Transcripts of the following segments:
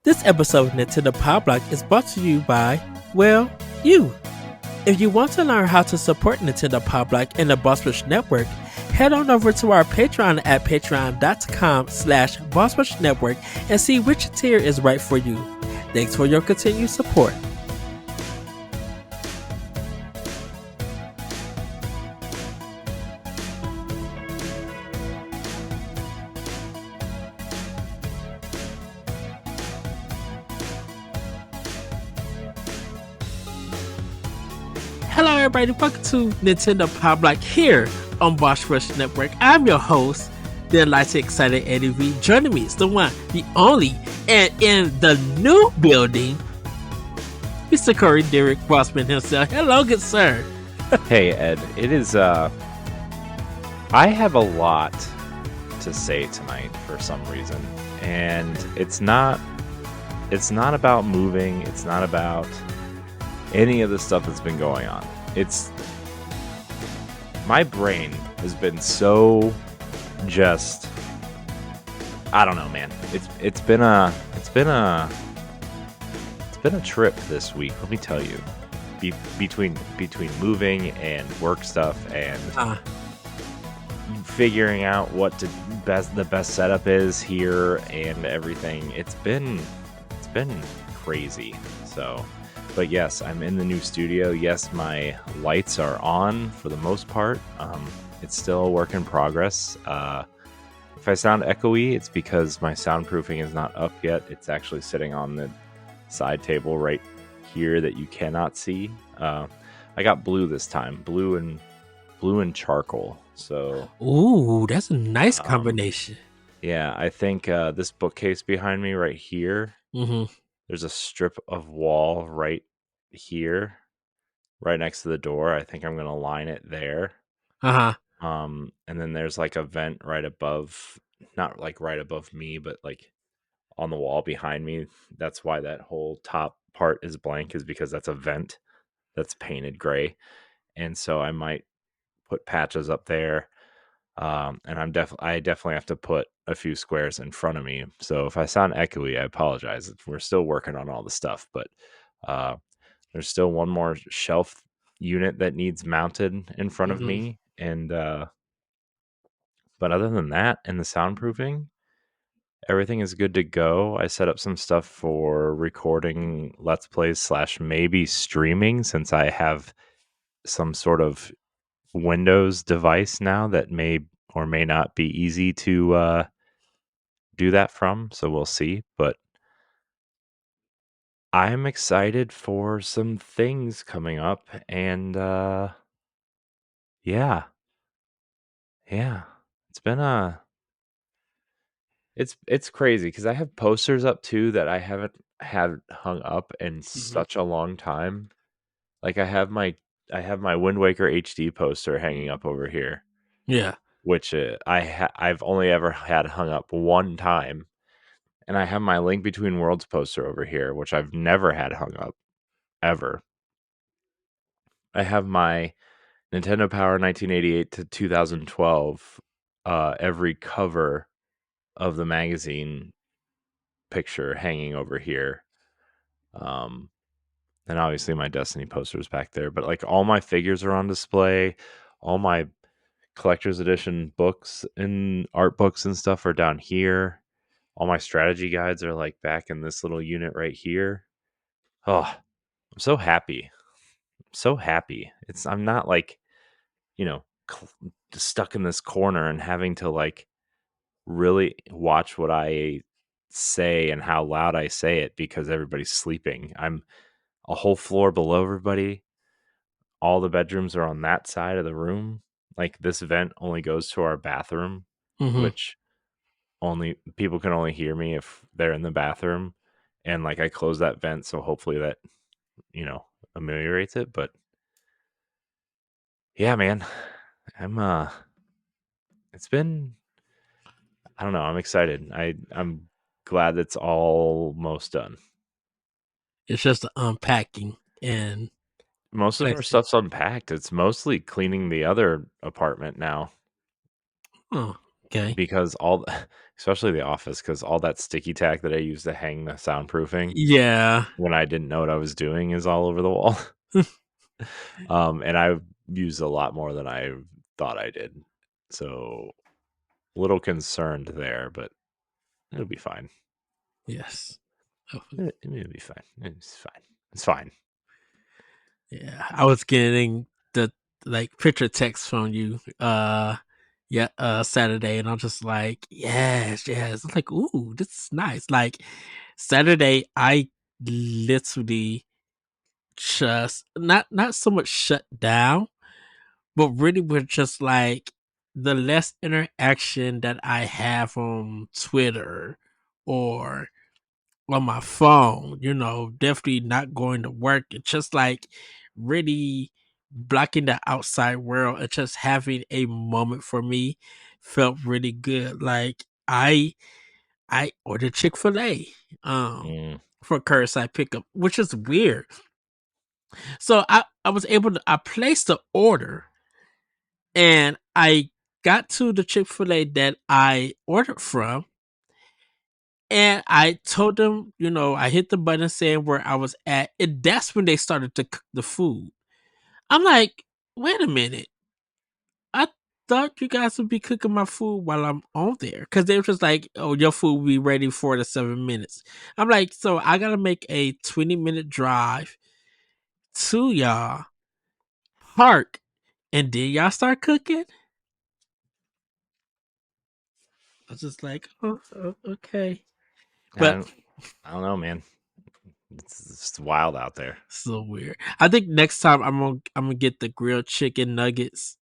This episode of Nintendo Pow Block is brought to you by, well, you. If you want to learn how to support Nintendo Pow Block and the Boss Rush Network, head on over to our Patreon at patreon.com/Boss Rush Network and see which tier is right for you. Thanks for your continued support. Hello everybody, welcome to Nintendo Pow Block here on Boss Rush Network. I'm your host, the enlightened, excited Eddie V. Joining me is the one, the only, and in the new building, Mr. Corey Dirrig, Bossman himself. Hello, good sir. Hey Ed, it is I have a lot to say tonight for some reason. And it's not about moving, it's not about any of the stuff that's been going on. It's my brain has been so just I don't know, man. It's been a trip this week, let me tell you. Between moving and work stuff and figuring out what the best setup is here and everything. It's been crazy. So, but yes, I'm in the new studio. Yes, my lights are on for the most part. It's still a work in progress. If I sound echoey, it's because my soundproofing is not up yet. It's actually sitting on the side table right here that you cannot see. I got blue this time, blue and charcoal. So, Ooh, that's a nice combination. Yeah, I think this bookcase behind me right here. Mm-hmm. There's a strip of wall right here, right next to the door. I think I'm gonna line it there. And then there's like a vent right above, not like right above me, but like on the wall behind me. That's why that whole top part is blank, is because that's a vent that's painted gray. And so I might put patches up there. And I definitely have to put a few squares in front of me. So if I sound echoey, I apologize. We're still working on all the stuff, but there's still one more shelf unit that needs mounted in front of me. And but other than that, and the soundproofing, everything is good to go. I set up some stuff for recording Let's Plays / maybe streaming, since I have some sort of Windows device now that may or may not be easy to do that from. So we'll see. But I'm excited for some things coming up, and yeah, it's been it's crazy because I have posters up too that I haven't had hung up in such a long time. Like I have my Wind Waker HD poster hanging up over here. Yeah. Which I've only ever had hung up one time. And I have my Link Between Worlds poster over here, which I've never had hung up, ever. I have my Nintendo Power 1988 to 2012, every cover of the magazine picture hanging over here. And obviously my Destiny posters back there. But like all my figures are on display. All my collector's edition books and art books and stuff are down here. All my strategy guides are like back in this little unit right here. Oh, I'm so happy. I'm not like, stuck in this corner and having to like really watch what I say and how loud I say it because everybody's sleeping. I'm a whole floor below everybody. All the bedrooms are on that side of the room. Like this vent only goes to our bathroom, which only people can only hear me if they're in the bathroom. And like I close that vent, so hopefully that, ameliorates it. But yeah, man, it's been, I don't know, I'm excited. I'm glad it's almost done. It's just the unpacking and most of our stuff's unpacked. It's mostly cleaning the other apartment now. Oh, Okay. because especially the office, because all that sticky tack that I use to hang the soundproofing Yeah. when I didn't know what I was doing is all over the wall. And I used a lot more than I thought I did. So a little concerned there, but it'll be fine. Yes. It'll be fine. It's fine. It's fine. Yeah. I was getting the like picture text from you Saturday, and I'm just like, yes, yes. I'm like, ooh, this is nice. Like Saturday I literally just not so much shut down, but really we're just like the less interaction that I have on Twitter or on my phone, definitely not going to work. It's just like really blocking the outside world and just having a moment for me felt really good. Like I ordered Chick-fil-A Mm. for curbside pickup, which is weird. So I was able to I placed the order and I got to the Chick-fil-A that I ordered from. And I told them, I hit the button saying where I was at. And that's when they started to cook the food. I'm like, wait a minute. I thought you guys would be cooking my food while I'm on there. Because they were just like, oh, your food will be ready in 4 to 7 minutes. I'm like, so I got to make a 20-minute drive to y'all, park, and then y'all start cooking? I was just like, oh, okay. But I don't know, man. It's wild out there. so weird. I think next time I'm gonna get the grilled chicken nuggets.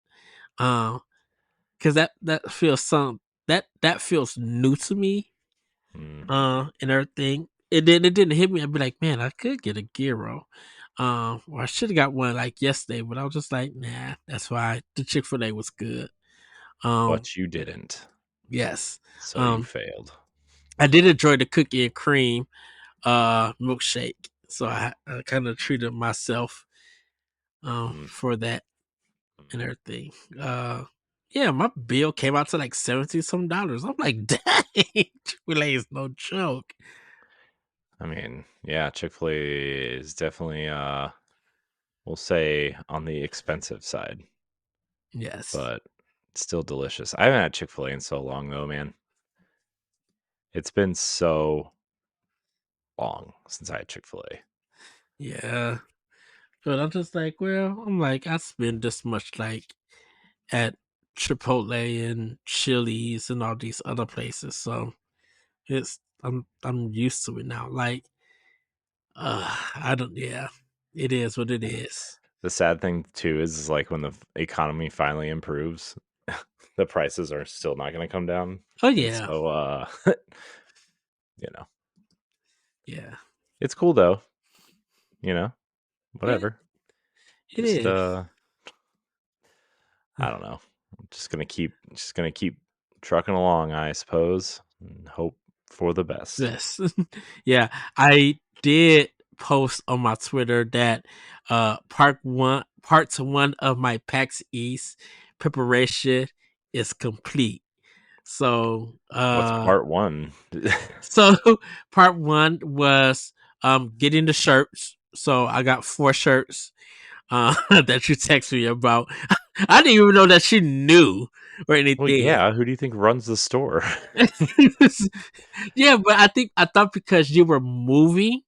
Because that feels that feels new to me. Mm. And everything. And then it didn't hit me. I'd be like, man, I could get a gyro. Or I should have got one like yesterday, but I was just like, nah, that's why the Chick-fil-A was good. But you didn't. Yes. So you failed. I did enjoy the cookie and cream milkshake. So I kind of treated myself for that and everything. Yeah, my bill came out to like $70 some. I'm like, dang, Chick-fil-A is no joke. I mean, yeah, Chick-fil-A is definitely we'll say on the expensive side, Yes. but still delicious. I haven't had Chick-fil-A in so long though, man. It's been so long since I had Chick-fil-A. Yeah. But I'm just like, well, I'm like, I spend this much like at Chipotle and Chili's and all these other places. So I'm used to it now. Like, I don't yeah. It is what it is. The sad thing too is like when the economy finally improves, the prices are still not going to come down. Oh And yeah. so you know, Yeah. it's cool though, Yeah, whatever. it Just is. I don't know. I'm just gonna keep trucking along, I suppose, and hope for the best. Yes. Yeah. I did post on my Twitter that parts one of my PAX East preparation is complete. So What's part one? so part one was getting the shirts. So I got 4 shirts that you texted me about. I didn't even know that she knew or Well, anything. yeah. Who do you think runs the store? Yeah, but I thought because you were moving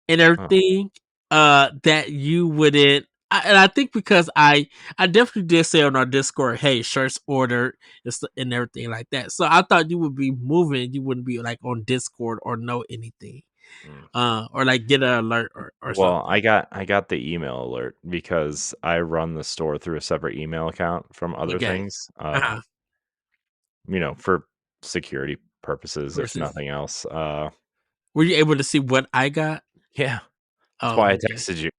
and Oh, everything, that you wouldn't. And I think because I definitely did say on our Discord, hey, shirts ordered and everything like that. So I thought you would be moving, you wouldn't be like on Discord or know anything, mm. or like get an alert or Well, something. I got the email alert because I run the store through a separate email account from other Okay, things. uh-huh. For security purposes, if Versus, nothing else. were you able to see what I got? Yeah, that's why Oh, I okay. texted you.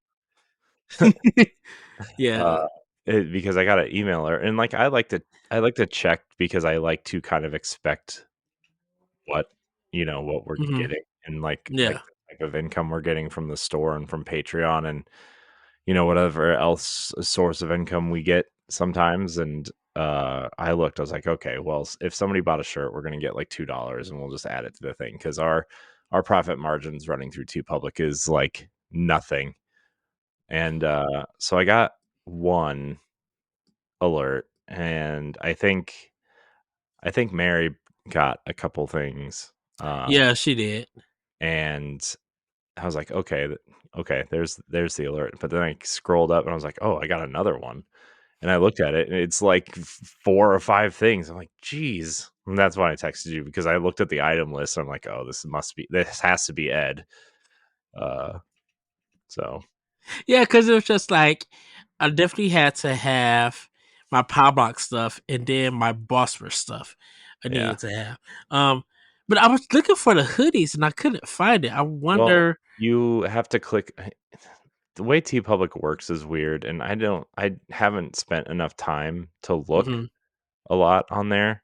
Yeah. Uh, because I got an email alert, and like I like to check because I like to kind of expect what what we're Hmm. getting and like Yeah. the type of income we're getting from the store and from Patreon and whatever else source of income we get sometimes. And I looked, I was like, okay, well, if somebody bought a shirt, we're going to get like $2 and we'll just add it to the thing. Because our profit margins running through TeePublic is like nothing. And so I got one alert, and I think Mary got a couple things. Yeah, she did. And I was like, okay, okay, there's the alert. But then I scrolled up and I was like, oh, I got another one. And I looked at it, and it's like 4 or 5 things. I'm like, geez. And that's why I texted you, because I looked at the item list. And I'm like, oh, this has to be Ed. So Yeah, because it was just like I definitely had to have my Pow Block stuff and then my Bossper stuff. I yeah. needed to have. But I was looking for the hoodies and I couldn't find it. I Well, wonder. you have to click. The way TeePublic works is weird, and I haven't spent enough time to look Mhm. a lot on there.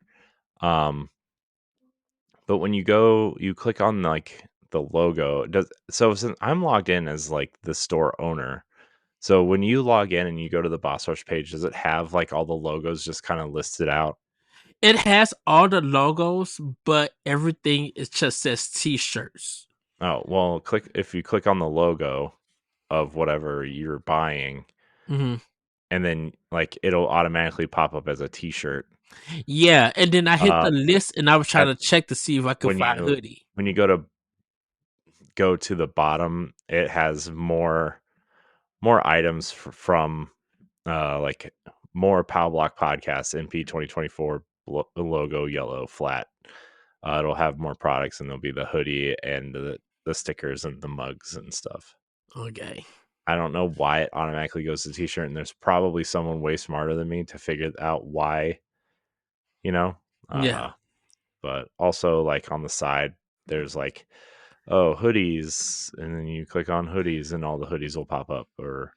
Um, but when you click on like the logo. So since I'm logged in as like the store owner, so when you log in and you go to the Boss Rush page, does it have like all the logos just kind of listed out? It has all the logos, but everything it just says T-shirts. Oh, well, if you click on the logo of whatever you're buying, Hmm. and then like it'll automatically pop up as a T-shirt. Yeah, and then I hit Uh, the list and I was trying at to check to see if I could when find a you hoodie. when you go to the bottom, it has more items from like more Pow Block podcast MP 2024 logo yellow flat. It'll have more products, and there'll be the hoodie and the stickers and the mugs and stuff. Okay. I don't know why it automatically goes to t-shirt, and there's probably someone way smarter than me to figure out why, you know. Yeah. Uh, but also like on the side, there's like, oh, hoodies, and then you click on hoodies, and all the hoodies will pop up, or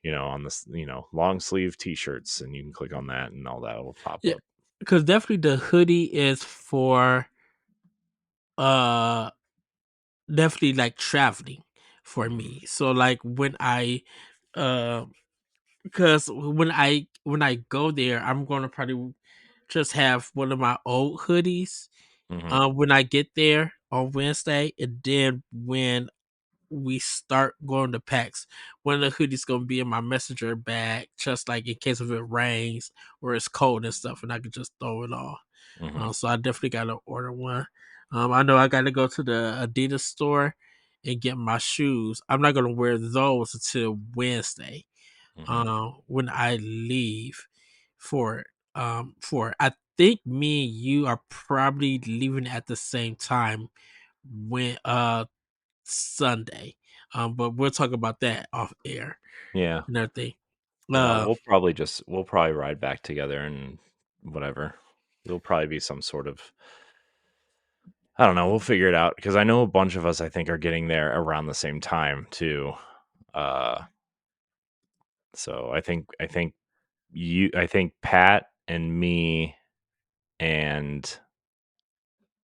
on this, long sleeve t-shirts, and you can click on that, and all that will pop Yeah. up. Because definitely the hoodie is for uh definitely like traveling for Mhm. me. So like when I uh because when I go there, I'm gonna probably just have one of my old hoodies Mhm. when I get there on Wednesday, and then when we start going to PAX, one of the hoodies gonna be in my messenger bag, just like in case if it rains or it's cold and stuff, and I can just throw it off. Mhm. So I definitely gotta order one. I know I gotta go to the Adidas store and get my shoes. I'm not gonna wear those until Wednesday. Mhm. When I leave for I think me and you are probably leaving at the same time when Sunday. But we'll talk about that off air Yeah. and everything. Yeah, Uh we'll probably ride back together, and whatever. It'll probably be some sort of, I don't know, we'll figure it out, because I know a bunch of us, I think, are getting there around the same time too. Uh so I think Pat and me and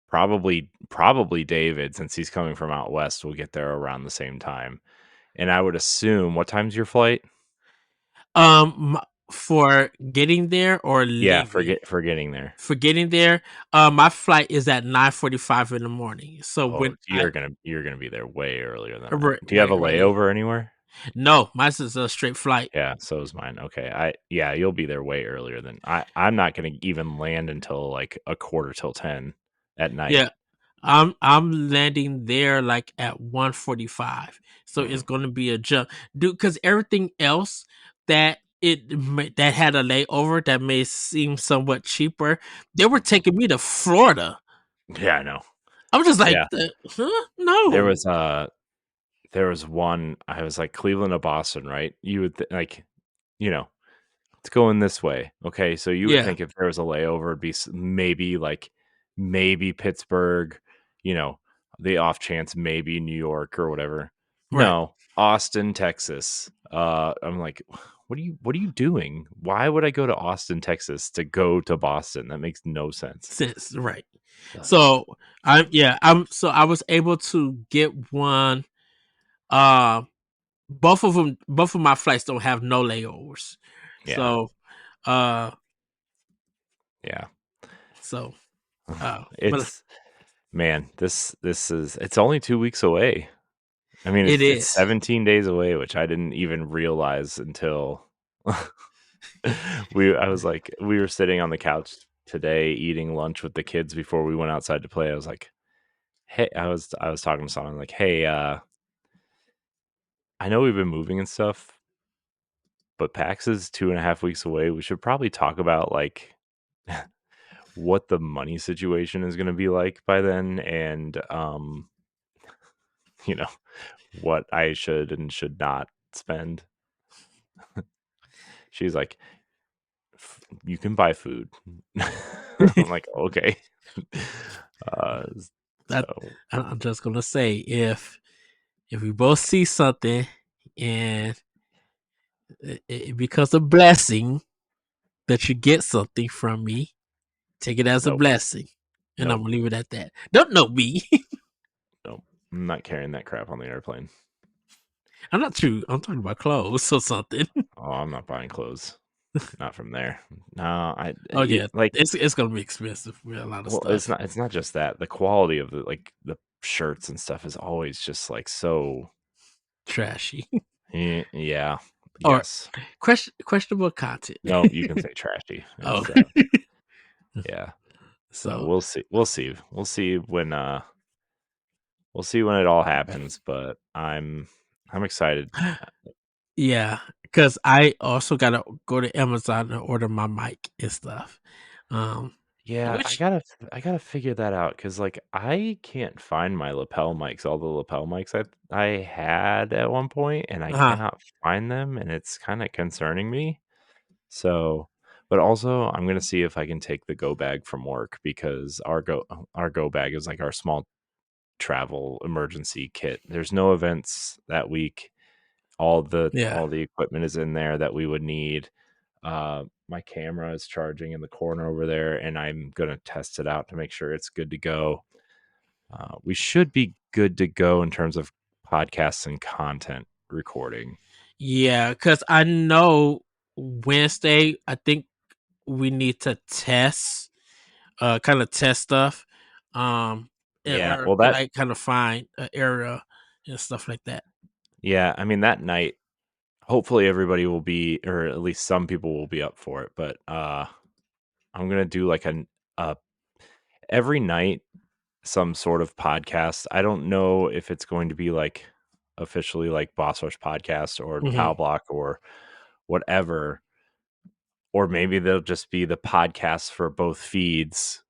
probably David, since he's coming from out west, will get there around the same time. And I would assume, what time's your flight? for getting there or Yeah, leaving. for getting there. For getting there, my flight is at 9:45 in the morning. So Oh, when I you're gonna be there way earlier than that. right, Do you have right a early. layover anywhere? No, mine is a straight flight. Yeah, so is mine. Okay. Yeah, you'll be there way earlier than I'm not gonna even land until like a quarter till 10 at night. Yeah, I'm landing there like at 1:45. So it's Mhm. going to be a jump, dude. Because everything else that had a layover that may seem somewhat cheaper, they were Mhm. taking me to Florida. Yeah, I know. I'm just like, Yeah. huh? There No. was there was one, I was like, Cleveland to Boston, right? You would like, you know, it's going this way. Okay, so you would Yeah, think if there was a layover, it'd be maybe like, maybe Pittsburgh, you know, the off chance maybe New York or whatever. right. No, Austin, Texas. I'm like, what are you doing? Why would I go to Austin, Texas to go to Boston? That makes no sense. Since right. But So I was able to get one. Uh, both of my flights don't have no layovers. yeah, So uh Yeah. So, It's man, this is it's only 2 weeks away. I mean, it it's is. 17 days away, which I didn't even realize until we were sitting on the couch today eating lunch with the kids before we went outside to play. I was like, "Hey," I was talking to someone like, "Hey, I know we've been moving and stuff, but PAX is 2.5 weeks away. We should probably talk about like what the money situation is going to be like by then, and you know, what I should and should not spend." She's like, "You can buy food." I'm like, "Okay." Uh, That so I'm just gonna say, if we both see something and it becomes a blessing that you get something from me, take it as a nope, blessing, and I'm nope, gonna leave it at that. Don't know me. nope. I'm not carrying that crap on the airplane. I'm not true. I'm talking about clothes or something. Oh, I'm not buying clothes. Not from there. No, Oh yeah, like, it's gonna be expensive with a lot of well, stuff. it's not just that. The quality of the shirts and stuff is always just like so. Trashy Yeah, or yes. questionable content. No, you can say trashy. Oh, It's yeah. So so we'll see. We'll see when it all happens. But I'm excited. yeah, because I also gotta go to Amazon and order my mic and stuff. Um, Yeah, which I gotta figure that out because like I can't find my lapel mics, all the lapel mics I had at one point, and I uh cannot find them, and it's kind of concerning me. So, but also I'm gonna see if I can take the go bag from work because our go bag is like our small travel emergency kit. There's no events that week. yeah, All the equipment is in there that we would need. My camera is charging in the corner over there, and I'm gonna test it out to make sure it's good to go. We should be good to go in terms of podcasts and content recording. yeah, because I know Wednesday. I think we need to test, kind of test stuff, Yeah, or well that like kind of find an area and stuff like that. yeah, I mean that night, hopefully everybody will be, or at least some people will be up for it. But I'm gonna do like a every night some sort of podcast. I don't know if it's going to be like officially like Boss Rush Podcast or Pow Hmm. Block or whatever, or maybe they'll just be the podcasts for both feeds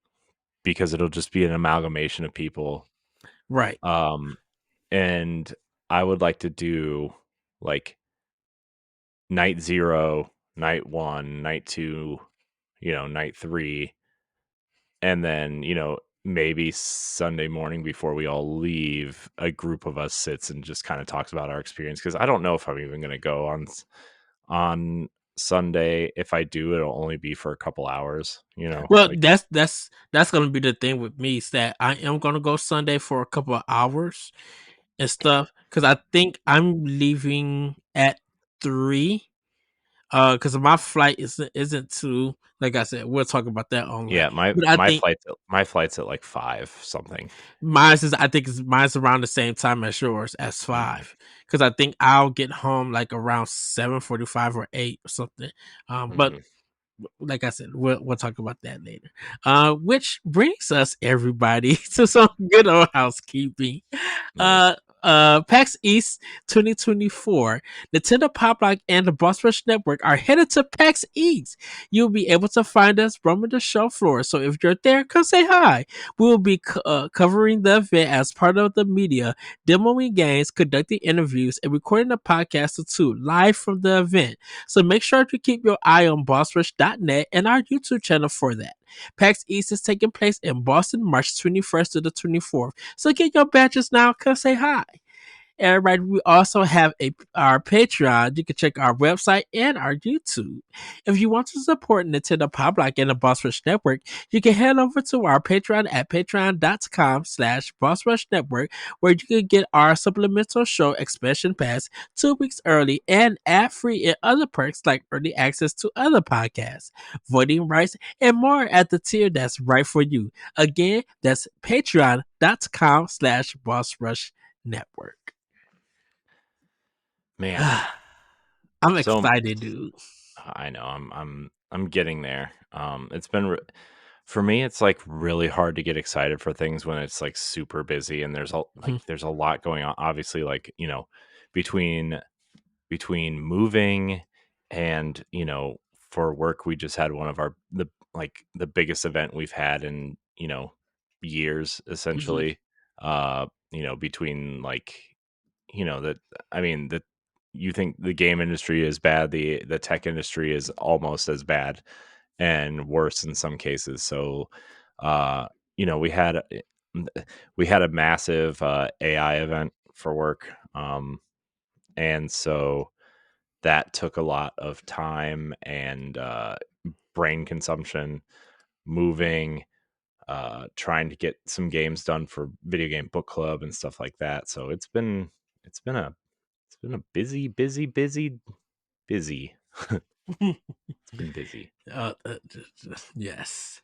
because it'll just be an amalgamation of people. Right. Um, and I would like to do like night 0, night 1, night 2, night 3, and then, maybe Sunday morning before we all leave, a group of us sits and just kind of talks about our experience because I don't know if I'm even going to go on Sunday. If I do, it'll only be for a couple hours, Well, like that's gonna be the thing with me is that I am gonna go Sunday for a couple of hours and stuff because I think I'm leaving at 3. Because my flight isn't too. Like I said, we'll talk about that online. yeah, my But I my think flight's my flight's at like 5 something. mine's around the same time as yours as Mhm, 5. Because I think I'll get home like around 7:45 or 8 or something. But mhm. like I said, we'll talk about that later. Which brings us everybody to some good old housekeeping. Nice. Uh, PAX East 2024, Nintendo Pow Block and the Boss Rush Network are headed to PAX East. You'll be able to find us roaming the show floor. So if you're there, come say hi. We will be covering the event as part of the media, demoing games, conducting interviews, and recording a podcast or two live from the event. So make sure to keep your eye on bossrush.net and our YouTube channel for that. PAX East is taking place in Boston, March 21st to the 24th. So get your badges now. Come say hi. Everybody, we also have our Patreon. You can check our website and our YouTube. If you want to support Nintendo Pow Block and the Boss Rush Network, you can head over to our Patreon at patreon.com/Boss Rush Network, where you can get our supplemental show Expansion Pass 2 weeks early and ad-free and other perks like early access to other podcasts, voting rights, and more at the tier that's right for you. Again, that's patreon.com/Boss Rush Network. Man, I'm so excited, dude. I know I'm getting there. It's been for me. It's like really hard to get excited for things when it's like super busy and there's a lot going on. Obviously, like between moving and for work, we just had one of the biggest event we've had in years, essentially. Between that, I mean, that you think the game industry is bad, the tech industry is almost as bad and worse in some cases. So uh you know we had a- we had a massive AI event for work, and so that took a lot of time and brain consumption, moving, trying to get some games done for video game book club and stuff like that. So it's been a busy, busy, busy, busy. It's been busy. Yes.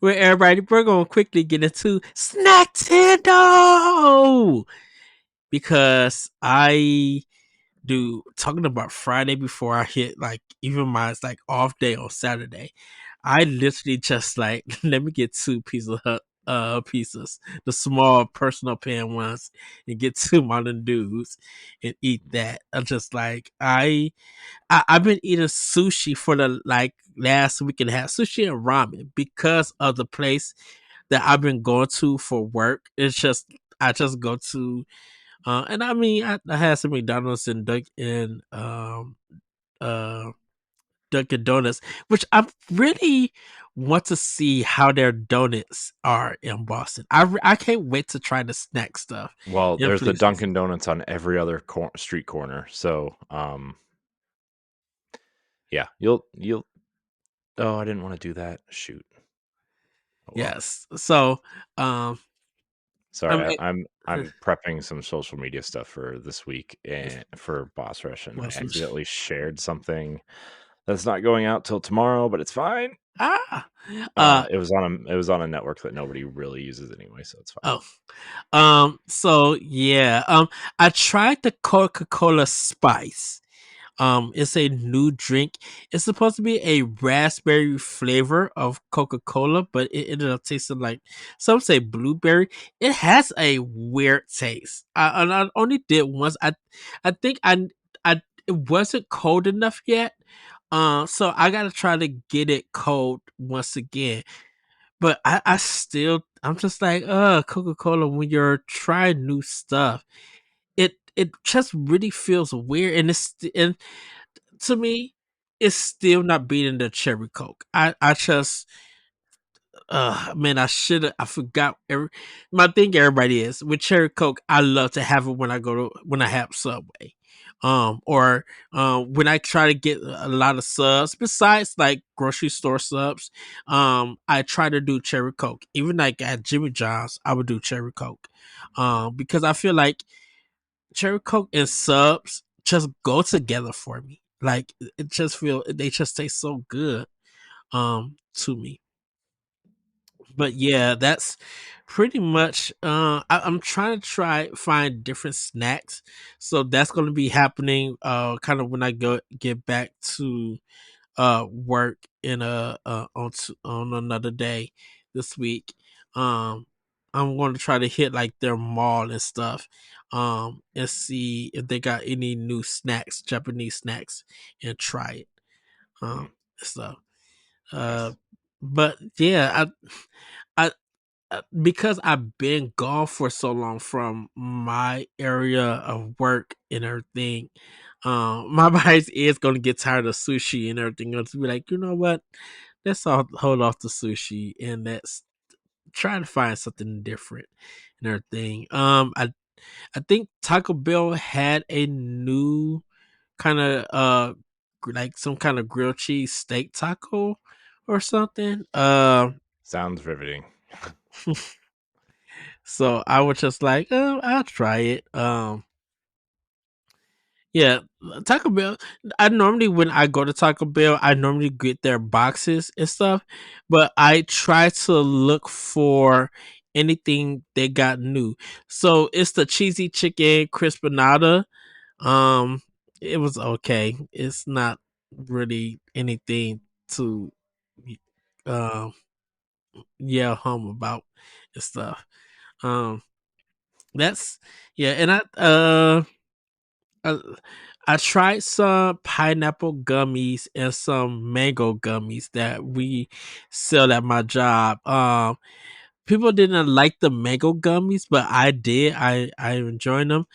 Well, everybody, we're going to quickly get into Snacktendo because I do talking about Friday before I hit like even my like off day on Saturday. I literally just like let me get two pieces, the small personal pan ones, and get two Mountain Dews and eat that. I'm just like I've been eating sushi for the like last week and a half, sushi and ramen because of the place that I've been going to for work. It's just I just go to and I mean I had some McDonald's and uh Dunkin' Donuts, which I really want to see how their donuts are in Boston. I can't wait to try the snack stuff Well, in there's the places. Dunkin' Donuts on every other street corner. So, yeah, you'll. Oh, I didn't want to do that. Shoot. Oh well. Yes. So um Sorry, I'm I'm prepping some social media stuff for this week and for Boss Rush, and I accidentally shared something that's not going out till tomorrow, but it's fine. ah uh It was on a network that nobody really uses anyway, so it's fine. oh so yeah I tried the Coca-Cola Spice. It's a new drink. It's supposed to be a raspberry flavor of Coca-Cola, but it ended up tasting like some say blueberry. It has a weird taste. And I only did once. I think I it wasn't cold enough yet. So I gotta try to get it cold once again. But I still I'm just like Coca-Cola when you're trying new stuff. It just really feels weird and and to me, it's still not beating the cherry coke. I just man, I forgot my thing everybody is with cherry coke, I love to have it when I have Subway. Or when I try to get a lot of subs besides like grocery store subs, I try to do cherry coke. Even like at Jimmy John's, I would do cherry coke. Because I feel like cherry coke and subs just go together for me. Like it just feel they just taste so good to me. But yeah, that's pretty much I'm trying to find different snacks. So that's gonna be happening kind of when I get back to work in on another day this week. Um I'm going to try to hit like their mall and stuff and see if they got any new snacks, Japanese snacks, and try it. Mm, So uh nice. but yeah, I because I've been gone for so long from my area of work and everything, my body is gonna get tired of sushi and everything. Going to be like, you know what? Let's all hold off the sushi and let's try to find something different and everything. I think Taco Bell had a new kind of like some kind of grilled cheese steak taco or something. Sounds riveting. So I was just like, oh, I'll try it. Yeah, Taco Bell. I normally when I go to Taco Bell, I normally get their boxes and stuff, but I try to look for anything they got new. So it's the cheesy chicken crispinata. Um, it was okay. It's not really anything to um yell home about and stuff. Um, that's yeah, and uh, I tried some pineapple gummies and some mango gummies that we sell at my job. People didn't like the mango gummies, but I did. I enjoyed them.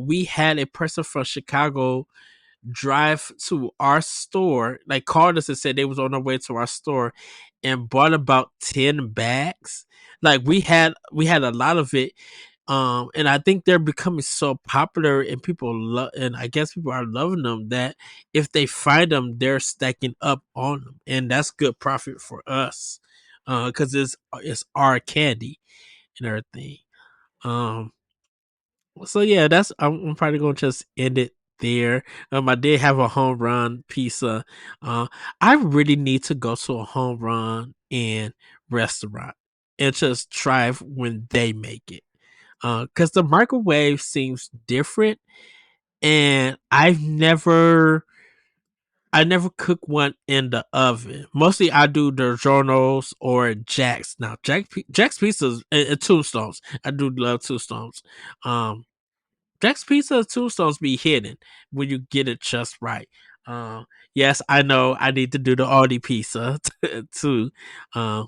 We had a person from Chicago drive to our store, like called us and said they was on their way to our store and bought about 10 bags. Like we had a lot of it. And I think they're becoming so popular and people love, and I guess people are loving them that if they find them, they're stacking up on them. And that's good profit for us. Cause it's our candy and everything. Um, so yeah, I'm probably gonna just end it there. I did have a home run pizza. Uh, I really need to go to a home run and restaurant and just try when they make it. Because the microwave seems different, and I never cook one in the oven. Mostly I do the Journals or Jack's. Now Jack's pizzas and Tombstones. I do love Tombstones. Um, Jack's Pizza and Tombstones be hidden when you get it just right. Yes, I know I need to do the Aldi pizza too,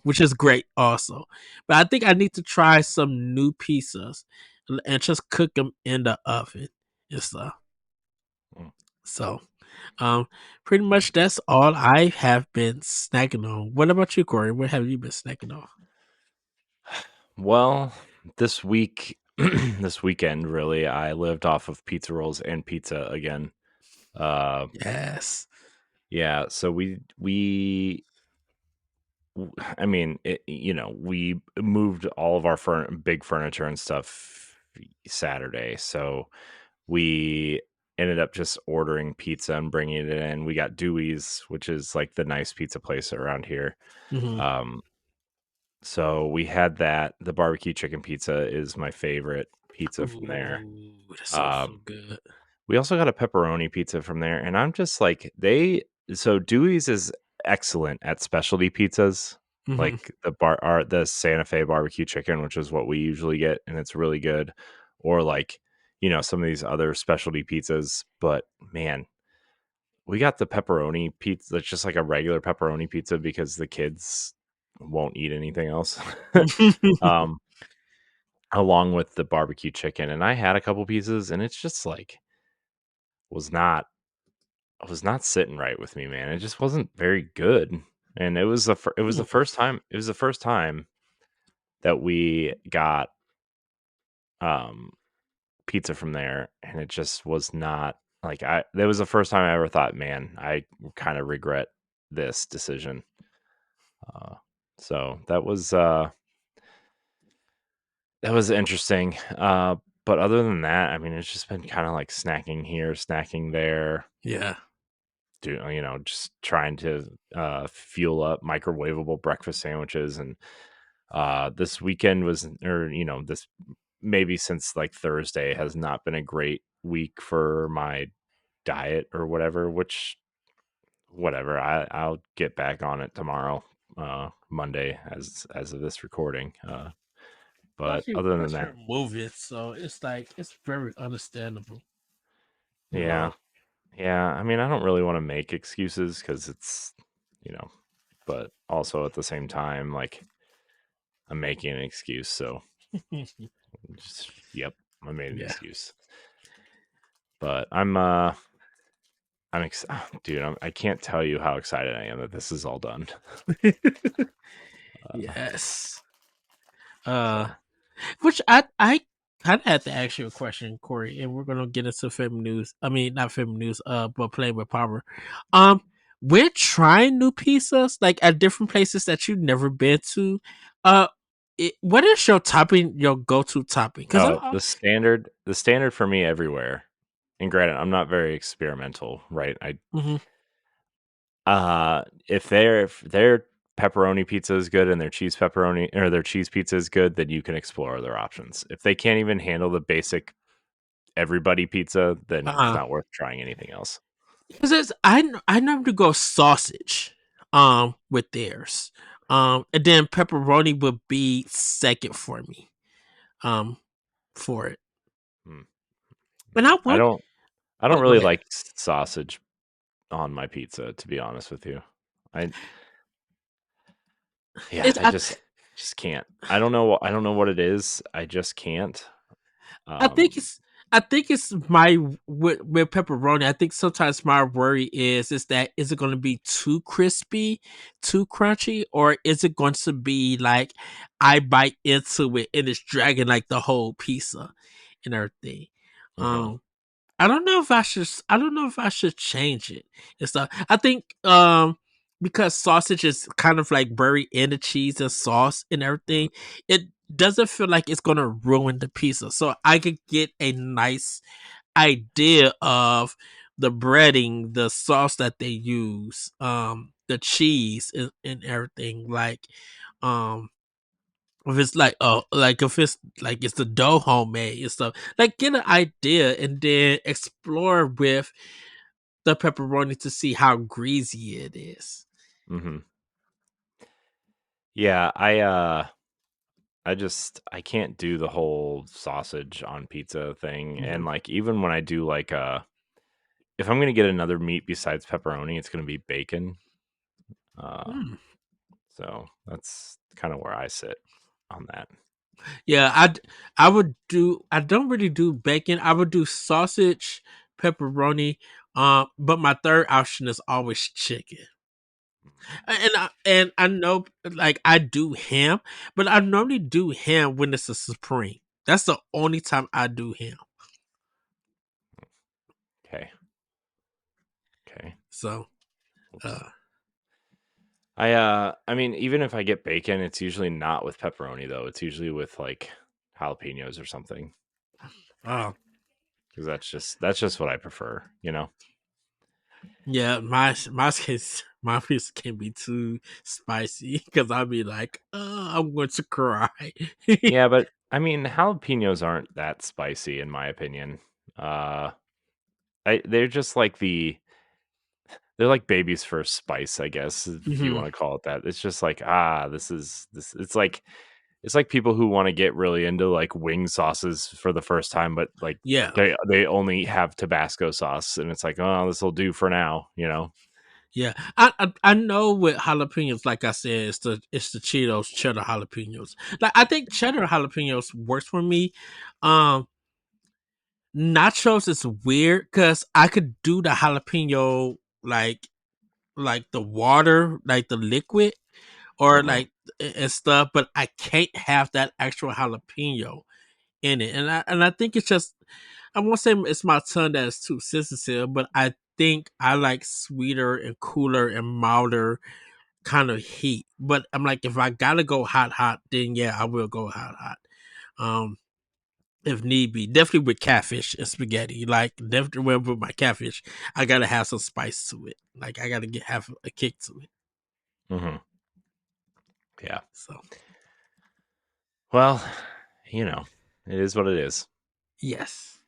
which is great also. But I think I need to try some new pizzas and just cook them in the oven and stuff. Mm. So, um, pretty much that's all I have been snacking on. What about you, Corey? What have you been snacking on? Well, this week, this weekend, really, I lived off of pizza rolls and pizza again. Uh, Yes. yeah, so I mean, we moved all of our big furniture and stuff Saturday, so we ended up just ordering pizza and bringing it in. We got Dewey's, which is like the nice pizza place around here. Mm-hmm. Um, so we had that. The barbecue chicken pizza is my favorite pizza from there. Ooh, that sounds so Um, good. we also got a pepperoni pizza from there, and I'm just like so Dewey's is excellent at specialty pizzas, Mm-hmm. like the Santa Fe barbecue chicken, which is what we usually get, and it's really good. Or like, some of these other specialty pizzas, but man, we got the pepperoni pizza. It's just like a regular pepperoni pizza because the kids won't eat anything else. um, Along with the barbecue chicken, and I had a couple pieces, and it's just like was not was not sitting right with me, man. It just wasn't very good, and it was the first time that we got um pizza from there, and it just was not like I. That was the first time I ever thought, man, I kind of regret this decision. Uh, so that was interesting. But other than that, I mean, it's just been kind of like snacking here, snacking there. Yeah. Just trying to fuel up microwavable breakfast sandwiches. And this weekend was, or this maybe since like Thursday has not been a great week for my diet or whatever. Which whatever, I'll get back on it tomorrow, Monday, as of this recording. But Especially other than plus that, you're moving, so it's like it's very understandable, you yeah, know. yeah. I mean, I don't really want to make excuses because it's you know, but also at the same time, like I'm making an excuse. So just, yep, I made an Yeah. excuse. But dude, I can't tell you how excited I am that this is all done. Uh, Yes. so Which I kind of had to ask you a question, Corey, and we're gonna get into film news. I mean, not film news, but playing with power. Um, we're trying new pizzas like at different places that you've never been to. Uh, what is your topping? Your go-to topping? Because Oh, the standard for me everywhere. And granted, I'm not very experimental, right? mhm. If their pepperoni pizza is good and their cheese pepperoni or their cheese pizza is good, then you can explore other options. If they can't even handle the basic everybody pizza, then it's not worth trying anything else. Because I normally go sausage, with theirs, and then pepperoni would be second for me, um, for it. Hmm. And I I want. don't Oh, go really ahead. like sausage on my pizza, to be honest with you. I yeah, It's I just can't. I don't know what it is. I just can't. I think Um it's I think it's my with pepperoni. I think sometimes my worry is that is it going to be too crispy, too crunchy, or is it going to be like I bite into it and it's dragging like the whole pizza and everything. uh-huh. Um, I don't know if I should. I don't know if I should change it and stuff. I think because sausage is kind of like buried in the cheese and sauce and everything, it doesn't feel like it's gonna ruin the pizza. So I could get a nice idea of the breading, the sauce that they use, the cheese and everything. Um, if it's like if it's like it's the dough homemade and stuff, like get an idea and then explore with the pepperoni to see how greasy it is. Mhm. Yeah, I can't do the whole sausage on pizza thing. Mm-hmm. And like even when I do like if I'm gonna get another meat besides pepperoni, it's gonna be bacon. Uh Mm. so that's kind of where I sit on that. Yeah, I would do. I don't really do bacon. I would do sausage, pepperoni. But my third option is always chicken. And I know like I do ham, but I normally do ham when it's a supreme. That's the only time I do ham. Okay. Okay. So, Oops. uh, I mean, even if I get bacon, it's usually not with pepperoni though. It's usually with like jalapenos or something. uh Because that's just what I prefer, you know? yeah, my case my piece can be too spicy because I'll be like, I'm going to cry. Yeah, but I mean, jalapenos aren't that spicy in my opinion. Uh, they're just like they're like baby's first spice, I guess, if you Hmm. want to call it that. It's just like, this. It's like people who want to get really into like wing sauces for the first time, but like Yeah, they only have Tabasco sauce, and it's like, oh, this will do for now, you know. yeah. I know with jalapenos, like I said, it's the Cheetos cheddar jalapenos. Like I think cheddar jalapenos works for me. Um, Nachos is weird because I could do the jalapeno like the water, like the liquid, or Hmm. like and stuff, but I can't have that actual jalapeno in it. And I think it's just I won't say it's my tongue that is too sensitive, but I think I like sweeter and cooler and milder kind of heat. But I'm like, if I gotta go hot, hot, then yeah, I will go hot, hot. Um, if need be, definitely with catfish and spaghetti. Like definitely with my catfish, I gotta have some spice to it. Like I gotta have a kick to it. Hmm. Yeah. So Well, you know, it is what it is. yes.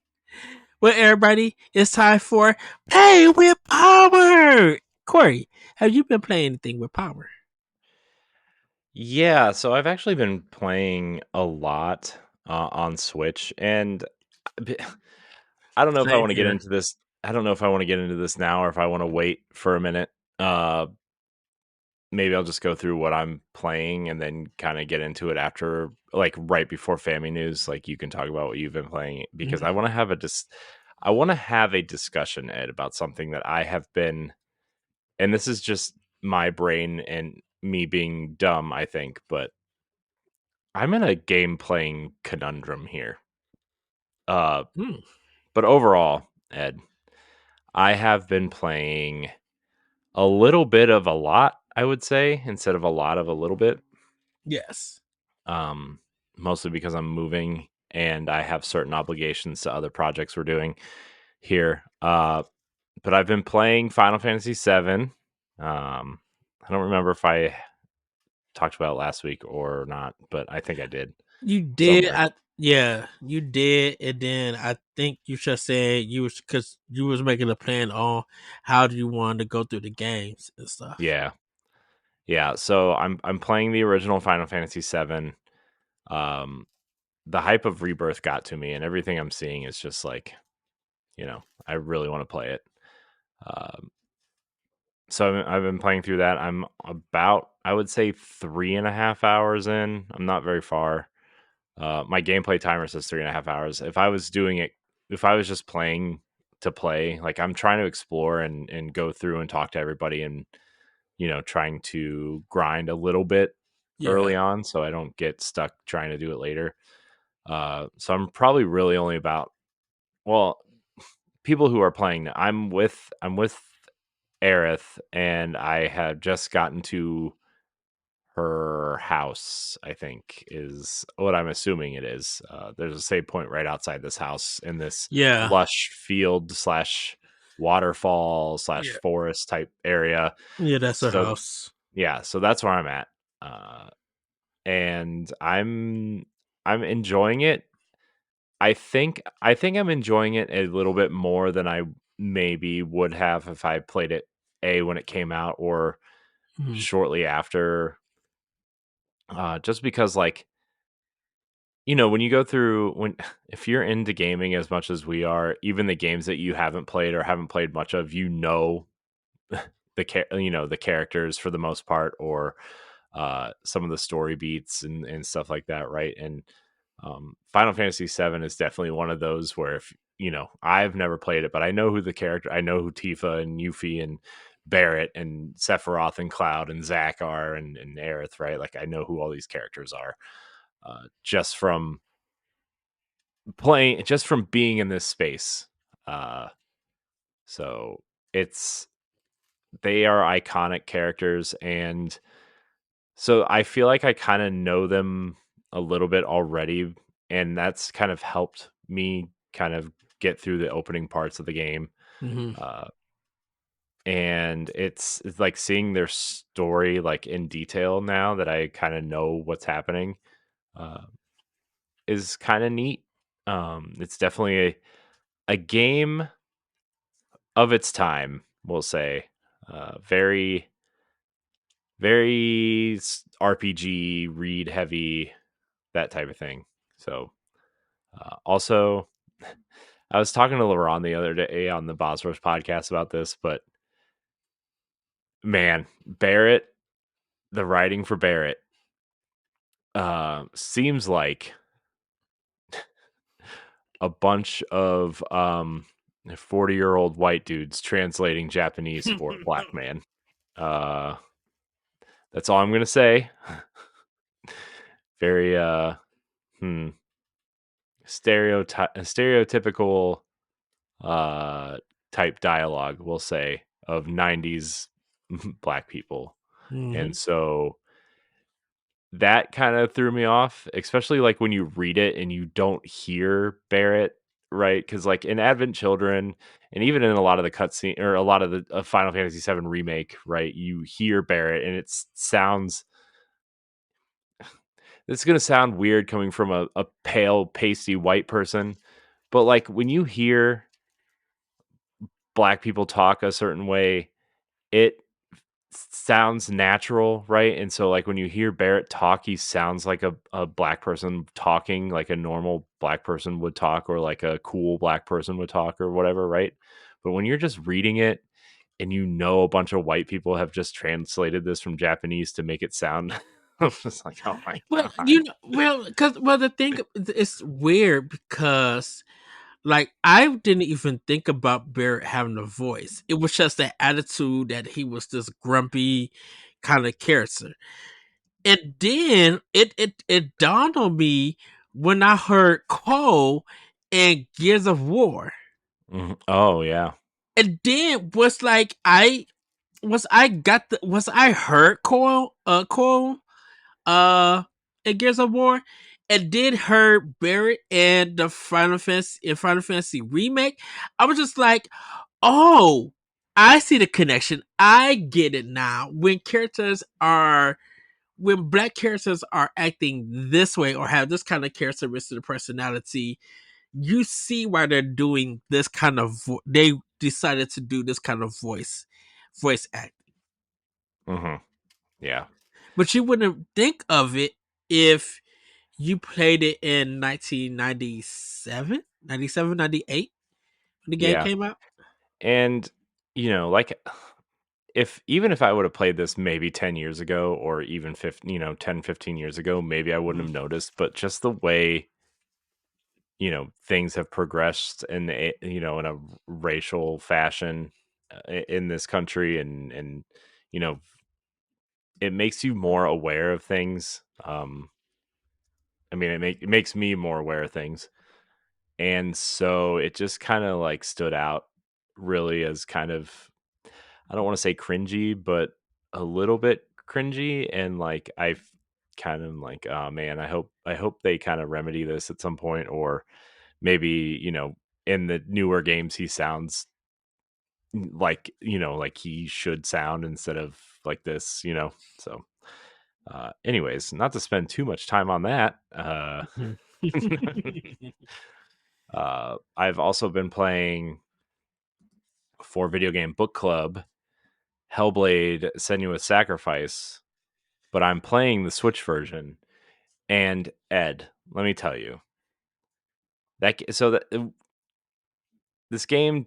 Well, everybody, it's time for Play with Power. Corey, have you been playing anything with power? Yeah, so I've actually been playing a lot on Switch, and b- I don't know if I Same want to get here. into this. I don't know if I want to get into this now or if I want to wait for a minute. Uh, Maybe I'll just go through what I'm playing and then kind of get into it after, like right before Family News. Like you can talk about what you've been playing because Mhm. I want to have a discussion, Ed, about something that I have been, and this is just my brain and me being dumb, I think, but I'm in a game playing conundrum here. But overall, Ed, I have been playing a little bit of a lot, I would say, instead of a lot of a little bit. Yes. Mostly because I'm moving and I have certain obligations to other projects we're doing here. But I've been playing Final Fantasy VII. I don't remember if I talked about it last week or not, but I think I did. You did. Somewhere. You did, and then I think you just said you was because you was making a plan on how do you want to go through the games and stuff. Yeah. Yeah. So I'm playing the original Final Fantasy VII. Um, the hype of Rebirth got to me, and everything I'm seeing is just like, I really want to play it. Um, so I've been playing through that. I'm about, I would say, 3.5 hours in. I'm not very far. My gameplay timer says 3.5 hours. If I was just playing to play, like I'm trying to explore and go through and talk to everybody and, trying to grind a little bit Yeah. early on so I don't get stuck trying to do it later. So I'm probably really only about, well, people who are playing, I'm with Aerith, and I have just gotten to her house, I think is what I'm assuming it is. There's a save point right outside this house in this Yeah. lush field slash waterfall slash Yeah. forest type area. Yeah, that's her So house. yeah, so that's where I'm at. And I'm enjoying it. I think I'm enjoying it a little bit more than I maybe would have if I played it when it came out or Mhm. shortly after. Just because, like, when you go through when if you're into gaming as much as we are, even the games that you haven't played or haven't played much of, the characters for the most part, or some of the story beats and stuff like that, right? And Final Fantasy VII is definitely one of those where if I've never played it, but I know I know who Tifa and Yuffie and Barrett and Sephiroth and Cloud and Zack are and Aerith, right? Like I know who all these characters are just from playing, just from being in this space. Uh, so it's they are iconic characters, and so I feel like I kind of know them a little bit already, and that's kind of helped me kind of get through the opening parts of the game. Mhm. Uh, and it's like seeing their story like in detail now that I kind of know what's happening uh, is kind of neat. It's definitely a game of its time, we'll say. Very, very RPG, read heavy, that type of thing. So, also, I was talking to LeBron the other day on the Boss Rush podcast about this, but man, Barrett, the writing for Barrett, seems like a bunch of 40-year-old white dudes translating Japanese for black man. Uh, that's all I'm gonna say. Very hmm, stereotypical uh type dialogue, we'll say, of 90s black people. Mhm. And so that kind of threw me off, especially like when you read it and you don't hear Barrett, right? Because like in Advent Children, and even in a lot of the cutscene or a lot of the Final Fantasy VII remake, right? You hear Barrett, and it sounds. This is gonna sound weird coming from a pale, pasty white person, but like when you hear black people talk a certain way, it sounds natural, right? And so like when you hear Barrett talk, he sounds like a black person talking, like a normal black person would talk, or like a cool black person would talk, or whatever, right? But when you're just reading it and a bunch of white people have just translated this from Japanese to make it sound I'm just like, oh my Well, god. the thing it's weird because like I didn't even think about Barrett having a voice. It was just that attitude that he was this grumpy kind of character. And then it dawned on me when I heard Cole and Gears of War. Oh yeah. And then was I heard Coil in Gears of War, and did heard Barrett and the Final Fantasy remake. I was just like, oh, I see the connection. I get it now. When black characters are acting this way or have this kind of characteristic of personality, you see why they're doing this kind of they decided to do this kind of voice acting. Yeah. But you wouldn't think of it if you played it in 1997, 97, 98 when the game Yeah. came out. And like even if I would have played this maybe 10 years ago or even 15, 10, 15 years ago, maybe I wouldn't have noticed, but just the way things have progressed in in a racial fashion in this country, and you know it makes you more aware of things. I mean, it makes me more aware of things, and so it just kind of like stood out really as kind of, I don't want to say cringy, but a little bit cringy, and like I've kind of like, oh man, I hope they kind of remedy this at some point, or maybe in the newer games he sounds like like he should sound instead of like this. So anyways, not to spend too much time on that. I've also been playing for Video Game Book Club Hellblade Senua's Sacrifice, but I'm playing the Switch version. And Ed, let me tell you, this game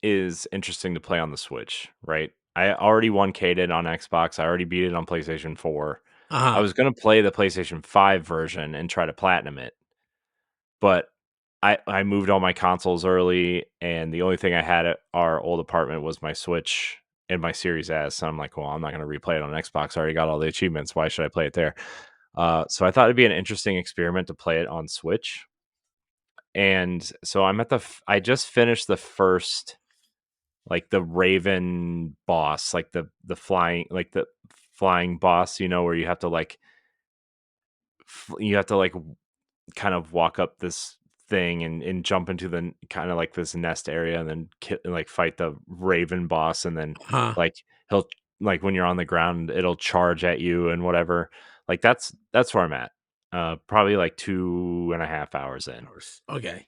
is interesting to play on the Switch, right? I already 1K'd it on Xbox. I already beat it on PlayStation 4. I was going to play the PlayStation 5 version and try to platinum it, but I moved all my consoles early, and the only thing I had at our old apartment was my Switch and my Series S. So I'm like, well, I'm not going to replay it on Xbox. I already got all the achievements. Why should I play it there? So I thought it'd be an interesting experiment to play it on Switch. And so I just finished the first, like the Raven boss, like the flying boss, where you have to like kind of walk up this thing and jump into the kind of like this nest area, and then like fight the Raven boss, and then like he'll, like when you're on the ground, it'll charge at you and whatever. Like that's where I'm at. Probably like 2.5 hours in. Okay.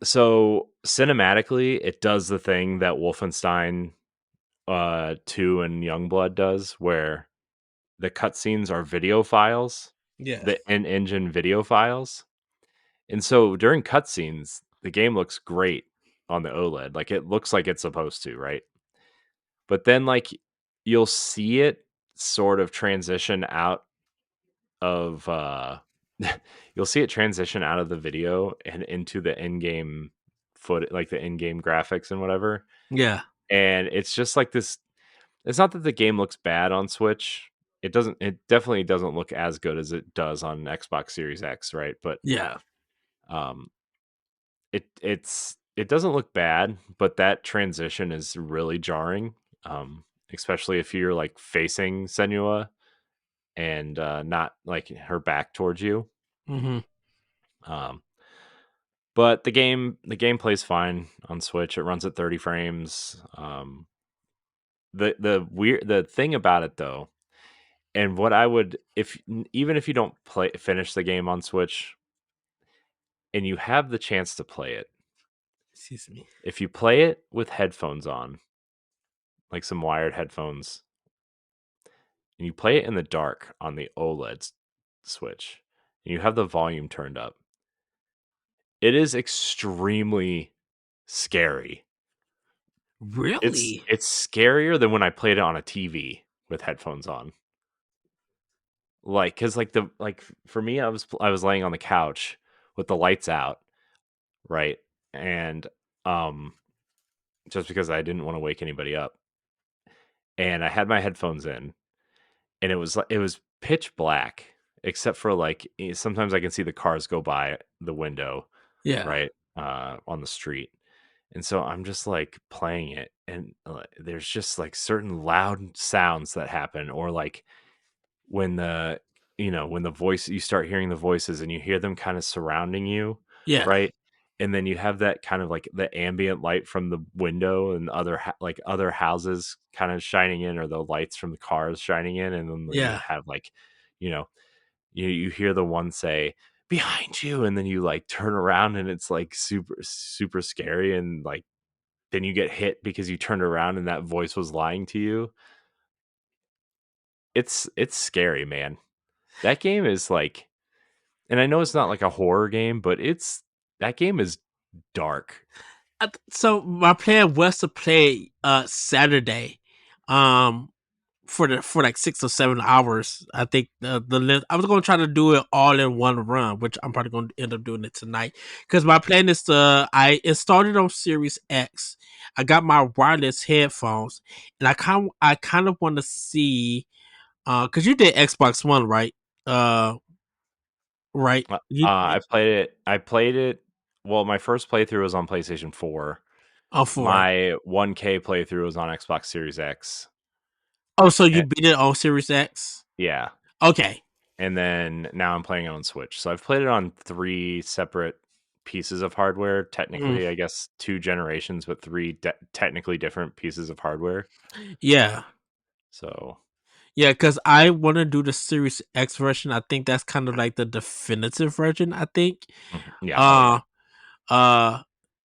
So cinematically, it does the thing that Wolfenstein 2 and Youngblood does, where the cutscenes are video files, the in-engine video files. And so during cutscenes, the game looks great on the OLED. Like it looks like it's supposed to, right? But then like you'll see it sort of transition out of you'll see it transition out of the video and into the in-game like the in-game graphics and whatever. Yeah. And it's just like this. It's not that the game looks bad on Switch. It definitely doesn't look as good as it does on Xbox Series X, right? But yeah, it doesn't look bad, but that transition is really jarring. Especially if you're like facing Senua and not like her back towards you. But the game plays fine on Switch. It runs at 30 frames. The thing about it though, and what I would, even if you don't finish the game on Switch and you have the chance to play it, excuse me, if you play it with headphones on, like some wired headphones, and you play it in the dark on the OLED Switch, and you have the volume turned up, it is extremely scary. Really? It's scarier than when I played it on a TV with headphones on. Like, cause for me, I was laying on the couch with the lights out, right, and just because I didn't want to wake anybody up, and I had my headphones in, and it was pitch black except for like sometimes I can see the cars go by the window, Yeah. right, on the street. And so I'm just like playing it, and there's just like certain loud sounds that happen, or like when when the voice you start hearing the voices and you hear them kind of surrounding you, Yeah. right? And then you have that kind of like the ambient light from the window and like other houses kind of shining in, or the lights from the cars shining in, and then you Yeah. have like, you know, you hear the one say behind you, and then you like turn around and it's like super super scary, and like then you get hit because you turned around and that voice was lying to you. It's scary, man. That game is like, and I know it's not like a horror game, but that game is dark. So my plan was to play Saturday, um, for like 6 or 7 hours. I think I was gonna try to do it all in one run, which I'm probably gonna end up doing it tonight. Because my plan is I installed it on Series X. I got my wireless headphones, and I kind of want to see, because you did Xbox One, right? Uh, right? I played it. Well, my first playthrough was on PlayStation 4. Oh, four. My 1K playthrough was on Xbox Series X. Oh, so you And, beat it on Series X? yeah. Okay. And then now I'm playing it on Switch. So I've played it on 3 separate pieces of hardware. Mm, Technically, I guess 2 generations, but 3 technically different pieces of hardware. yeah. So, Yeah, because I want to do the Series X version. I think that's kind of like the definitive version. I think. yeah. Oh, yeah. Uh, uh.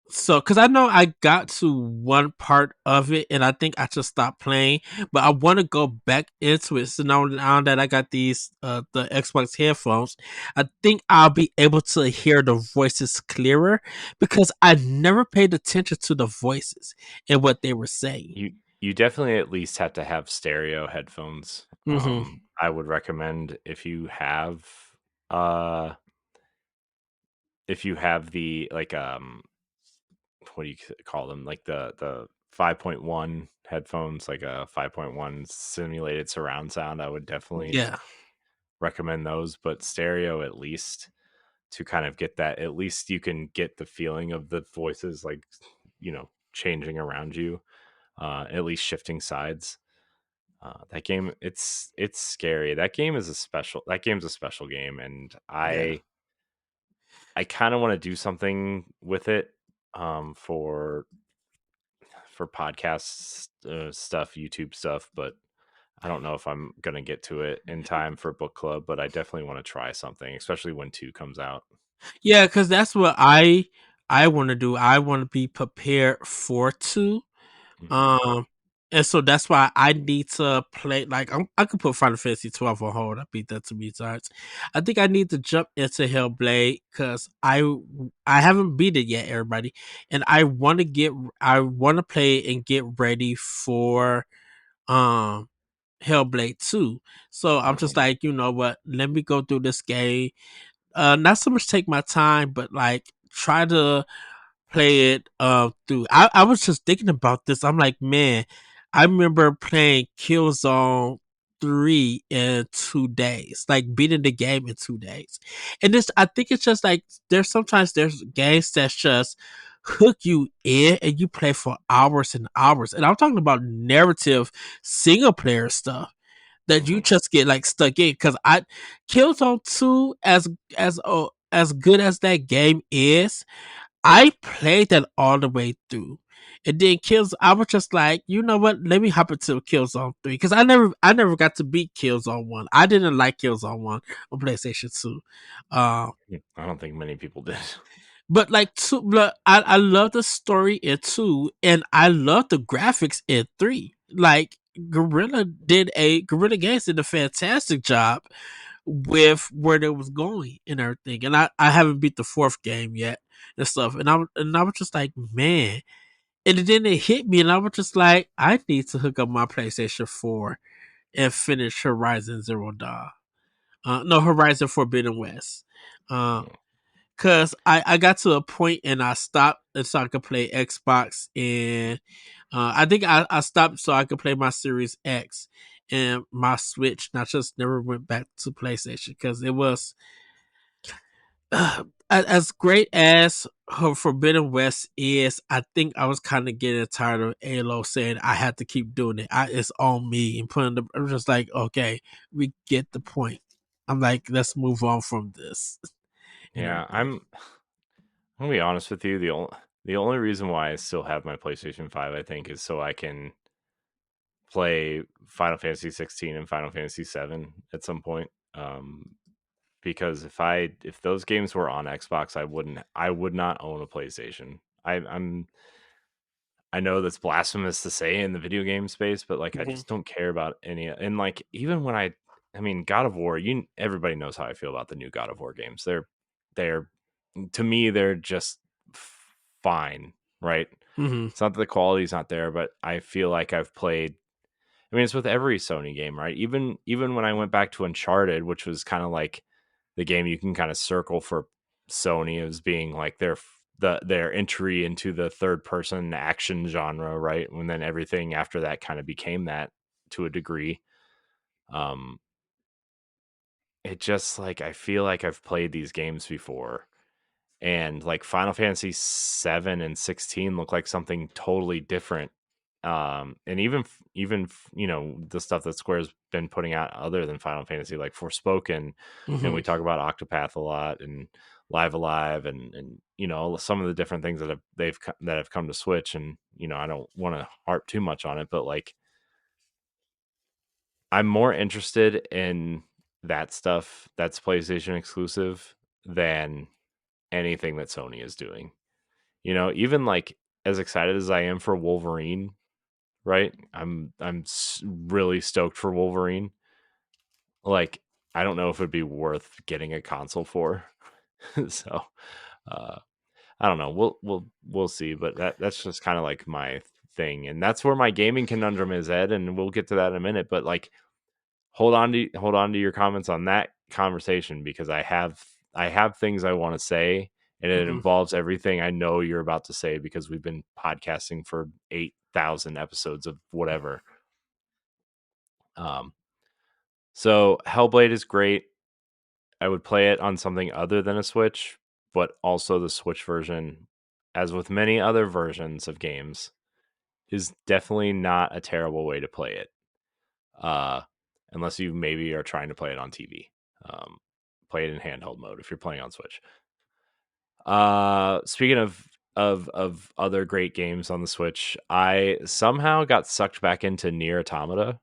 So, because I know I got to one part of it, and I think I just stopped playing. But I want to go back into it. So now that I got these the Xbox headphones, I think I'll be able to hear the voices clearer because I never paid attention to the voices and what they were saying. You definitely at least have to have stereo headphones. Mm-hmm. I would recommend uh if you have the like what do you call them, like the 5.1 headphones, like a 5.1 simulated surround sound. I would definitely Yeah. recommend those, but stereo at least, to kind of get that, at least you can get the feeling of the voices, like, changing around you, at least shifting sides. That game, it's scary. That game's a special game, and Yeah. I kind of want to do something with it, for podcast stuff, YouTube stuff, but I don't know if I'm gonna get to it in time for book club. But I definitely want to try something, especially when 2 comes out. Yeah, because that's what I want to do. I want to be prepared for two. Hmm. Um, and so that's why I need to play. Like I could put Final Fantasy 12 on hold. I beat that too many times. I think I need to jump into Hellblade because I haven't beat it yet, everybody, and I want to play and get ready for um Hellblade 2. So I'm just Hmm. like, you know what? Let me go through this game, not so much take my time, but like try to play it through. I was just thinking about this. I'm like, man, I remember playing Killzone 3 in 2 days, like beating the game in 2 days. And this, I think it's just like there's games that just hook you in and you play for hours and hours. And I'm talking about narrative single player stuff that you Hmm. just get like stuck in. Because I Killzone 2, as good as that game is, I played that all the way through. And then I was just like, you know what? Let me hop into Killzone 3 because I never got to beat Killzone 1. I didn't like Killzone 1 on PlayStation 2. Uh, I don't think many people did. but like two, but I love the story in 2, and I love the graphics in 3. Like Guerrilla Games did a fantastic job with where they was going and everything. And I haven't beat the fourth game yet and stuff. And I was just like, man. And then it hit me, and I was just like, I need to hook up my PlayStation 4 and finish Horizon Zero Dawn. No, Horizon Forbidden West. Mhm. Cause I got to a point and I stopped and so I could play Xbox, and I think I stopped so I could play my Series X and my Switch, and I just never went back to PlayStation because as great as her Forbidden West is, I think I was kind of getting tired of Alo saying I had to keep doing it. It's on me and putting the. I'm just like, okay, we get the point. I'm like, let's move on from this and Yeah, everything. I'm gonna be honest with you. The only reason why I still have my PlayStation 5, I think, is so I can play Final Fantasy 16 and Final Fantasy 7 at some point. Because if those games were on Xbox, I would not own a PlayStation. I know that's blasphemous to say in the video game space, but like I Mhm. just don't care about any. And like even when I mean, God of War, everybody knows how I feel about the new God of War games. They're to me they're just fine, right? Mhm. It's not that the quality's not there, but I feel like I've played. I mean, it's with every Sony game, right? Even when I went back to Uncharted, which was kind of like the game you can kind of circle for Sony as being like their entry into the third person action genre, right? And then everything after that kind of became that to a degree. Um, it just like I feel like I've played these games before, and like Final Fantasy 7 and 16 look like something totally different. And the stuff that Square's been putting out other than Final Fantasy, like Forspoken, and we Mhm. talk about Octopath a lot and Live Alive, and some of the different things that have come to Switch. And I don't want to harp too much on it, but like I'm more interested in that stuff that's PlayStation exclusive than anything that Sony is doing. Even like as excited as I am for Wolverine, right? I'm really stoked for Wolverine. Like I don't know if it'd be worth getting a console for. So, uh I don't know. We'll see, but that's just kind of like my thing, and that's where my gaming conundrum is, Ed, and we'll get to that in a minute, but like hold on to your comments on that conversation, because I have things I want to say, and it Mhm. involves everything I know you're about to say, because we've been podcasting for 8,000 episodes of whatever. Um so Hellblade is great. I would play it on something other than a Switch, but also the Switch version, as with many other versions of games, is definitely not a terrible way to play it. uh, Unless you maybe are trying to play it on TV. Um, Play it in handheld mode if you're playing on Switch. Speaking of other great games on the Switch, I somehow got sucked back into Near Automata,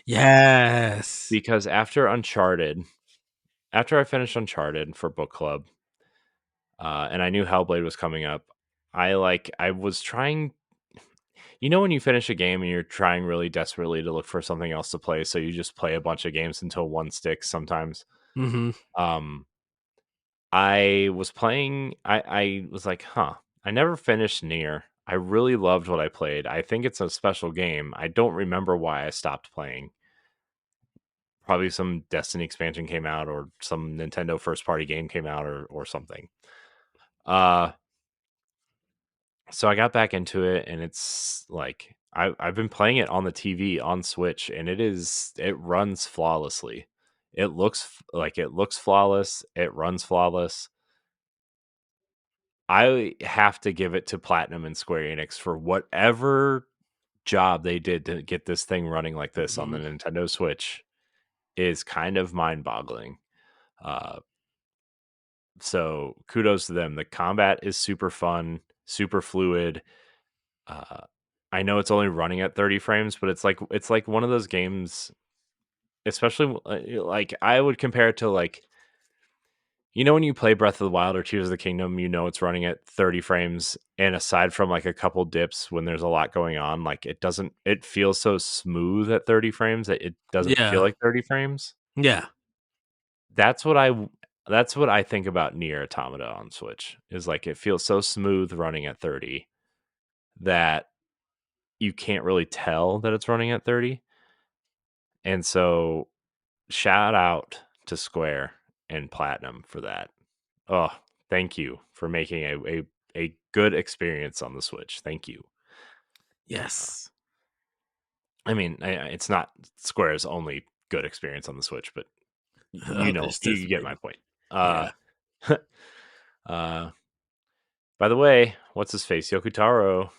Yes. because after I finished Uncharted for book club, and I knew Hellblade was coming up, I was trying. When you finish a game and you're trying really desperately to look for something else to play, so you just play a bunch of games until one sticks sometimes. Mhm. Um, I was playing. I was like, huh. I never finished Near. I really loved what I played. I think it's a special game. I don't remember why I stopped playing. Probably some Destiny expansion came out, or some Nintendo first party game came out, or something. Uh so I got back into it, and it's like I've been playing it on the TV on Switch, and it runs flawlessly. It looks flawless. It runs flawless. I have to give it to Platinum and Square Enix for whatever job they did to get this thing running like this on the Mhm. Nintendo Switch is kind of mind-boggling. Uh, so kudos to them. The combat is super fun, super fluid. Uh, I know it's only running at 30 frames, but it's like one of those games, especially like I would compare it to like when you play Breath of the Wild or Tears of the Kingdom, it's running at 30 frames, and aside from like a couple dips when there's a lot going on, like it feels so smooth at 30 frames that it doesn't feel Yeah. like 30 frames. Yeah. That's what I think about Nier Automata on Switch, is like it feels so smooth running at 30 that you can't really tell that it's running at 30. And so shout out to Square and Platinum for that. Oh, thank you for making a good experience on the Switch. Thank you. Uh, Yes. I mean, it's not Square's only good experience on the Switch, but This you doesn't get my mean. point. Yeah. uh, by the way, what's his face? Yokotaro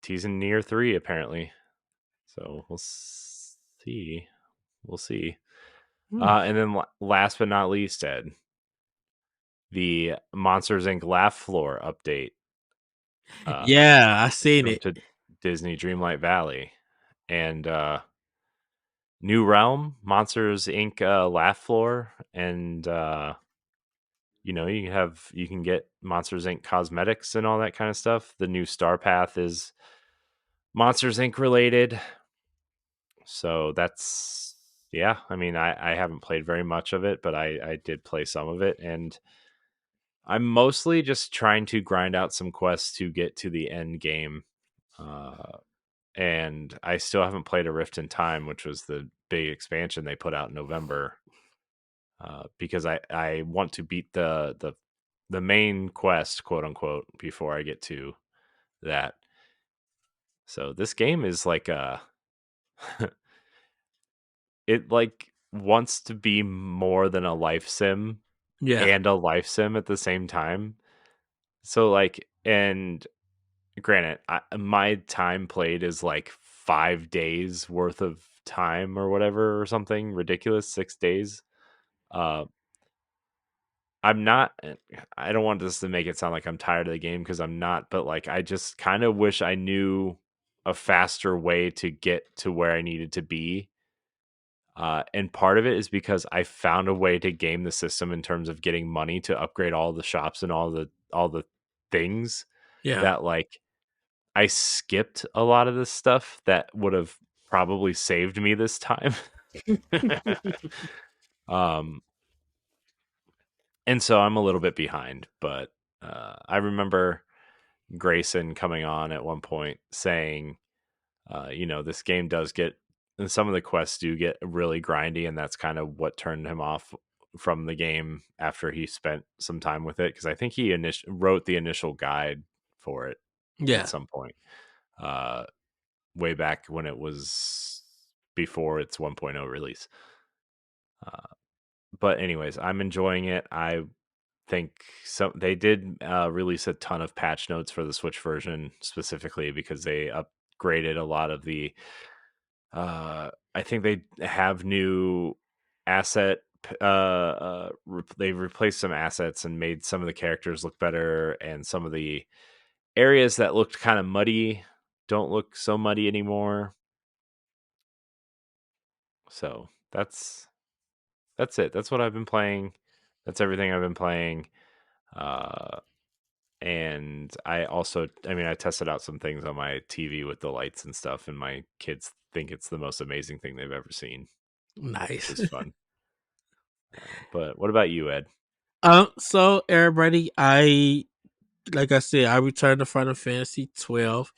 teasing Near 3 apparently. So we'll see. We'll see. And then last but not least, Ed, the Monsters Inc. Laugh Floor update. Yeah, I seen Come it. to Disney Dreamlight Valley. And New Realm, Monsters Inc. Laugh Floor, and you can get Monsters Inc. cosmetics and all that kind of stuff. The new Star Path is Monsters Inc. related. So that's yeah. I mean, I haven't played very much of it, but I did play some of it, and I'm mostly just trying to grind out some quests to get to the end game. And I still haven't played A Rift in Time, which was the big expansion they put out in November. Because I want to beat the main quest, quote unquote, before I get to that. So this game is like it like wants to be more than a life sim Yeah. and a life sim at the same time. So like, and granted, my time played is like 5 days worth of time or whatever or something ridiculous, 6 days. Uh, I'm not. I don't want this to make it sound like I'm tired of the game because I'm not. But like, I just kind of wish I knew a faster way to get to where I needed to be. And part of it is because I found a way to game the system in terms of getting money to upgrade all the shops and all the things Yeah. that like I skipped a lot of this stuff that would have probably saved me this time. um, and so I'm a little bit behind, but I remember Grayson coming on at one point saying, this game does get, and some of the quests do get really grindy, and that's kind of what turned him off from the game after he spent some time with it. Because I think he wrote the initial guide for it at Yeah. some point, uh, way back when it was before its 1.0 release. But anyways, I'm enjoying it. I think they did release a ton of patch notes for the Switch version specifically because they upgraded a lot of the I think they have new asset they've replaced some assets and made some of the characters look better, and some of the areas that looked kind of muddy don't look so muddy anymore. So that's it. That's what I've been playing. That's everything I've been playing. Uh And I tested out some things on my TV with the lights and stuff, and my kids think it's the most amazing thing they've ever seen, which Nice. is fun. But what about you, Ed? So everybody, like I said, I returned to Final Fantasy 12.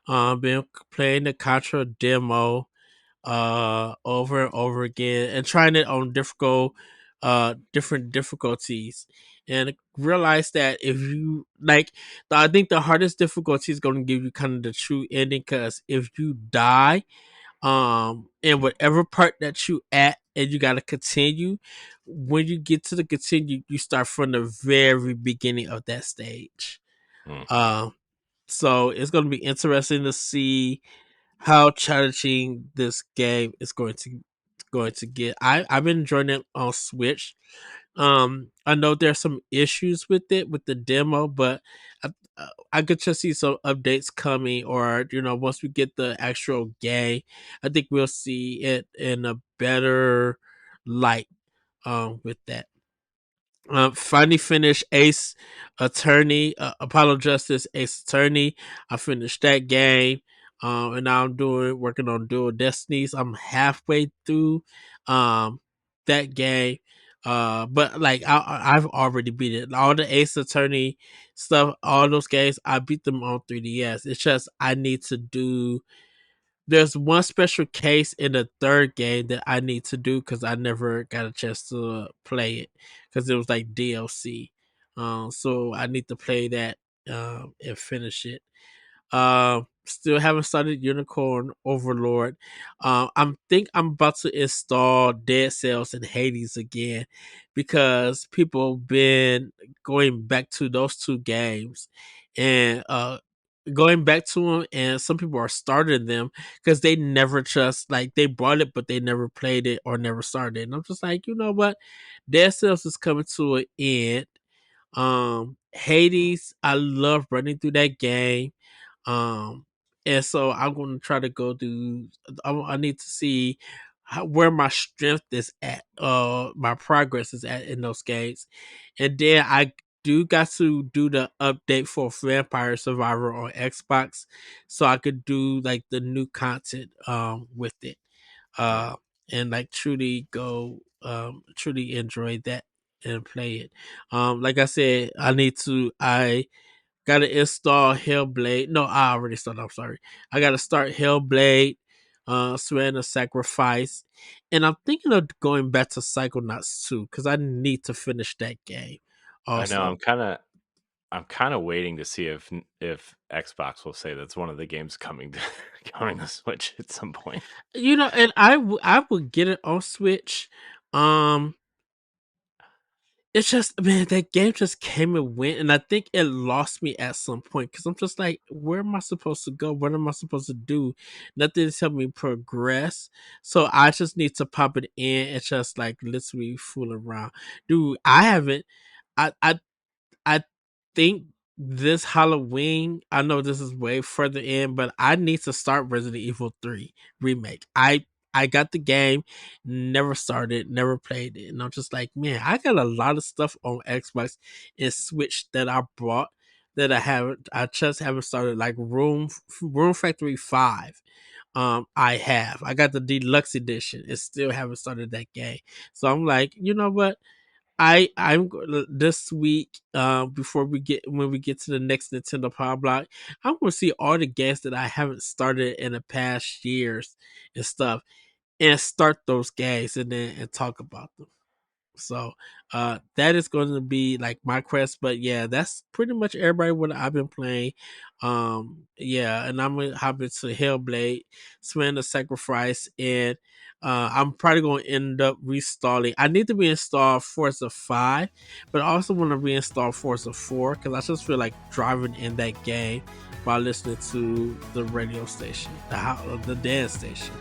Been playing the Contra demo over and over again and trying it on different difficulties, and realize that if you like, I think the hardest difficulty is going to give you kind of the true ending, because if you die in whatever part that you at and you got to continue, when you get to the continue, you start from the very beginning of that stage. Mm. So it's going to be interesting to see how challenging this game is going to get. I've been enjoying it on Switch. I know there's some issues with it with the demo, but I, I could just see some updates coming, or once we get the actual game, I think we'll see it in a better light. With that. Finally finished Ace Attorney, Apollo Justice Ace Attorney. I finished that game. And now I'm working on Dual Destinies. I'm halfway through um that game. But like I've already beat it. All the Ace Attorney stuff, all those games, I beat them on 3DS. It's just I need to do. There's one special case in the third game that I need to do because I never got a chance to play it because it was like DLC. So I need to play that and finish it. Still haven't started Unicorn Overlord. I'm about to install Dead Cells and Hades again because people been going back to those two games and going back to them, and some people are starting them because they never just like they bought it but they never played it or never started it. And I'm just like, you know what, Dead Cells is coming to an end. Hades, I love running through that game. um and so I'm going to try to go through. I need to see where my strength is at, my progress is at in those games. And then I do got to do the update for Vampire Survivor on Xbox so I could do like the new content with it. uh and like truly go truly enjoy that and play it. Like I said, I gotta install Hellblade. No, I already started. I'm sorry. I gotta start Hellblade, Surrender Sacrifice, and I'm thinking of going back to Psychonauts 2 because I need to finish that game. I know. Also, I'm kind of waiting to see if Xbox will say that's one of the games coming to coming to Switch at some point. and I would get it on Switch. Um, It's just, man, that game just came and went, and I think it lost me at some point because I'm just like, where am I supposed to go? What am I supposed to do? Nothing's helping me progress. So I just need to pop it in and just like literally fool around. Dude, I haven't. I I think this Halloween, I know this is way further in, but I need to start Resident Evil 3 remake. I got the game, never started, never played it. And I'm just like, man, I got a lot of stuff on Xbox and Switch that I bought that I just haven't started, like Room Factory 5. I got the deluxe edition and still haven't started that game. So I'm like, you know what? This week, before when we get to the next Nintendo Power Block, I'm gonna see all the games that I haven't started in the past years and stuff, and start those games and talk about them. So that is going to be like my quest. But yeah, that's pretty much everybody what I've been playing. Yeah, and I'm gonna hop into Hellblade, Swing the Sacrifice, and I'm probably gonna end up reinstalling. I need to reinstall Forza 5, but I also want to reinstall Forza 4 because I just feel like driving in that game while listening to the radio station, the dance station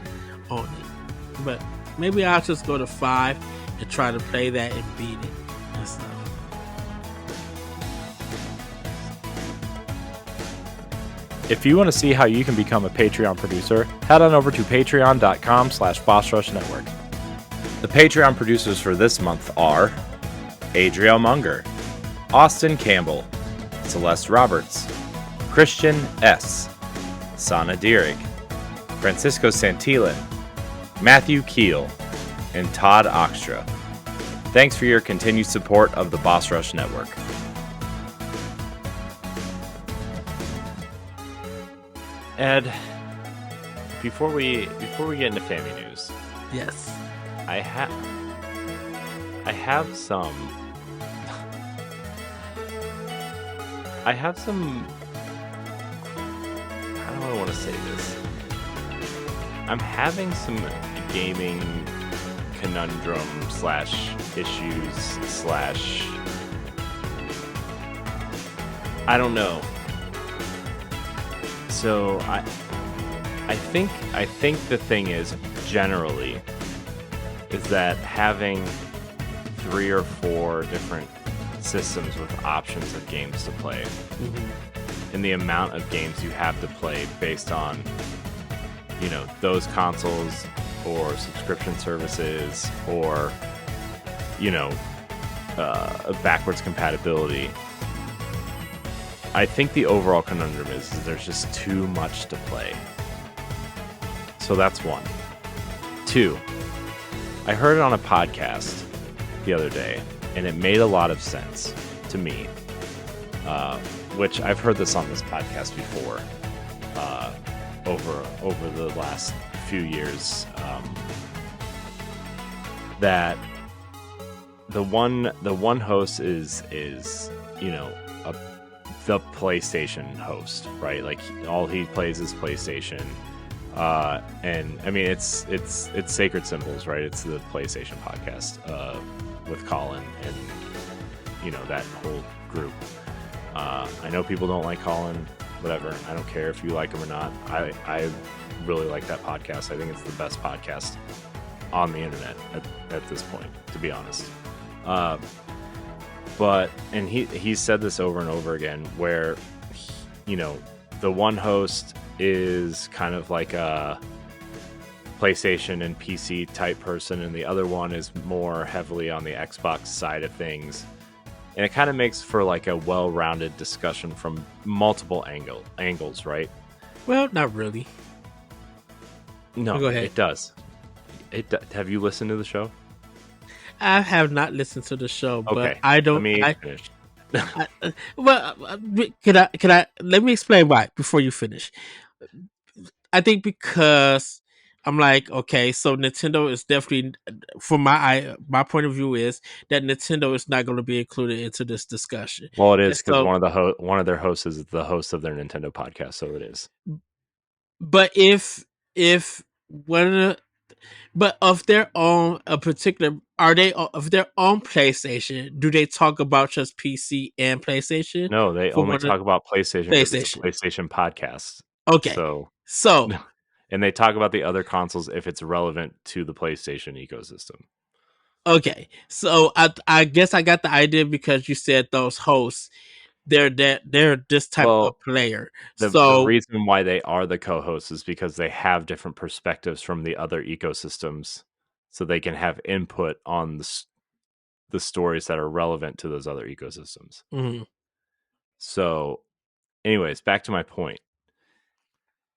on it. But maybe I'll just go to 5 and try to play that and beat it and stuff. If you want to see how you can become a Patreon producer, head on over to patreon.com/BossRushNetwork. The Patreon producers for this month are Adriel Munger, Austin Campbell, Celeste Roberts, Christian S., Sana Dirrig, Francisco Santillan, Matthew Keel, and Todd Oxtra. Thanks for your continued support of the Boss Rush Network. Ed, before we get into family news, yes, I have some how do I want to say this? I'm having some gaming conundrum / issues / I don't know. So I think the thing is generally is that having 3 or 4 different systems with options of games to play, and the amount of games you have to play based on, you know, those consoles or subscription services or, you know, backwards compatibility. I think the overall conundrum is there's just too much to play. So that's 1. 2, I heard it on a podcast the other day, and it made a lot of sense to me, which I've heard this on this podcast before, over the last few years, that the one host is, you know, the PlayStation host, right? Like all he plays is PlayStation. And I mean it's Sacred Symbols, right? It's the PlayStation podcast with Colin and that whole group. I know people don't like Colin, whatever. I don't care if you like him or not. I really like that podcast. I think it's the best podcast on the internet at this point, to be honest. But he said this over and over again, where the one host is kind of like a PlayStation and PC type person, and the other one is more heavily on the Xbox side of things. And it kind of makes for like a well-rounded discussion from multiple angles, right? Well, not really. No, go ahead. It does. Have you listened to the show? I have not listened to the show, but okay. I don't. Let me finish. Can I? Let me explain why before you finish. I think because I'm like, okay, so Nintendo is definitely, from my point of view, is that Nintendo is not going to be included into this discussion. Well, it is, because one of their hosts is the host of their Nintendo podcast, so it is. But if one but of their own particular, are they of their own PlayStation? Do they talk about just PC and PlayStation? No, they only talk about PlayStation because it's a PlayStation podcast. Okay, so and they talk about the other consoles if it's relevant to the PlayStation ecosystem. Okay, so I guess I got the idea because you said those hosts, they're this type of player. The reason why they are the co-hosts is because they have different perspectives from the other ecosystems, so they can have input on the stories that are relevant to those other ecosystems. Mm-hmm. So, anyways, back to my point.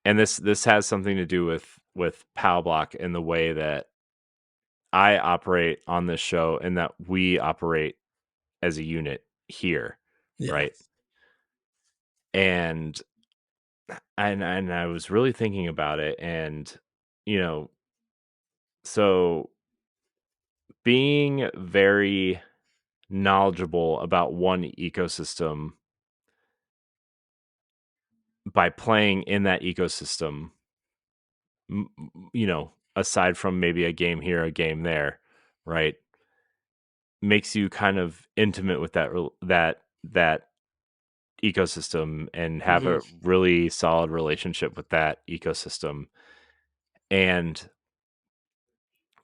And this has something to do with Pow Block and the way that I operate on this show, and that we operate as a unit here, right? And I was really thinking about it, and so being very knowledgeable about one ecosystem by playing in that ecosystem, aside from maybe a game here, a game there, right, makes you kind of intimate with that ecosystem and have a really solid relationship with that ecosystem. And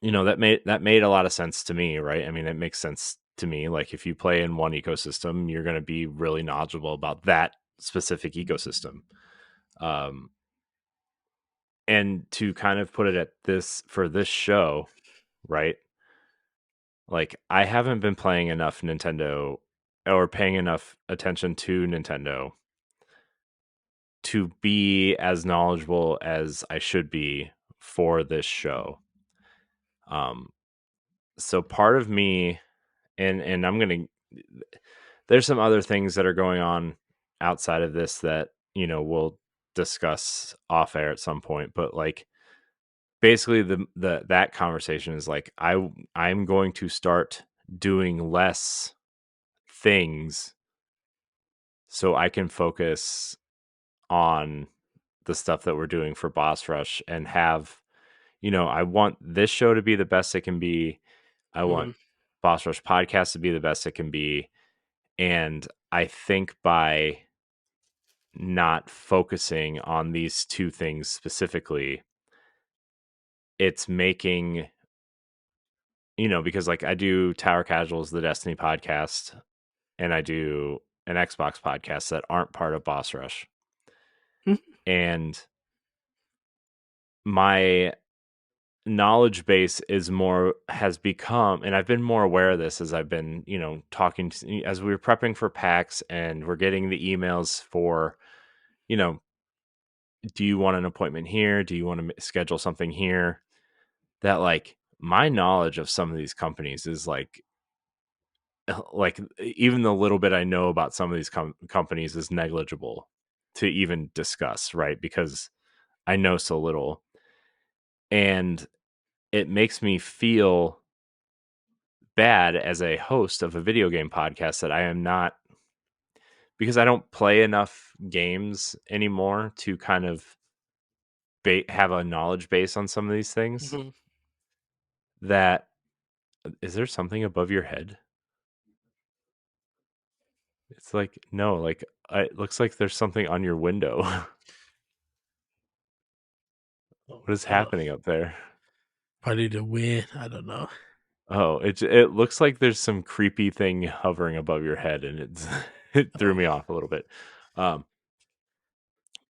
that made a lot of sense to me, right? I mean, it makes sense to me. Like, if you play in one ecosystem, you're going to be really knowledgeable about that specific ecosystem. And to kind of put it at this for this show, right? Like, I haven't been playing enough Nintendo or paying enough attention to Nintendo to be as knowledgeable as I should be for this show. So part of me, and there's some other things that are going on outside of this that, we'll discuss off air at some point, but like, basically that conversation is like, I'm going to start doing less things so I can focus on the stuff that we're doing for Boss Rush, and have, I want this show to be the best it can be. I want Boss Rush podcast to be the best it can be. And I think by not focusing on these two things specifically, it's making, because like, I do Tower Casuals, the Destiny podcast, and I do an Xbox podcast that aren't part of Boss Rush. And my knowledge base has become, and I've been more aware of this as I've been, talking as we were prepping for PAX, and we're getting the emails for, do you want an appointment here? Do you want to schedule something here? That, like, my knowledge of some of these companies is like even the little bit I know about some of these companies is negligible to even discuss, right? Because I know so little. And it makes me feel bad as a host of a video game podcast that I am not, because I don't play enough games anymore to kind of have a knowledge base on some of these things. Mm-hmm. That is there something above your head? It's like no, like it looks like there's something on your window. What is happening up there? Probably the wind. I don't know. Oh, it looks like there's some creepy thing hovering above your head, and it's it threw Oh. me off a little bit. Um,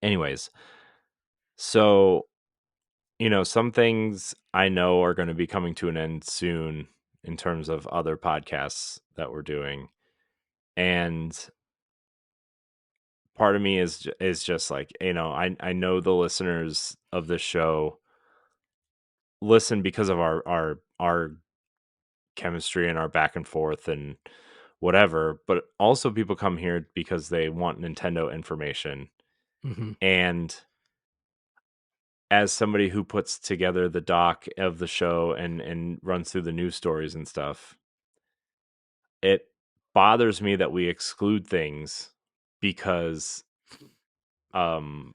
anyways, so some things I know are going to be coming to an end soon in terms of other podcasts that we're doing, and part of me is just like I know the listeners of the show listen because of our chemistry and our back and forth and whatever, but also people come here because they want Nintendo information. Mm-hmm. And as somebody who puts together the doc of the show and runs through the news stories and stuff, it bothers me that we exclude things because um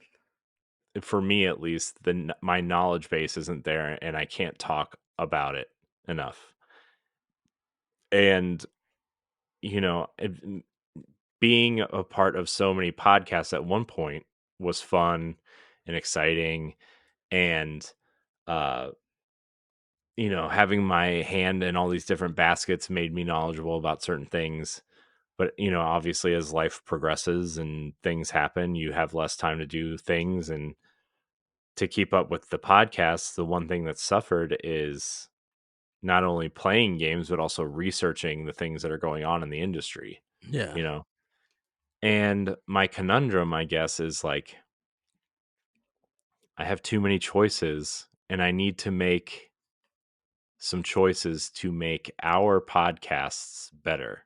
for me at least my knowledge base isn't there and I can't talk about it enough. And being a part of so many podcasts at one point was fun and exciting, and uh having my hand in all these different baskets made me knowledgeable about certain things. But obviously as life progresses and things happen, you have less time to do things, and to keep up with the podcasts, the one thing that suffered is not only playing games but also researching the things that are going on in the industry. Yeah. you know and my conundrum, I guess, is like I have too many choices, and I need to make some choices to make our podcasts better.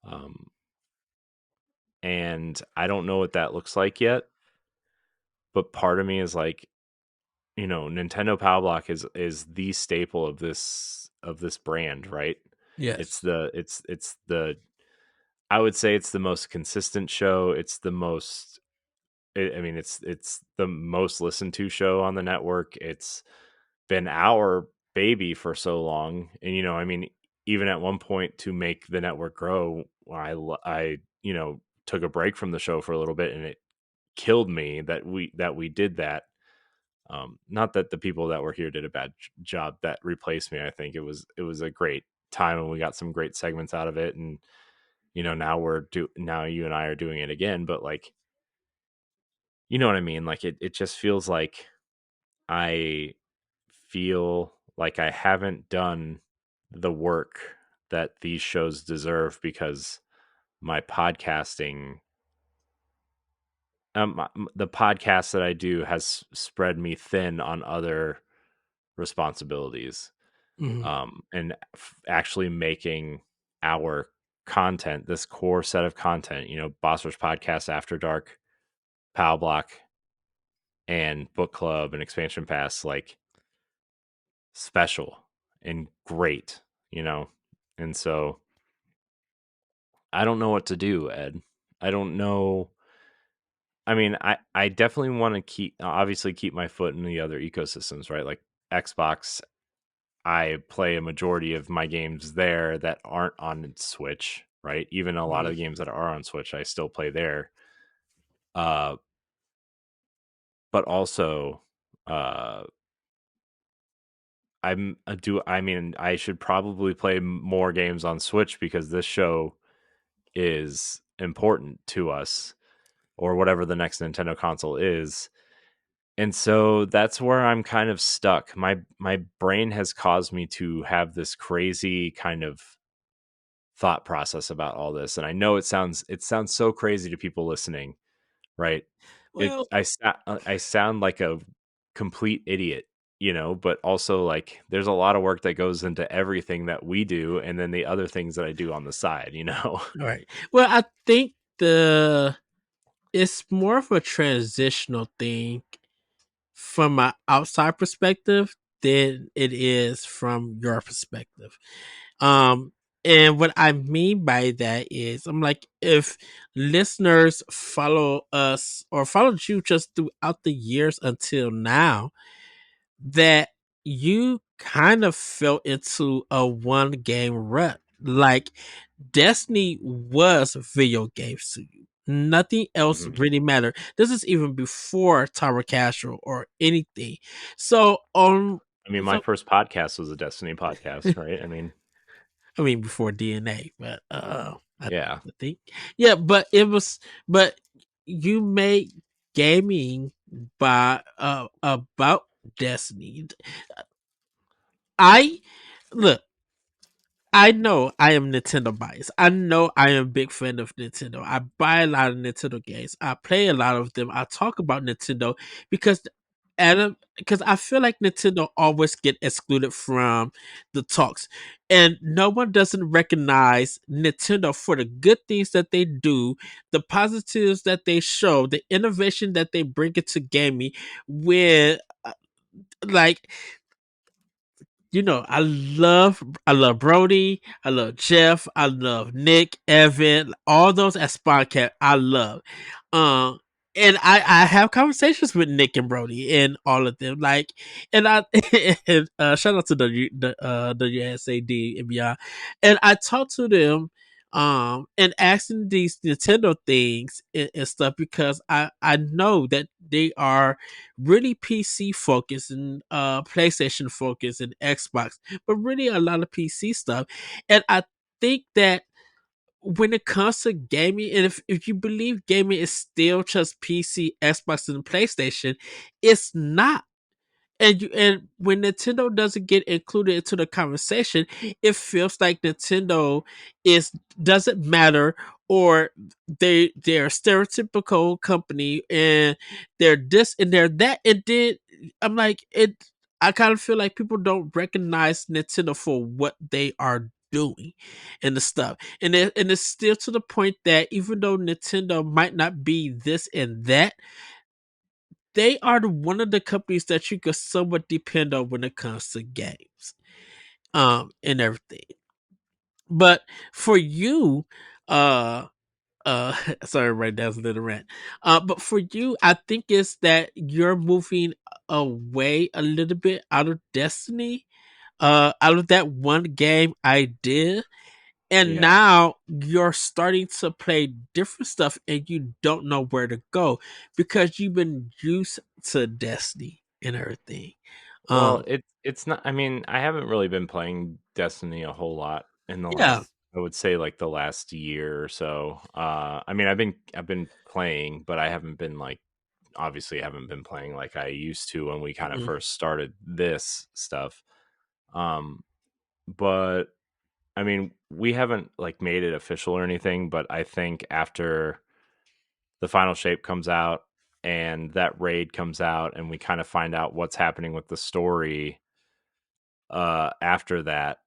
Um, and I don't know what that looks like yet, but part of me is like, Nintendo Pow Block is the staple of this brand, right? It's Yes. the I would say it's the most consistent show. It's the most I mean, it's the most listened to show on the network. It's been our baby for so long, and I mean, even at one point to make the network grow, I took a break from the show for a little bit, and it killed me that we did that. Not that the people that were here did a bad job that replaced me. I think it was a great time, and we got some great segments out of it, and now you and I are doing it again, but like, you know what I mean? Like it just feels like I feel like I haven't done the work that these shows deserve because my podcasting, the podcast that I do has spread me thin on other responsibilities. Mm-hmm. And actually making our content, this core set of content, Boss Rush Podcast, After Dark, Pow Block, and Book Club and Expansion Pass, like special and great, you know? And so I don't know what to do, Ed. I don't know. I mean, I definitely want to obviously keep my foot in the other ecosystems, right? Like Xbox, I play a majority of my games there that aren't on Switch, right? Even a lot of the games that are on Switch, I still play there. Uh, but also, uh, I mean, I should probably play more games on Switch because this show is important to us, or whatever the next Nintendo console is. And so that's where I'm kind of stuck. My brain has caused me to have this crazy kind of thought process about all this, and I know it sounds so crazy to people listening, right? Well, I sound like a complete idiot, but also like there's a lot of work that goes into everything that we do, and then the other things that I do on the side. all right. Well, I think it's more of a transitional thing from my outside perspective than it is from your perspective. Um, And what I mean by that is, I'm like, if listeners follow us or followed you just throughout the years until now, that you kind of fell into a one game rut. Like Destiny was video games to you. Nothing else Mhm. really mattered. This is even before Tower Casual or anything. So I mean, my so first podcast was a Destiny podcast, right? I mean before DNA, but Yeah. I think yeah, but it was but you made gaming by about Destiny. I look, I know I am Nintendo biased. I know I am a big fan of Nintendo. I buy a lot of Nintendo games. I play a lot of them. I talk about Nintendo because Adam, because I feel like Nintendo always get excluded from the talks, and no one doesn't recognize Nintendo for the good things that they do, the positives that they show, the innovation that they bring into gaming. With like I love Brody, I love Jeff, I love Nick, Evan, all those as Spotcat, I love. Um and I have conversations with Nick and Brody and all of them. Like and I and shout out to the WSAD and beyond. And I talk to them and asking these Nintendo things and stuff because I know that they are really PC focused and PlayStation focused and Xbox, but really a lot of PC stuff. And I think that when it comes to gaming, and if you believe gaming is still just PC, Xbox, and PlayStation, it's not. And when Nintendo doesn't get included into the conversation, it feels like Nintendo is doesn't matter, or they're a stereotypical company and they're this and they're that. And then I'm like it. I kind of feel like people don't recognize Nintendo for what they are doing and the stuff. And it's still to the point that even though Nintendo might not be this and that, they are one of the companies that you could somewhat depend on when it comes to games, and everything. But for you, uh, sorry, right, that's a little rant. But for you, I think it's that you're moving away a little bit out of Destiny, out of that one game idea, and Yeah. now you're starting to play different stuff and you don't know where to go because you've been used to Destiny and everything. Well, Um, it's not, I mean, I haven't really been playing Destiny a whole lot in the yeah. last, I would say, like the last year or so. I mean, I've been playing, but I haven't been like, obviously haven't been playing like I used to when we kind of Mhm. first started this stuff. Um, but I mean, we haven't like made it official or anything, but I think after the final shape comes out and that raid comes out and we kind of find out what's happening with the story after that,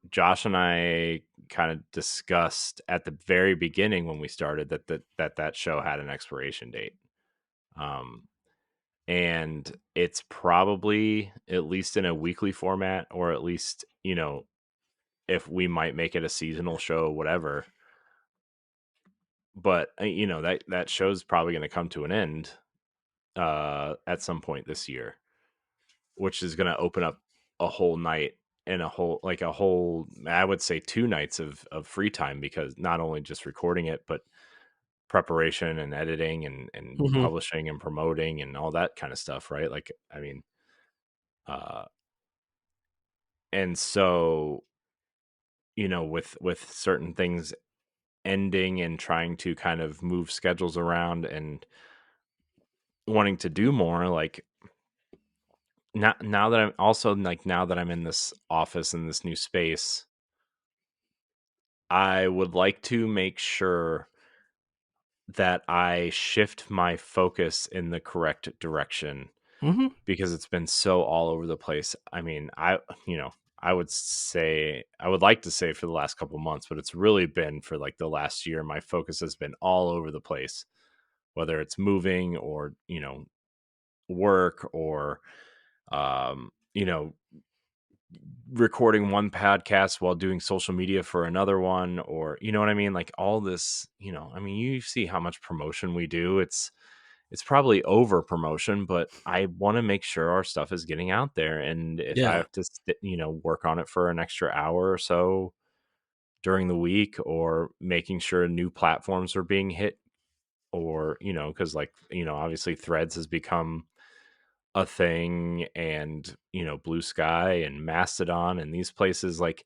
Josh and I kind of discussed at the very beginning when we started that show had an expiration date. Um, and it's probably at least in a weekly format, or at least, if we might make it a seasonal show, whatever. But that show's probably going to come to an end at some point this year, which is going to open up a whole night and a whole, I would say 2 nights of free time, because not only just recording it, but preparation and editing and Mhm. publishing and promoting and all that kind of stuff, right? Like, I mean, uh and so, with certain things ending and trying to kind of move schedules around and wanting to do more, like, now that I'm also like, now that I'm in this office in this new space, I would like to make sure that I shift my focus in the correct direction, Mhm. because it's been so all over the place. I mean, I would like to say for the last couple months, but it's really been for like the last year. My focus has been all over the place, whether it's moving or, work or, um, you know, recording one podcast while doing social media for another one, or you know what I mean, like all this, I mean, you see how much promotion we do. It's probably over promotion, but I want to make sure our stuff is getting out there, and if I Yeah. have to work on it for an extra hour or so during the week, or making sure new platforms are being hit, or because like obviously Threads has become a thing, and Blue Sky and Mastodon and these places, like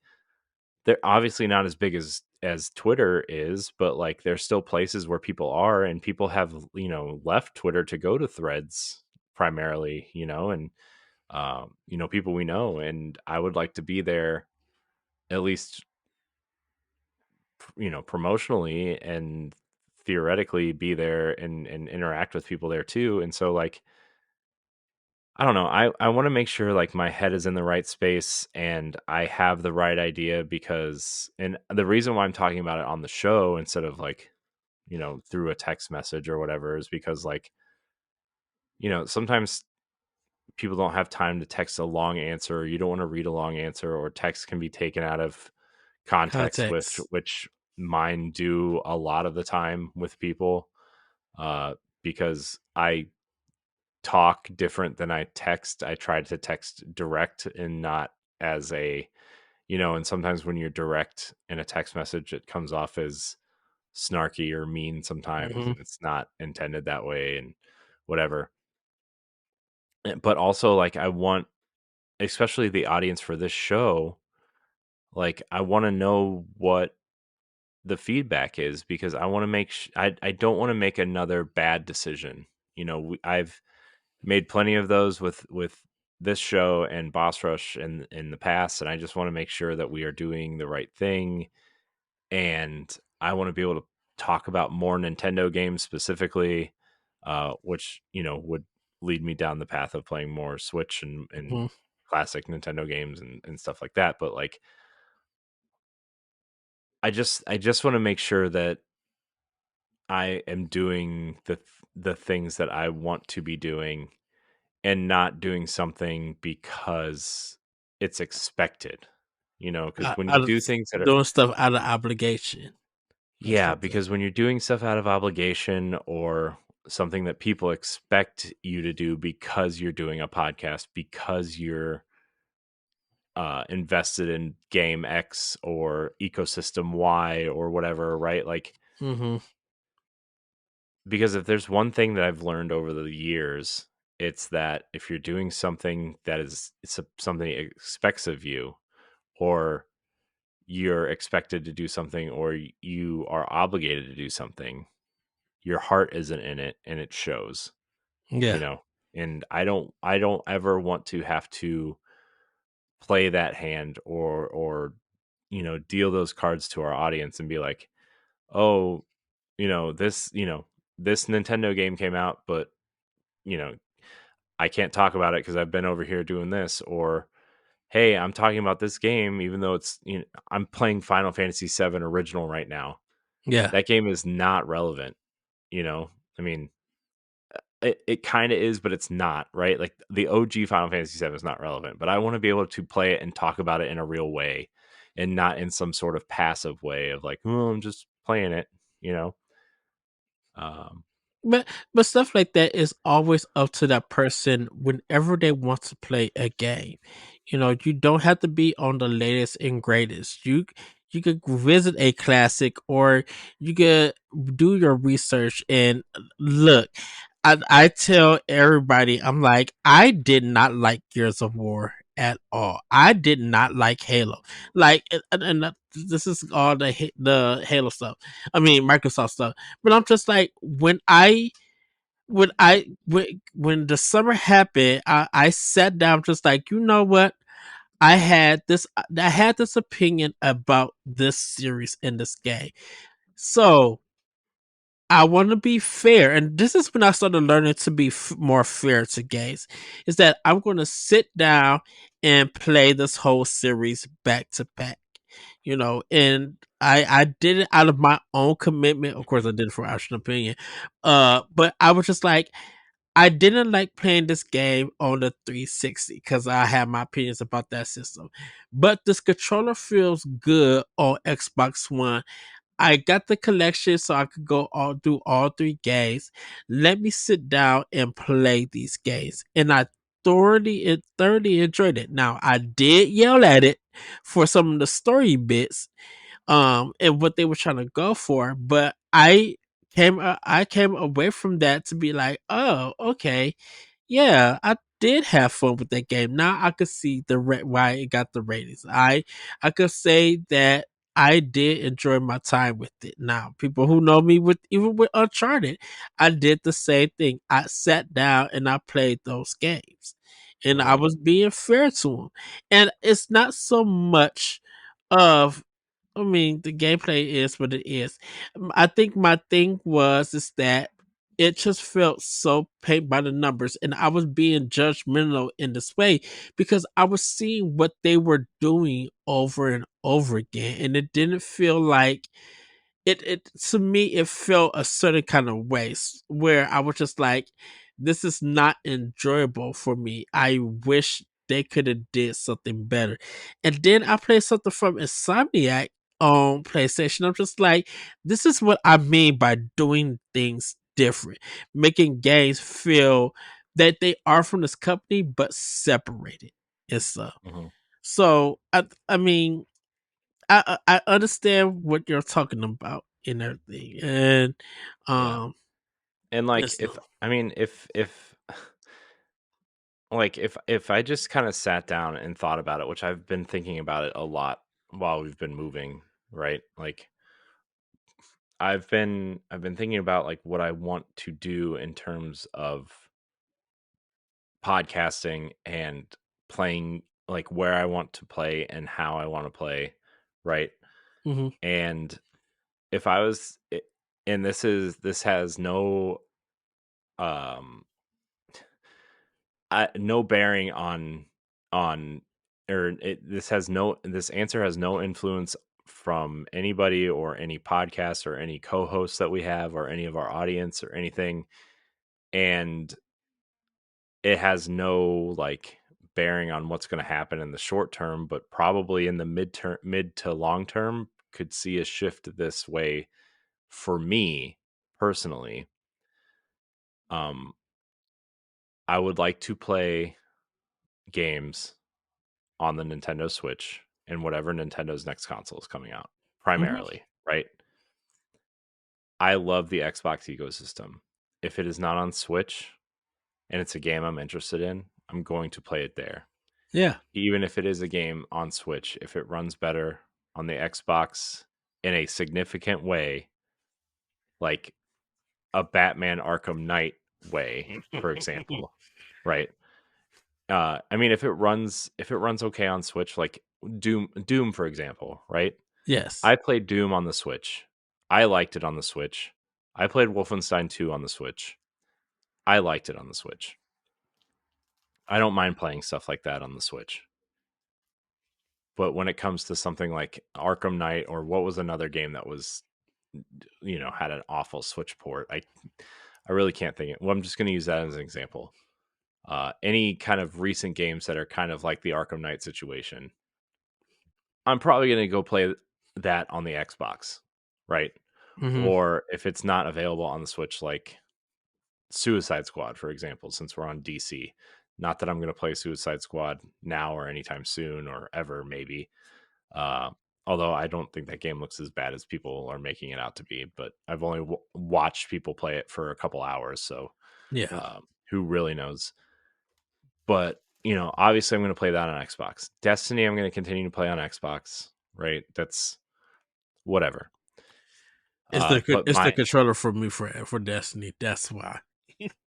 they're obviously not as big as Twitter is, but like there's still places where people are, and people have left Twitter to go to Threads primarily, and people we know, and I would like to be there at least promotionally, and theoretically be there and interact with people there too. And so like I don't know. I want to make sure like my head is in the right space and I have the right idea, because and the reason why I'm talking about it on the show instead of like, through a text message or whatever is because like, sometimes people don't have time to text a long answer, or you don't want to read a long answer, or text can be taken out of context, with Context. which mine do a lot of the time with people, because I talk different than I text. I try to text direct and not as a, and sometimes when you're direct in a text message, it comes off as snarky or mean sometimes, Hmm. and it's not intended that way and whatever. But also, like, I want, especially the audience for this show, like, I want to know what the feedback is, because I want to make, I don't want to make another bad decision. I've made plenty of those with this show and Boss Rush in the past, and I just want to make sure that we are doing the right thing. And I want to be able to talk about more Nintendo games specifically, which would lead me down the path of playing more Switch and Hmm. classic Nintendo games and stuff like that. But like, I just want to make sure that I am doing the things that I want to be doing, and not doing something because it's expected, because when you Out of do things that are, doing stuff out of obligation. That's yeah, what the. because when you're doing stuff out of obligation, or something that people expect you to do because you're doing a podcast, because you're invested in game X or ecosystem Y or whatever, right? Like, Hmm. because if there's one thing that I've learned over the years, it's that if you're doing something that is something it expects of you, or you're expected to do something, or you are obligated to do something, your heart isn't in it, and it shows, you Yeah. know. And I don't ever want to have to play that hand, or deal those cards to our audience and be like, oh, this this Nintendo game came out, but you know I can't talk about it because I've been over here doing this. Or, hey, I'm talking about this game even though it's, I'm playing Final Fantasy VII Original right now. Yeah. That game is not relevant, you know. I mean, it kind of is, but it's not, right? Like the OG Final Fantasy VII is not relevant, but I want to be able to play it and talk about it in a real way, and not in some sort of passive way of like, oh, I'm just playing it, you know. Um, But stuff like that is always up to that person whenever they want to play a game. You don't have to be on the latest and greatest. You could visit a classic, or you could do your research and look. I tell everybody, I'm like, I did not like Gears of War at all. I did not like Halo. Like, this is all the Halo stuff. I mean, Microsoft stuff. But I'm just like, when the summer happened, I sat down just like, you know what? I had this opinion about this series in this game. So I want to be fair, and this is when I started learning to be more fair to games. Is that I'm going to sit down and play this whole series back to back, and I did it out of my own commitment. Of course, I did it for actual opinion, but I was just like, I didn't like playing this game on the 360 because I have my opinions about that system. But this controller feels good on Xbox One. I got the collection so I could go all do all three games. Let me sit down and play these games. And I thoroughly enjoyed it. Now I did yell at it for some of the story bits, and what they were trying to go for, but I came away from that to be like, oh, okay, yeah, I did have fun with that game. Now I could see why it got the ratings. I could say that I did enjoy my time with it. Now, people who know me with even with Uncharted, I did the same thing. I sat down and I played those games, and I Mm-hmm. was being fair to them. And it's not so much of, I mean, the gameplay is what it is. I think my thing is that it just felt so paint by the numbers, and I was being judgmental in this way because I was seeing what they were doing over and over again, and it didn't feel like it to me it felt a certain kind of way where I was just like, this is not enjoyable for me. I wish they could have did something better. And then I played something from Insomniac on PlayStation. I'm just like, this is what I mean by doing things different, making games feel that they are from this company but separated and stuff. Mm-hmm. So I mean, I understand what you're talking about and everything, and Yeah. um, And and like if stuff. I mean if like if I just kind of sat down and thought about it, which I've been thinking about it a lot while we've been moving, right? Like I've been thinking about like what I want to do in terms of podcasting and playing, like where I want to play and how I want to play, right? Hmm. And if I was and this has no um no bearing on or this answer has no influence from anybody or any podcast or any co-hosts that we have or any of our audience or anything, and it has no like bearing on what's going to happen in the short term, but probably in the mid to long term could see a shift this way for me personally. um I would like to play games on the Nintendo Switch and whatever Nintendo's next console is coming out, Hmm. primarily, right? I love the Xbox ecosystem. If it is not on Switch and it's a game I'm interested in, I'm going to play it there. Yeah. Even if it is a game on Switch, if it runs better on the Xbox in a significant way, like a Batman Arkham Knight way, for example, right? I mean, if it runs okay on Switch, like Doom, for example, right? Yes. I played Doom on the Switch. I liked it on the Switch. I played Wolfenstein 2 on the Switch. I liked it on the Switch. I don't mind playing stuff like that on the Switch. But when it comes to something like Arkham Knight or what was another game that was, had an awful Switch port, I really can't think it. Well, I'm just going to use that as an example. Any kind of recent games that are kind of like the Arkham Knight situation, I'm probably going to go play that on the Xbox, right? Hmm. Or if it's not available on the Switch, like Suicide Squad, for example, since we're on DC. Not that I'm going to play Suicide Squad now or anytime soon or ever, maybe. Uh, Although I don't think that game looks as bad as people are making it out to be, but I've only watched people play it for a couple hours, so Yeah. who really knows? But obviously, I'm going to play that on Xbox. Destiny, I'm going to continue to play on Xbox, right? That's whatever. But It's the my controller for me for Destiny. That's why.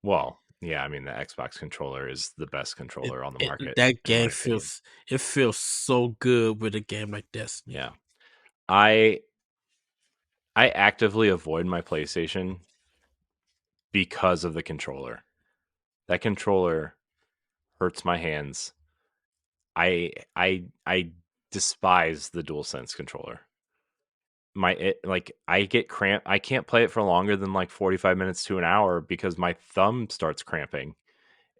Well, yeah, I mean the Xbox controller is the best It, controller on the it market, that in my game opinion. feels so good with a game like Destiny. Yeah, I I actively avoid my PlayStation because of the controller. That controller hurts my hands. I despise the DualSense controller. I get cramp. I can't play it for longer than like 45 minutes to an hour because my thumb starts cramping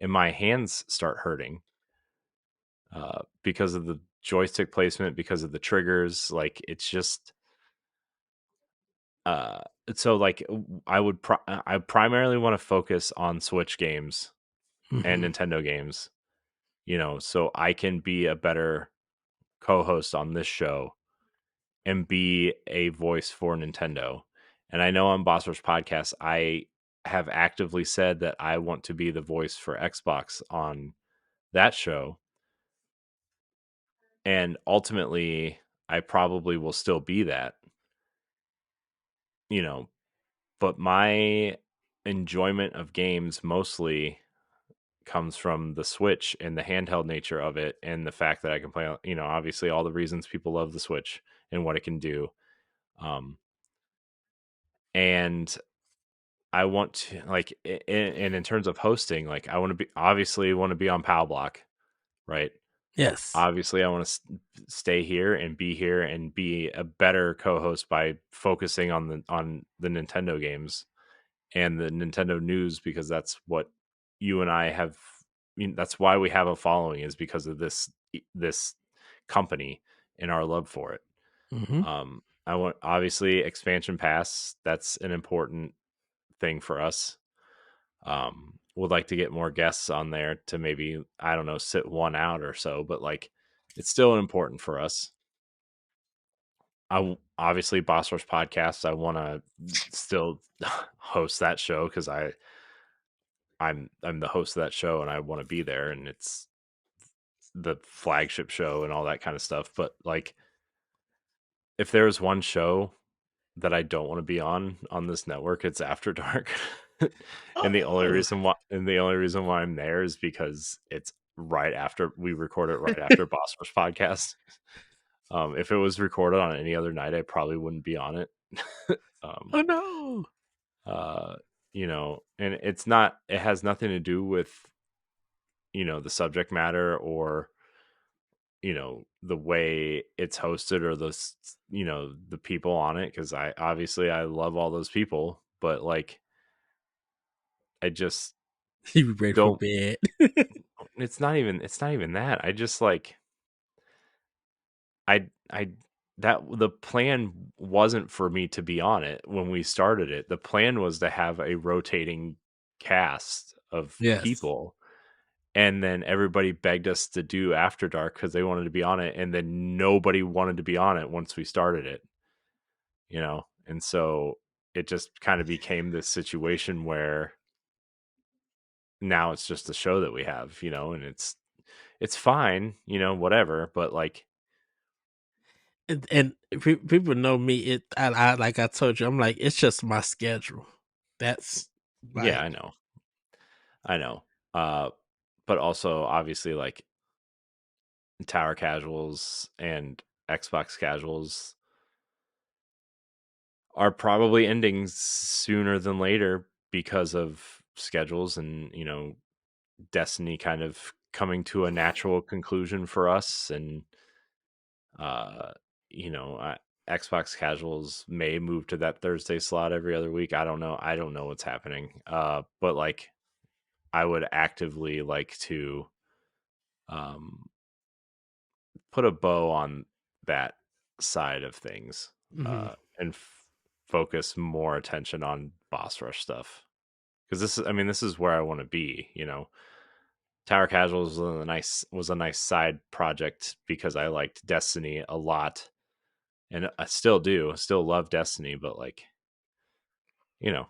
and my hands start hurting because of the joystick placement, because of the triggers. Like it's just uh so like I primarily want to focus on Switch games and Mm-hmm. Nintendo games, so I can be a better co-host on this show and be a voice for Nintendo. And I know on Boss Rush Podcast, I have actively said that I want to be the voice for Xbox on that show. And ultimately, I probably will still be that, you know, but my enjoyment of games mostly comes from the Switch and the handheld nature of it and the fact that I can play, obviously all the reasons people love the Switch and what it can do. Um, and I want to and in terms of hosting, like I want to be obviously want to be on Pow Block, right? Yes. Obviously, I want to stay here and be a better co-host by focusing on the Nintendo games and the Nintendo news because that's what you and I have. That's why we have a following is because of this company and our love for it. Mm-hmm. I want obviously expansion pass. That's an important thing for us. Would like to get more guests on there to maybe, I don't know, sit one out or so, but like it's still important for us. Obviously Boss Rush podcast. I want to still host that show because I'm the host of that show and I want to be there and it's the flagship show and all that kind of stuff. But like if there was one show that I don't want to be on this network, it's After Dark. Oh. And the only reason why I'm there is because it's right after we record it right after Boss Rush podcast. If it was recorded on any other night, I probably wouldn't be on it. um, Oh no. uh, and it has nothing to do with, the subject matter or, the way it's hosted or the people on it. Cause I love all those people, but like, I just You be ready for don't, bed. it's not even that. I just like, I that the plan wasn't for me to be on it when we started it. The plan was to have a rotating cast of Yes. people, and then everybody begged us to do After Dark because they wanted to be on it, and then nobody wanted to be on it once we started it, and so it just kind of became this situation where now it's just a show that we have, and it's fine, whatever, but like And people know me. I like I told you, I'm like it's just my schedule. That's yeah, like I know. Uh, but also obviously like tower casuals and Xbox casuals are probably ending sooner than later because of schedules and, Destiny kind of coming to a natural conclusion for us and uh you know, I, Xbox casuals may move to that Thursday slot every other week. I don't know what's happening. But like I would actively like to um put a bow on that side of things mhm. and focus more attention on boss rush stuff because this is where I want to be. Tower Casuals was a nice side project because I liked Destiny a lot and I still do still love Destiny, but like you know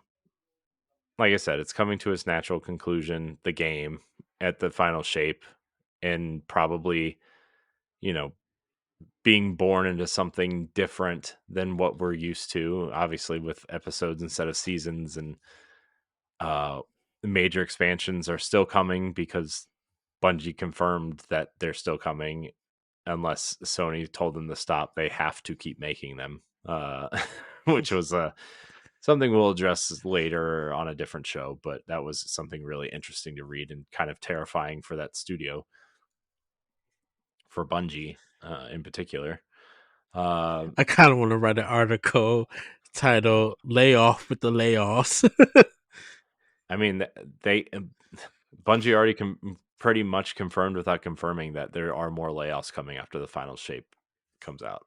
like I said, it's coming to its natural conclusion, the game at the final shape, and probably you know being born into something different than what we're used to, obviously with episodes instead of seasons, and uh major expansions are still coming because Bungie confirmed that they're still coming unless Sony told them to stop. They have to keep making them. Which was something we'll address later on a different show, but that was something really interesting to read and kind of terrifying for that studio, for Bungie in particular. I kind of want to write an article titled "Lay Off with the Layoffs." I mean, they Bungie already pretty much confirmed without confirming that there are more layoffs coming after the final shape comes out.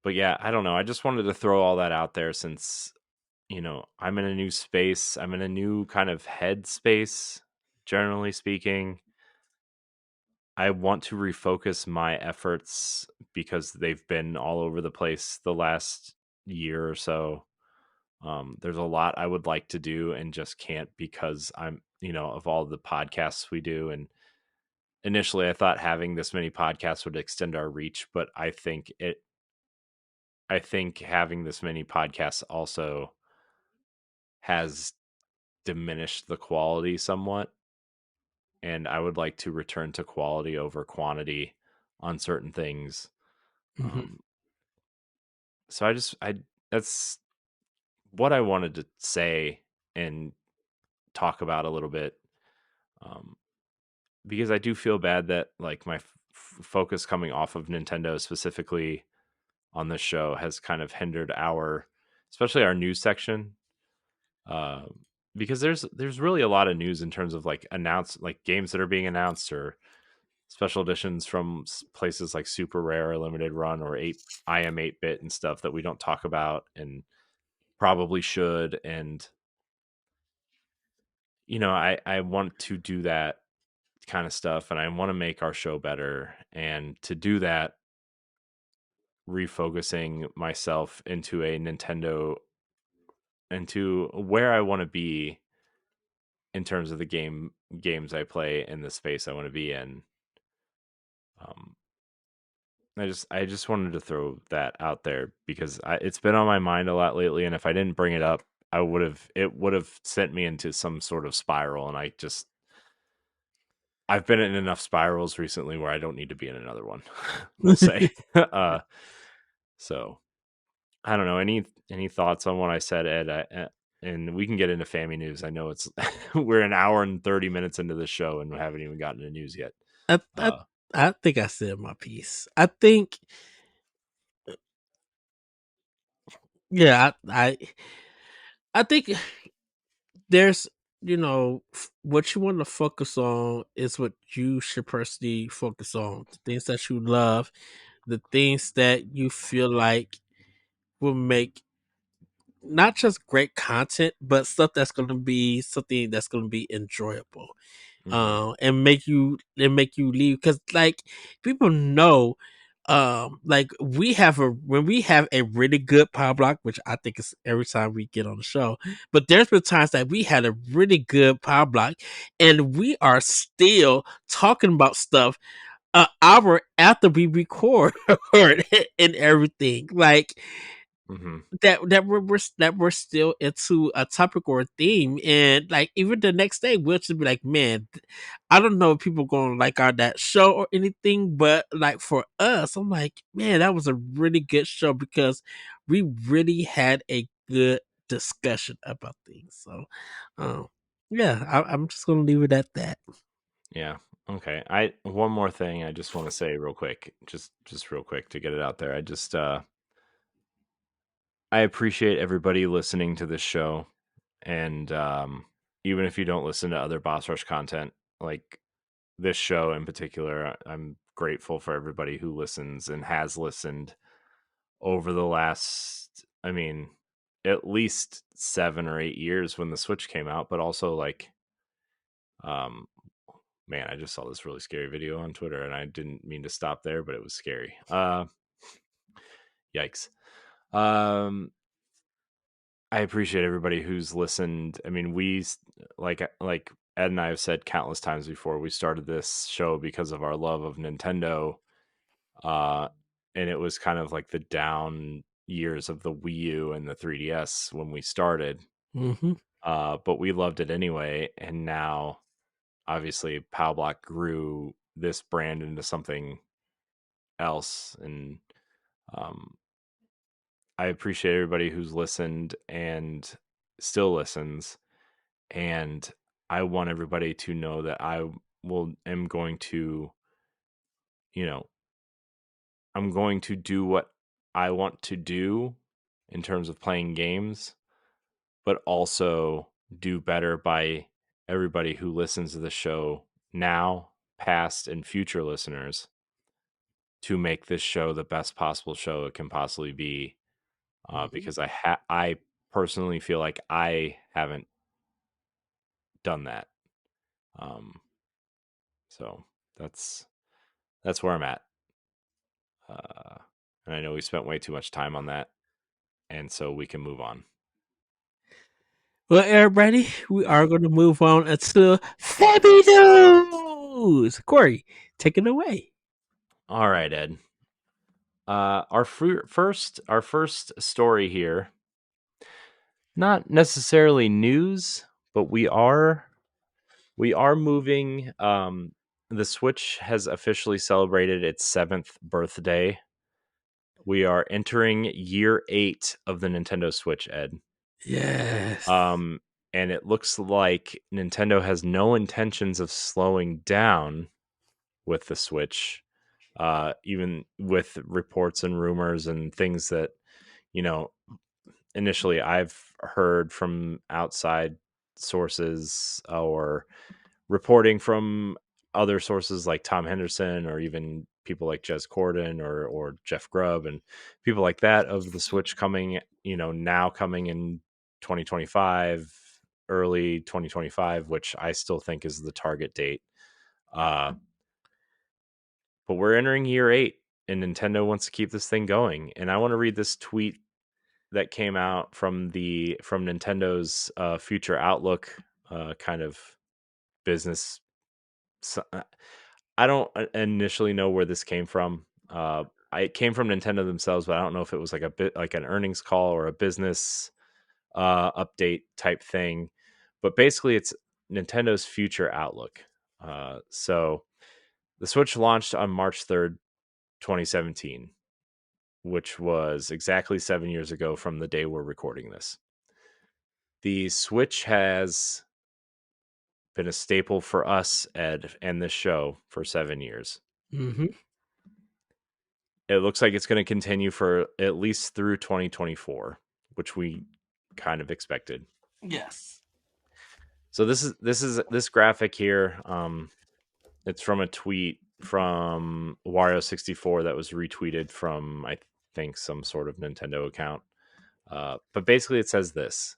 But yeah, I don't know. I just wanted to throw all that out there since, I'm in a new space. I'm in a new kind of head space, generally speaking. I want to refocus my efforts because they've been all over the place the last year or so. There's a lot I would like to do and just can't because of all the podcasts we do. And initially, I thought having this many podcasts would extend our reach, but I think having this many podcasts also has diminished the quality somewhat. And I would like to return to quality over quantity on certain things. Mm-hmm. Um, so that's what I wanted to say and talk about a little bit. Um, because I do feel bad that like my focus coming off of Nintendo specifically on this show has kind of hindered especially our news section. Uh, because there's really a lot of news in terms of like games that are being announced or special editions from places like Super Rare or Limited Run or I am 8-bit and stuff that we don't talk about and probably should. And I want to do that kind of stuff and I want to make our show better. And to do that, refocusing myself into where I want to be in terms of the games I play in the space I want to be in. Um, I just wanted to throw that out there because it's been on my mind a lot lately, and if I didn't bring it up, it would have sent me into some sort of spiral, and I've been in enough spirals recently where I don't need to be in another one. We'll say. So I don't know. Any thoughts on what I said, Ed? And we can get into Family News. I know it's we're an hour and 30 minutes into the show and we haven't even gotten to news yet. I, I Uh, I think I said my piece. I think, yeah, I think there's, what you want to focus on is what you should personally focus on. The things that you love, the things that you feel like will make not just great content, but stuff that's going to be something that's going to be enjoyable, mhm, and make you leave because like people know, like when we have a really good power block, which I think is every time we get on the show, but there's been times that we had a really good power block and we are still talking about stuff an hour after we record and everything. Like mhm. that we're still into a topic or a theme, and like even the next day we'll just be like, man, I don't know if people gonna like our that show or anything, but like for us, I'm like, man, that was a really good show because we really had a good discussion about things. So yeah, I'm just gonna leave it at that. Yeah. Okay. I One more thing I just want to say real quick, just real quick to get it out there. I appreciate everybody listening to this show, and even if you don't listen to other Boss Rush content, like this show in particular, I'm grateful for everybody who listens and has listened over the last, I mean, at least 7 or 8 years when the Switch came out, but also like, um, man, I just saw this really scary video on Twitter, and I didn't mean to stop there, but it was scary. Yikes. Um, I appreciate everybody who's listened. I mean, like Ed and I have said countless times before, we started this show because of our love of Nintendo. Uh, and it was kind of like the down years of the Wii U and the 3DS when we started. Mm-hmm. But we loved it anyway. And now, obviously, Pow Block grew this brand into something else. And um, I appreciate everybody who's listened and still listens. And I want everybody to know that I am going to, you know, I'm going to do what I want to do in terms of playing games, but also do better by everybody who listens to the show now, past, and future listeners to make this show the best possible show it can possibly be. Because I personally feel like I haven't done that. So that's where I'm at. And I know we spent way too much time on that, and so we can move on. Well, everybody, we are going to move on to Fabby News. Corey, take it away. All right, Ed. Our first story here, not necessarily news, but we are moving. The Switch has officially celebrated its 7th birthday. We are entering year 8 of the Nintendo Switch, Ed. Yes. And it looks like Nintendo has no intentions of slowing down with the Switch, even with reports and rumors and things that, initially I've heard from outside sources or reporting from other sources like Tom Henderson or even people like Jez Corden or Jeff Grubb and people like that of the Switch coming, now coming in 2025, early 2025, which I still think is the target date. But we're entering year 8 and Nintendo wants to keep this thing going. And I want to read this tweet that came out from Nintendo's future outlook kind of business. I don't initially know where this came from. It came from Nintendo themselves, but I don't know if it was like a bit like an earnings call or a business update type thing. But basically, it's Nintendo's future outlook. So the Switch launched on March 3rd, 2017, which was exactly 7 years ago from the day we're recording this. The Switch has been a staple for us, Ed, and this show for 7 years. Mm-hmm. It looks like it's going to continue for at least through 2024, which we kind of expected. Yes. So this graphic here. It's from a tweet from Wario64 that was retweeted from, I think, some sort of Nintendo account. But basically, it says this: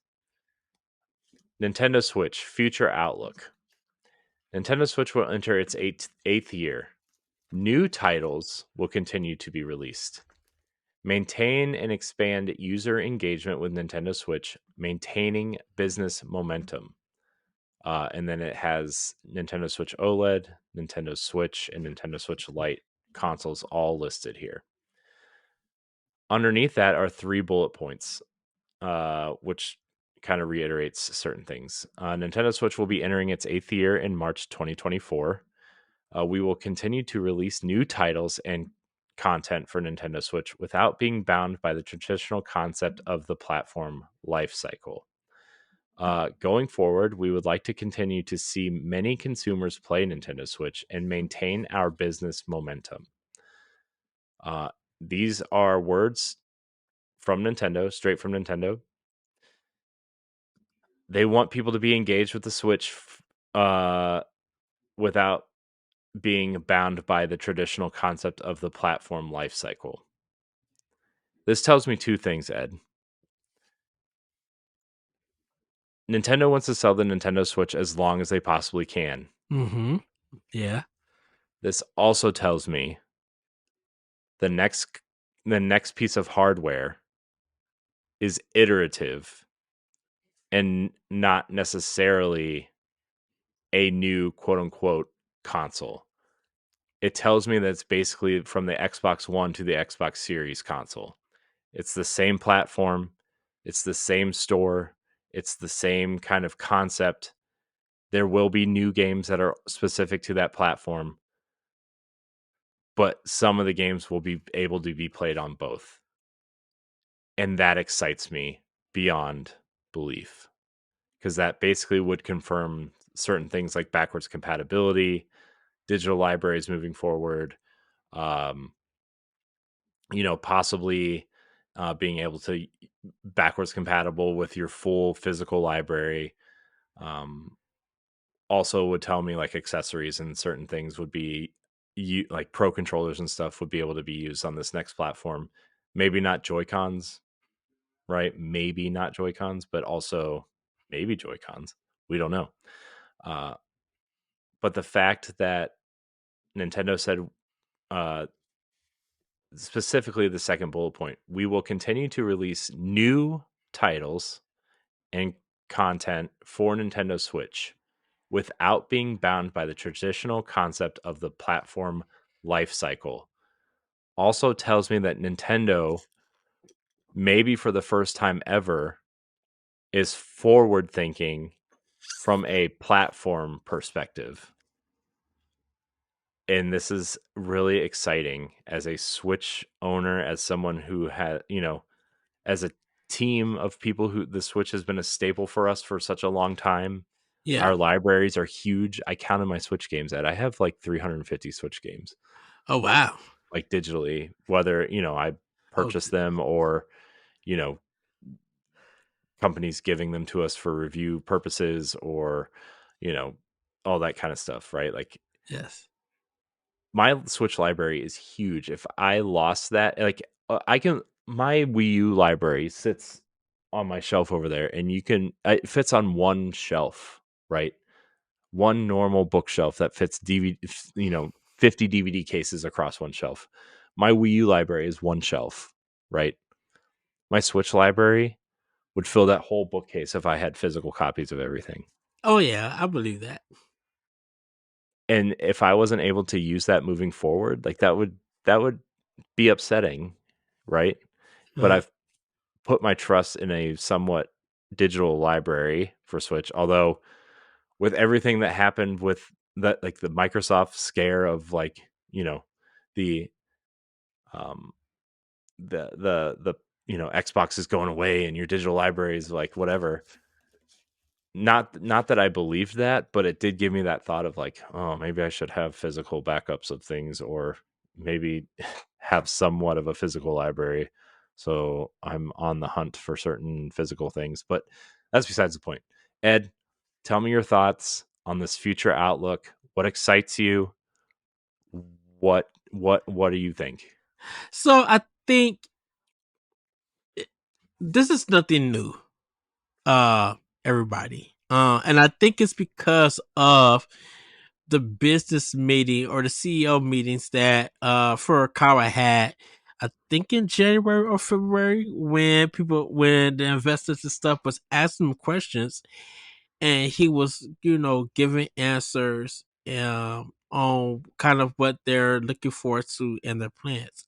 Nintendo Switch future outlook. Nintendo Switch will enter its eighth year. New titles will continue to be released. Maintain and expand user engagement with Nintendo Switch, maintaining business momentum. And then it has Nintendo Switch OLED, Nintendo Switch, and Nintendo Switch Lite consoles all listed here. Underneath that are 3 bullet points, which kind of reiterates certain things. Nintendo Switch will be entering its 8th year in March 2024. We will continue to release new titles and content for Nintendo Switch without being bound by the traditional concept of the platform life cycle. Going forward, we would like to continue to see many consumers play Nintendo Switch and maintain our business momentum. These are words from Nintendo, straight from Nintendo. They want people to be engaged with the Switch without being bound by the traditional concept of the platform life cycle. This tells me 2 things, Ed. Nintendo wants to sell the Nintendo Switch as long as they possibly can. Mm-hmm. Yeah. This also tells me the next piece of hardware is iterative and not necessarily a new quote unquote console. It tells me that it's basically from the Xbox One to the Xbox Series console. It's the same platform, it's the same store, it's the same kind of concept. There will be new games that are specific to that platform, but some of the games will be able to be played on both. And that excites me beyond belief, because that basically would confirm certain things like backwards compatibility, digital libraries moving forward, possibly being able to backwards compatible with your full physical library. Also would tell me like accessories and certain things would be like pro controllers and stuff would be able to be used on this next platform. Maybe not Joy-Cons, right? Maybe not Joy-Cons, but also maybe Joy-Cons. We don't know. Uh, but the fact that Nintendo said, uh, specifically the second bullet point, we will continue to release new titles and content for Nintendo Switch without being bound by the traditional concept of the platform life cycle. Also tells me that Nintendo, maybe for the first time ever, is forward thinking from a platform perspective. And this is really exciting as a Switch owner, as someone who had, as a team of people who the Switch has been a staple for us for such a long time. Yeah. Our libraries are huge. I counted my Switch games I have like 350 Switch games. Oh, wow. Like digitally, whether, I purchase them or, you know, companies giving them to us for review purposes or, all that kind of stuff, right? Like, yes. My Switch library is huge. If I lost that, like, my Wii U library sits on my shelf over there, and it fits on one shelf, right? One normal bookshelf that fits 50 DVD cases across one shelf. My Wii U library is one shelf, right? My Switch library would fill that whole bookcase if I had physical copies of everything. Oh, yeah, I believe that. And if I wasn't able to use that moving forward, like that would be upsetting, right? But I've put my trust in a somewhat digital library for Switch, although with everything that happened with that, like the Microsoft scare of like, the um the Xbox is going away and your digital library is like whatever. Not that I believed that, but it did give me that thought of like, oh, maybe I should have physical backups of things, or maybe have somewhat of a physical library, so I'm on the hunt for certain physical things. But that's besides the point. Ed, tell me your thoughts on this future outlook. What excites you? What do you think? So I think this is nothing new. Everybody. And I think it's because of the business meeting or the CEO meetings that Furukawa had, I think in January or February, when the investors and stuff was asking him questions, and he was, giving answers on kind of what they're looking forward to in their plans.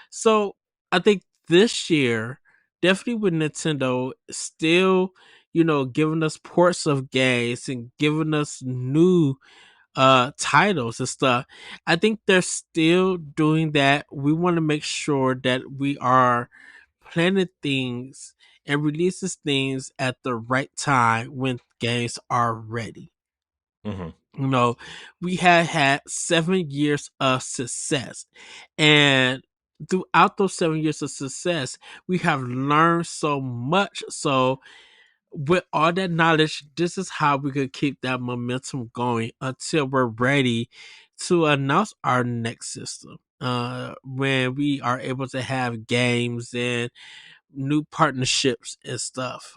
So I think this year, definitely with Nintendo still, giving us ports of games and giving us new titles and stuff. I think they're still doing that. We want to make sure that we are planning things and releases things at the right time when games are ready. Mm-hmm. We had had 7 years of success, and throughout those 7 years of success, we have learned so much. So with all that knowledge, this is how we could keep that momentum going until we're ready to announce our next system. When we are able to have games and new partnerships and stuff,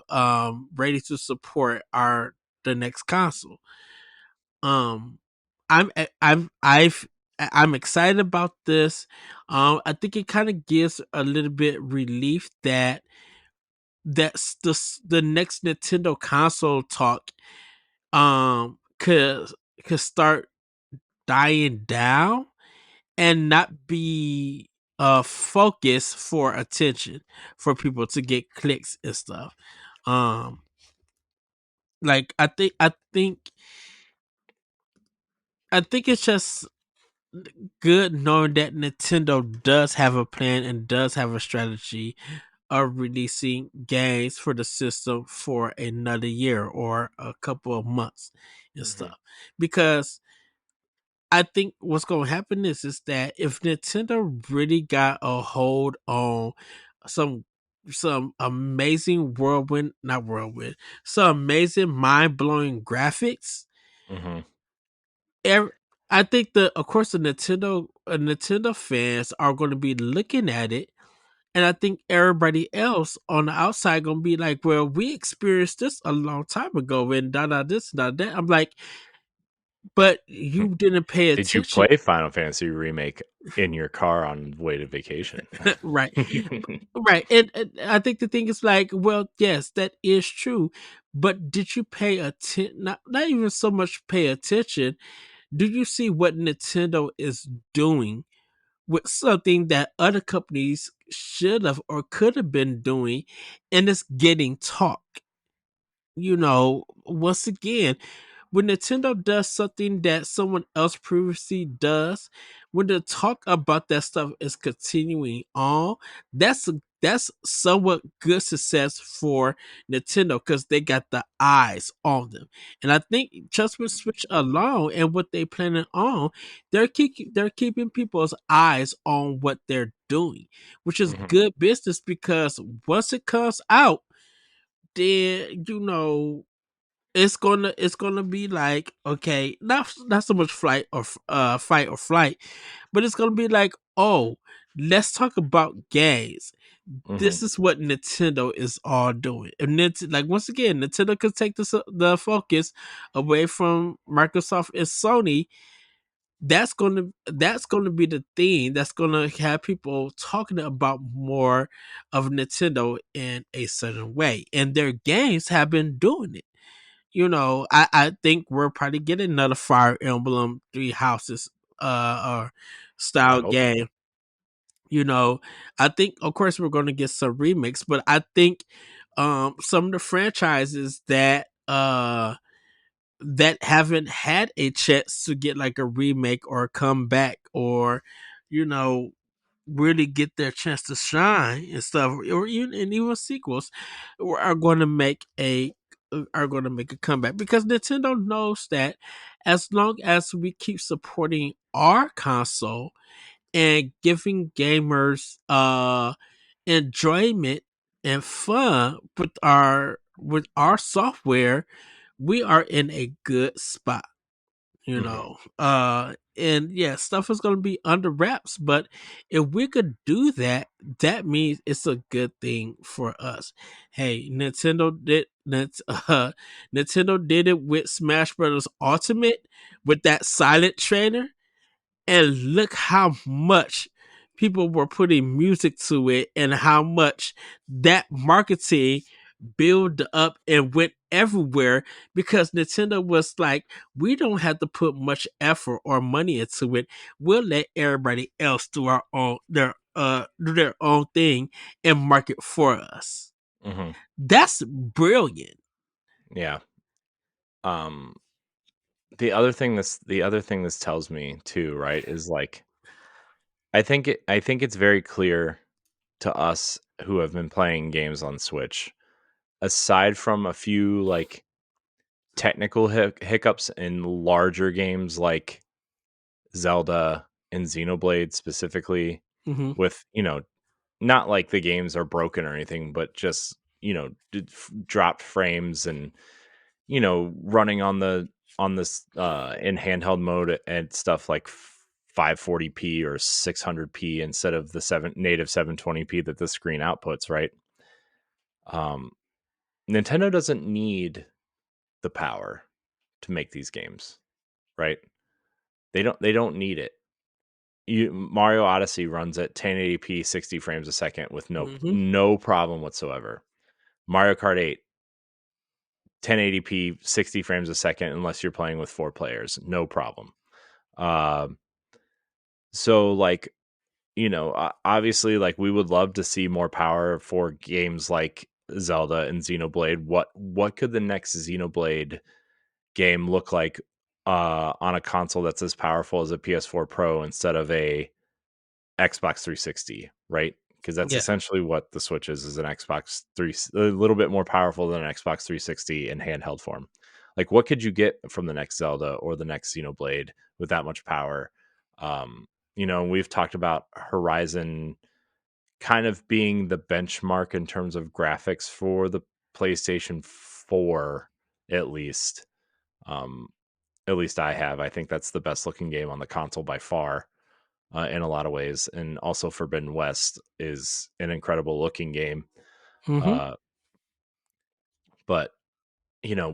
ready to support the next console. Um, I'm I'm excited about this. I think it kind of gives a little bit relief that's the next Nintendo console talk could start dying down and not be a focus for attention for people to get clicks and stuff. Um like I think it's just good knowing that Nintendo does have a plan and does have a strategy of releasing games for the system for another year or a couple of months and Mm-hmm. stuff. Because I think what's going to happen is that if Nintendo really got a hold on some amazing not whirlwind, some amazing mind blowing graphics, Mm-hmm. ev- I think the of course the Nintendo fans are going to be looking at it, and I think everybody else on the outside going to be like, well, we experienced this a long time ago, and da da this da that. I'm like, but you didn't pay Did you attention. play Final Fantasy Remake in your car on the way to vacation? Right. Right. And I think the thing is like, well, yes, that is true. But did you pay attention? Not even so much pay attention. Do you see what Nintendo is doing with something that other companies should have or could have been doing, and it's getting talk? Once again, when Nintendo does something that someone else previously does, when the talk about that stuff is continuing on, that's somewhat good success for Nintendo because they got the eyes on them. And I think just with Switch alone and what they planning on, they're keeping people's eyes on what they're doing, which is Mhm. good business because once it comes out, then it's gonna be like, okay, not so much fight or flight, but it's gonna be like, oh, let's talk about games. Mhm. This is what Nintendo is all doing. And like once again, Nintendo could take the focus away from Microsoft and Sony. That's gonna be the thing that's gonna have people talking about more of Nintendo in a certain way, and their games have been doing it. I think we're probably getting another Fire Emblem Three Houses or I style hope so. game. I think of course we're gonna get some remix, but I think some of the franchises that haven't had a chance to get like a remake or a comeback or you know really get their chance to shine and stuff, or even sequels are going to make a comeback because Nintendo knows that as long as we keep supporting our console and giving gamers enjoyment and fun with our software, we are in a good spot. Mhm. And yeah, stuff is going to be under wraps, but if we could do that, that means it's a good thing for us. Hey, Nintendo did it with Smash Brothers Ultimate with that silent trainer, and look how much people were putting music to it and how much that marketing built up and went everywhere because Nintendo was like, we don't have to put much effort or money into it. We'll let everybody else do their own thing and market for us. Mhm. That's brilliant. Yeah. Um the other thing this tells me too, right, is like I think it's very clear to us who have been playing games on Switch, aside from a few like technical hiccups in larger games like Zelda and Xenoblade specifically, Hmm. with not like the games are broken or anything, but just dropped frames and running on this in handheld mode and stuff like 540p or 600p instead of the native 720p that the screen outputs, right? um Nintendo doesn't need the power to make these games, right? They don't need it. Mario Odyssey runs at 1080p 60 frames a second with Hmm. no problem whatsoever. Mario Kart 8 1080p 60 frames a second unless you're playing with 4 players, no problem. um so like obviously, like, we would love to see more power for games like Zelda and Xenoblade. What could the next Xenoblade game look like on a console that's as powerful as a PS4 Pro instead of a Xbox 360, right? Because that's Yeah. essentially what the Switch is an Xbox 3, a little bit more powerful than an Xbox 360 in handheld form. Like, what could you get from the next Zelda or the next Xenoblade with that much power? We've talked about Horizon kind of being the benchmark in terms of graphics for the PlayStation 4, at least. Um, at least I have. I think that's the best looking game on the console by far, in a lot of ways. And also Forbidden West is an incredible looking game. Mm-hmm. Uh, but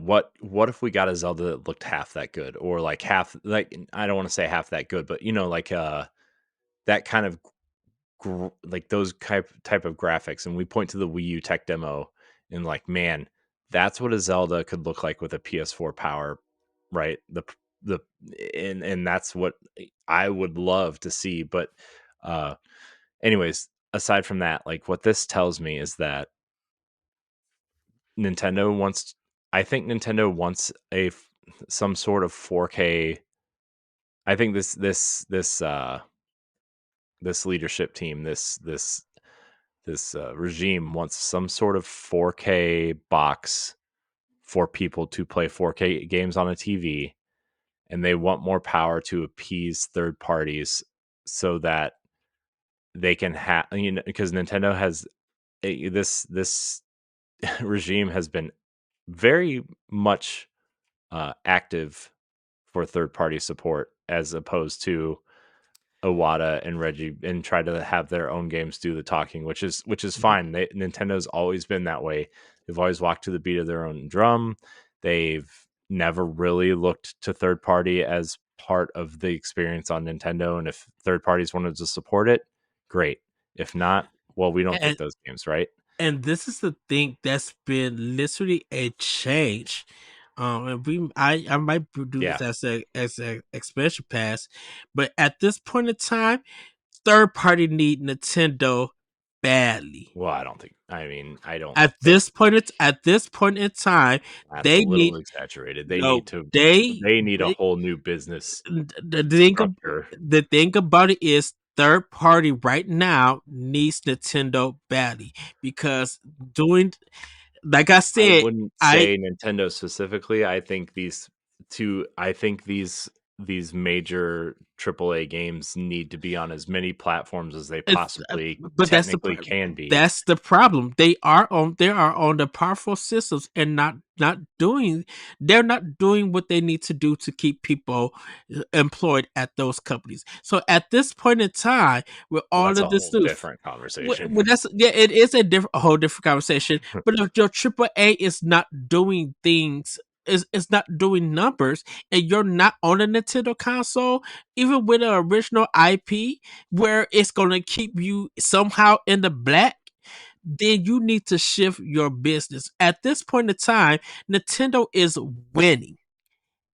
what if we got a Zelda that looked half that good, or like half, like, I don't want to say half that good, but like that kind of like those type of graphics, and we point to the Wii U tech demo and like, man, that's what a Zelda could look like with a PS4 power, right? The and that's what I would love to see. But uh anyways, aside from that, like, what this tells me is that Nintendo wants I think Nintendo wants some sort of 4K. I think this leadership team, this regime wants some sort of 4K box for people to play 4K games on a TV, and they want more power to appease third parties so that they can have, because Nintendo has this regime has been very much active for third party support, as opposed to Iwata and Reggie, and try to have their own games do the talking, which is fine. Nintendo's always been that way. They've always walked to the beat of their own drum. They've never really looked to third party as part of the experience on Nintendo. And if third parties wanted to support it, great. If not, well, we don't get And those games, right? and this is the thing that's been literally a change. And I might do Yeah. this as a expansion pass, but at this point in time, third party need Nintendo badly. Well, I don't At think this point in time, that's a they need little exaggerated. no They need a whole new business the thing structure. the thing about it is third party right now needs Nintendo badly because doing like I I said, wouldn't I say Nintendo specifically. I think these major AAA games need to be on as many platforms as they it's possibly but technically can be. that's the problem. They are on the powerful systems and they're not doing what they need to do to keep people employed at those companies. So at this point in time, with Well, all that's a of this whole news, different conversation. that's yeah, it is a whole different conversation. But if your AAA is not doing things, is not doing numbers, and you're not on a Nintendo console, even with an original IP where it's gonna keep you somehow in the black, then you need to shift your business. At this point in time, Nintendo is winning.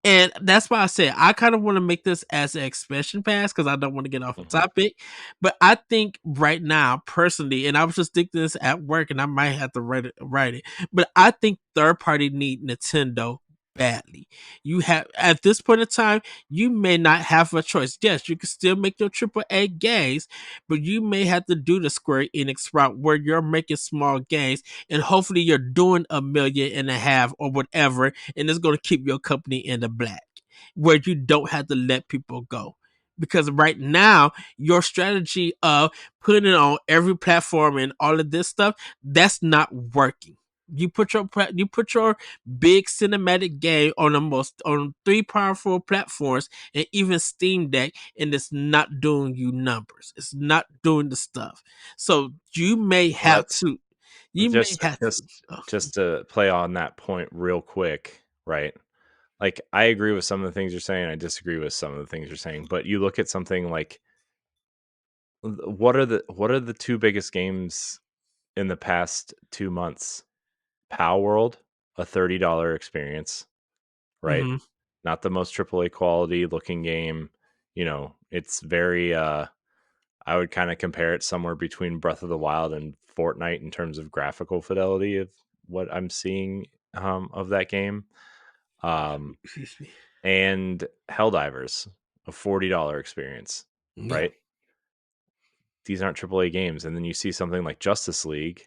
And that's why I said I kind of want to make this as an expansion pass because I don't want to get off the Mhm. topic. But I think right now, personally, and I was just thinking this at work, and I might have to write it. But I think third party need Nintendo badly. You have at this point in time, you may not have a choice. Yes, you can still make your AAA games, but you may have to do the Square Enix route where you're making small games, and hopefully you're doing 1.5 million or whatever, and it's going to keep your company in the black where you don't have to let people go. Because right now, your strategy of putting it on every platform and all of this stuff, that's not working. You put your big cinematic game on three powerful platforms and even Steam Deck, and it's not doing you numbers. It's not doing the stuff. So Well, that's you may just have to. just just to play on that point real quick, right? Like, I agree with some of the things you're saying. I disagree with some of the things you're saying. But you look at something like, what are the two biggest games in the past 2 months? Pow World, a $30 experience, right? Mm-hmm. Not the most AAA quality looking game. It's very I would kind of compare it somewhere between Breath of the Wild and Fortnite in terms of graphical fidelity of what I'm seeing of that game. Um, Excuse me. and Helldivers, a $40 experience, Yeah. right? These aren't AAA games. And then you see something like Justice League,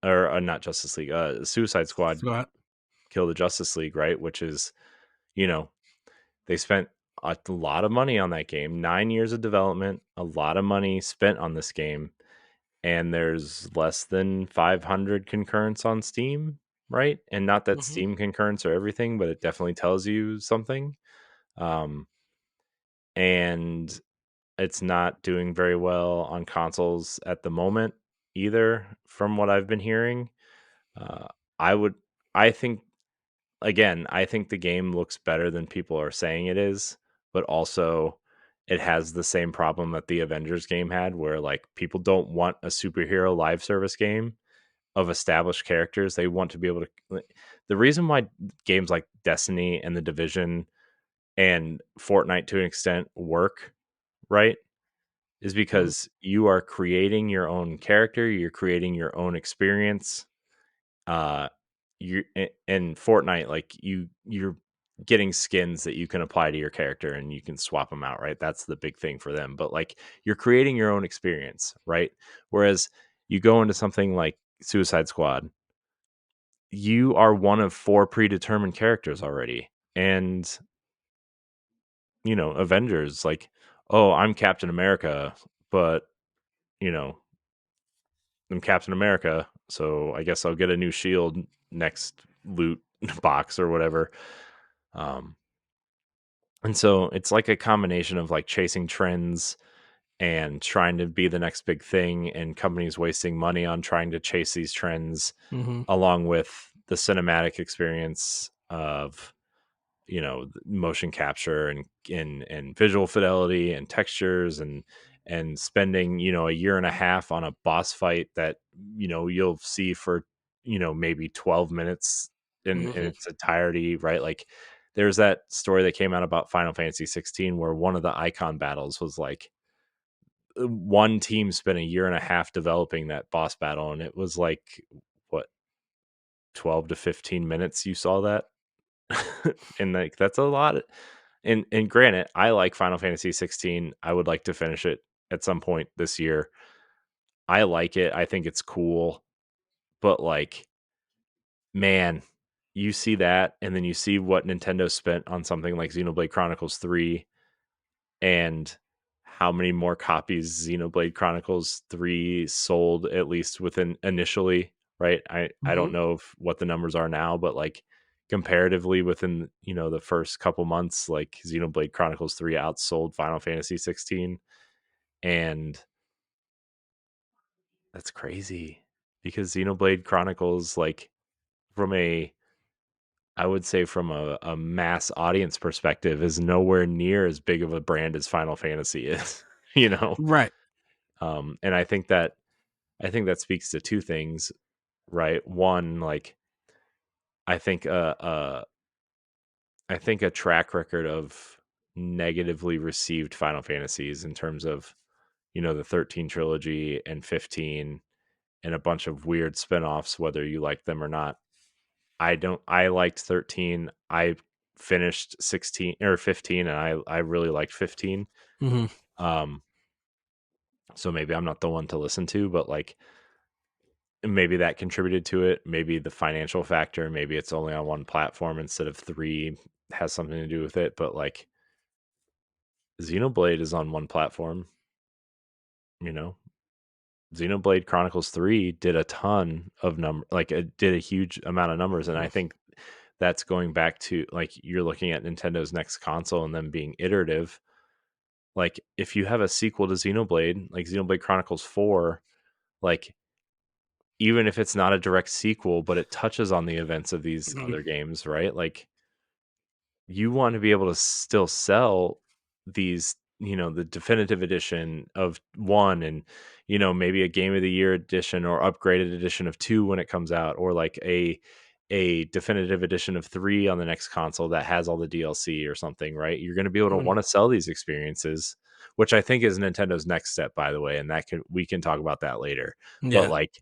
or not Justice League, Suicide Squad, So Kill the Justice League, right? Which is, you know, they spent a lot of money on that game, 9 years of development, a lot of money spent on this game, and there's less than 500 concurrents on Steam, right? And not that Steam concurrents are everything, but it definitely tells you something. And it's not doing very well on consoles at the moment either, from what I've been hearing. Uh, I would, I think, again, I think the game looks better than people are saying it is, but also it has the same problem that the Avengers game had, where like people don't want a superhero live service game of established characters. They want to be able to. The reason why games like Destiny and The Division and Fortnite to an extent work, right, is because you are creating your own character, you're creating your own experience. You in Fortnite, like you're getting skins that you can apply to your character and you can swap them out, right? That's the big thing for them. But like you're creating your own experience, right? Whereas you go into something like Suicide Squad, you are one of 4 predetermined characters already. And Avengers, like, oh, I'm Captain America, but you know, I'm Captain America, so I guess I'll get a new shield next loot box or whatever. And so it's like a combination of like chasing trends and trying to be the next big thing, and companies wasting money on trying to chase these trends, along with the cinematic experience of motion capture and visual fidelity and textures, and spending a year and a half on a boss fight that you'll see for maybe 12 minutes in its entirety, right? Like there's that story that came out about Final Fantasy 16 where one of the icon battles was like one team spent a year and a half developing that boss battle, and it was like what, 12 to 15 minutes you saw that. And like that's a lot. And granted, I like Final Fantasy 16. I would like to finish it at some point this year. I like it. I think it's cool. But like, man, you see that, and then you see what Nintendo spent on something like Xenoblade Chronicles 3, and how many more copies Xenoblade Chronicles 3 sold, at least within initially, right? I don't know what the numbers are now, but like comparatively within the first couple months, like Xenoblade Chronicles 3 outsold Final Fantasy 16. And that's crazy, because Xenoblade Chronicles, like, from a I would say from a mass audience perspective, is nowhere near as big of a brand as Final Fantasy is. you know Right. And I think that speaks to two things, right? One, like, I think a track record of negatively received Final Fantasies, in terms of the 13 trilogy and 15 and a bunch of weird spin-offs, whether you like them or not. I liked 13. I finished 16 or 15, and I really liked 15. Um so maybe I'm not the one to listen to, but like maybe that contributed to it. Maybe the financial factor, maybe it's only on one platform instead of 3, has something to do with it. But like Xenoblade is on one platform, you know. Xenoblade Chronicles 3 did a ton of like it did a huge amount of numbers, and I think that's going back to, like, you're looking at Nintendo's next console and them being iterative. Like if you have a sequel to Xenoblade, like Xenoblade Chronicles 4, like even if it's not a direct sequel, but it touches on the events of these other games, right? Like you want to be able to still sell these, the definitive edition of 1, and maybe a game of the year edition or upgraded edition of 2 when it comes out, or like a definitive edition of 3 on the next console that has all the DLC or something, right? You're going to be able to want to sell these experiences, which I think is Nintendo's next step, by the way, and we can talk about that later. But like,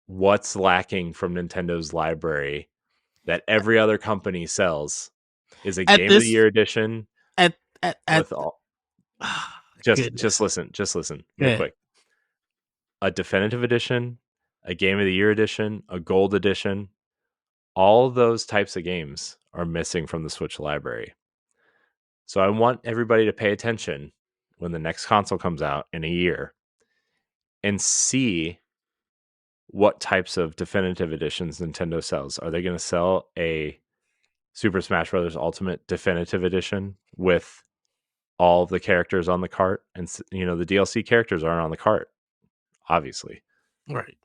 what's lacking from Nintendo's library that every other company sells is a At game of the this, year edition at with all. Just goodness. listen real Yeah. quick. A definitive edition, a game of the year edition, a gold edition, all those types of games are missing from the Switch library. So I want everybody to pay attention when the next console comes out in a year and see what types of definitive editions Nintendo sells. Are they going to sell a Super Smash Bros. Ultimate Definitive Edition with all of the characters on the cart? And, the DLC characters aren't on the cart, obviously. Right.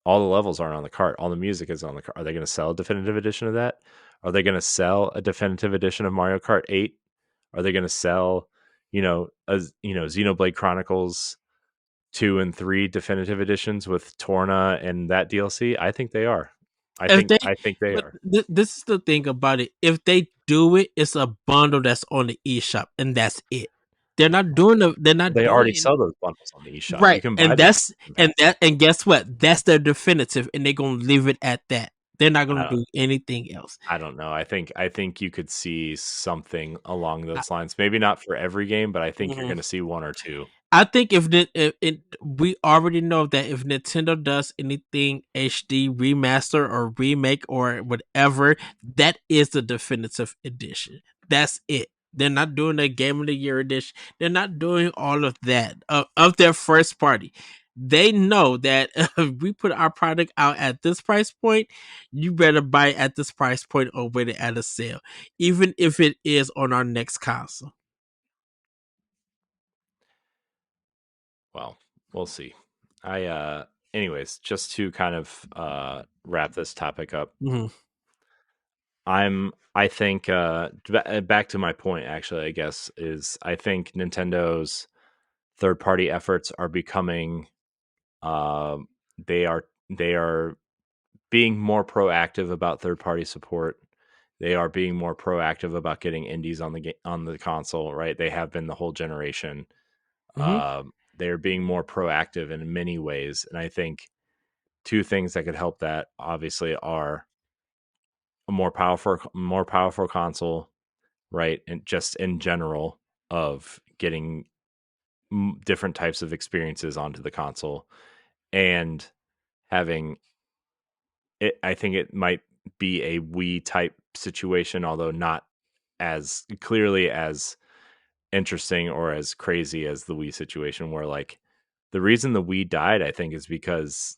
All the levels aren't on the cart. All the music is on the cart. Are they going to sell a definitive edition of that? Are they going to sell a definitive edition of Mario Kart 8? Are they going to sell, Xenoblade Chronicles 2 and 3 definitive editions with Torna and that DLC? I think they are. I think they are. This is the thing about it. If they do it, it's a bundle that's on the eShop, and that's it. They're not doing They already sell those bundles on the eShop. Right. You can buy And guess what? That's their definitive, and they're gonna leave it at that. They're not gonna do anything else. I don't know. I think you could see something along those lines. Maybe not for every game, but I think you're going to see one or two. I think we already know that if Nintendo does anything HD remaster or remake or whatever, that is the definitive edition. That's it. They're not doing a Game of the Year edition. They're not doing all of that of their first party. They know that if we put our product out at this price point, you better buy it at this price point or wait it at a sale, even if it is on our next console. Well, we'll see. Anyways, just to kind of wrap this topic up, I think back to my point, actually, I guess, is I think Nintendo's third party efforts are becoming, they are being more proactive about third party support. They are being more proactive about getting indies on the console, right? They have been the whole generation. They're being more proactive in many ways, and I think two things that could help that obviously are a more powerful console, right? And just in general of getting different types of experiences onto the console, and having it. I think it might be a Wii type situation, although not as clearly as interesting or as crazy as the Wii situation, where like the reason the Wii died, I think, is because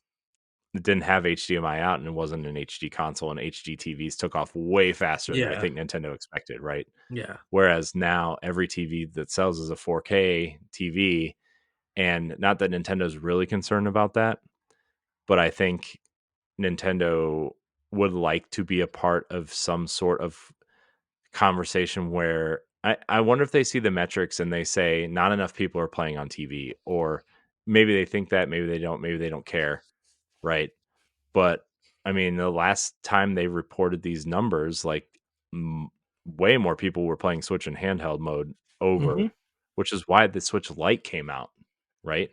it didn't have HDMI out and it wasn't an HD console, and HD TVs took off way faster than I think Nintendo expected, right? Yeah. Whereas now every TV that sells is a 4K TV, and not that Nintendo's really concerned about that, but I think Nintendo would like to be a part of some sort of conversation where I wonder if they see the metrics and they say not enough people are playing on TV, or maybe they think that, maybe they don't care, right? But I mean, the last time they reported these numbers, like way more people were playing Switch in handheld mode which is why the Switch Lite came out, right?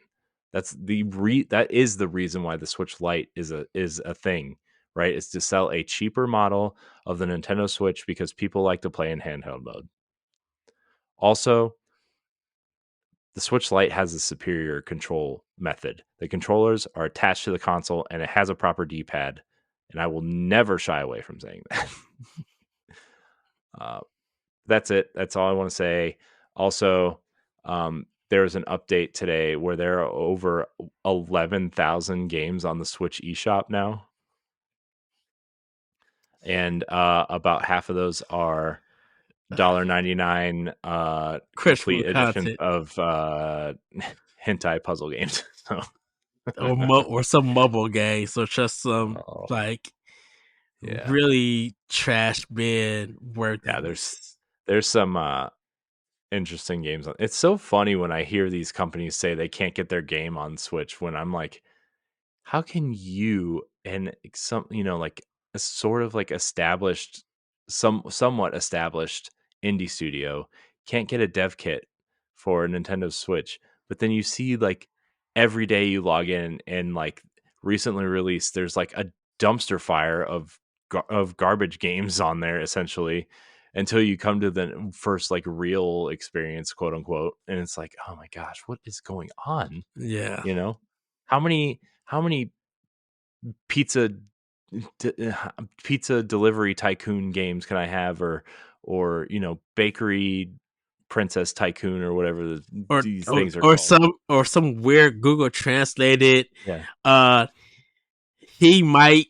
That is the reason why the Switch Lite is a thing, right? Is to sell a cheaper model of the Nintendo Switch because people like to play in handheld mode. Also, the Switch Lite has a superior control method. The controllers are attached to the console and it has a proper D-pad, and I will never shy away from saying that. That's it. That's all I want to say. Also, there was an update today where there are over 11,000 games on the Switch eShop now. And about half of those are $1.99 complete editions of hentai puzzle games. So. or some mobile games, or just some really trash bin worth. Yeah, there's some interesting games. It's so funny when I hear these companies say they can't get their game on Switch, when I'm like, how can you and some, like a sort of like established, somewhat established indie studio can't get a dev kit for a Nintendo Switch, but then you see like every day you log in and like recently released, there's like a dumpster fire of garbage games on there, essentially, until you come to the first like real experience, quote unquote, and it's like, oh my gosh, what is going on? Yeah. How many pizza pizza delivery tycoon games can I have, or bakery princess tycoon or whatever these things are called. Some weird Google translated. Yeah, He might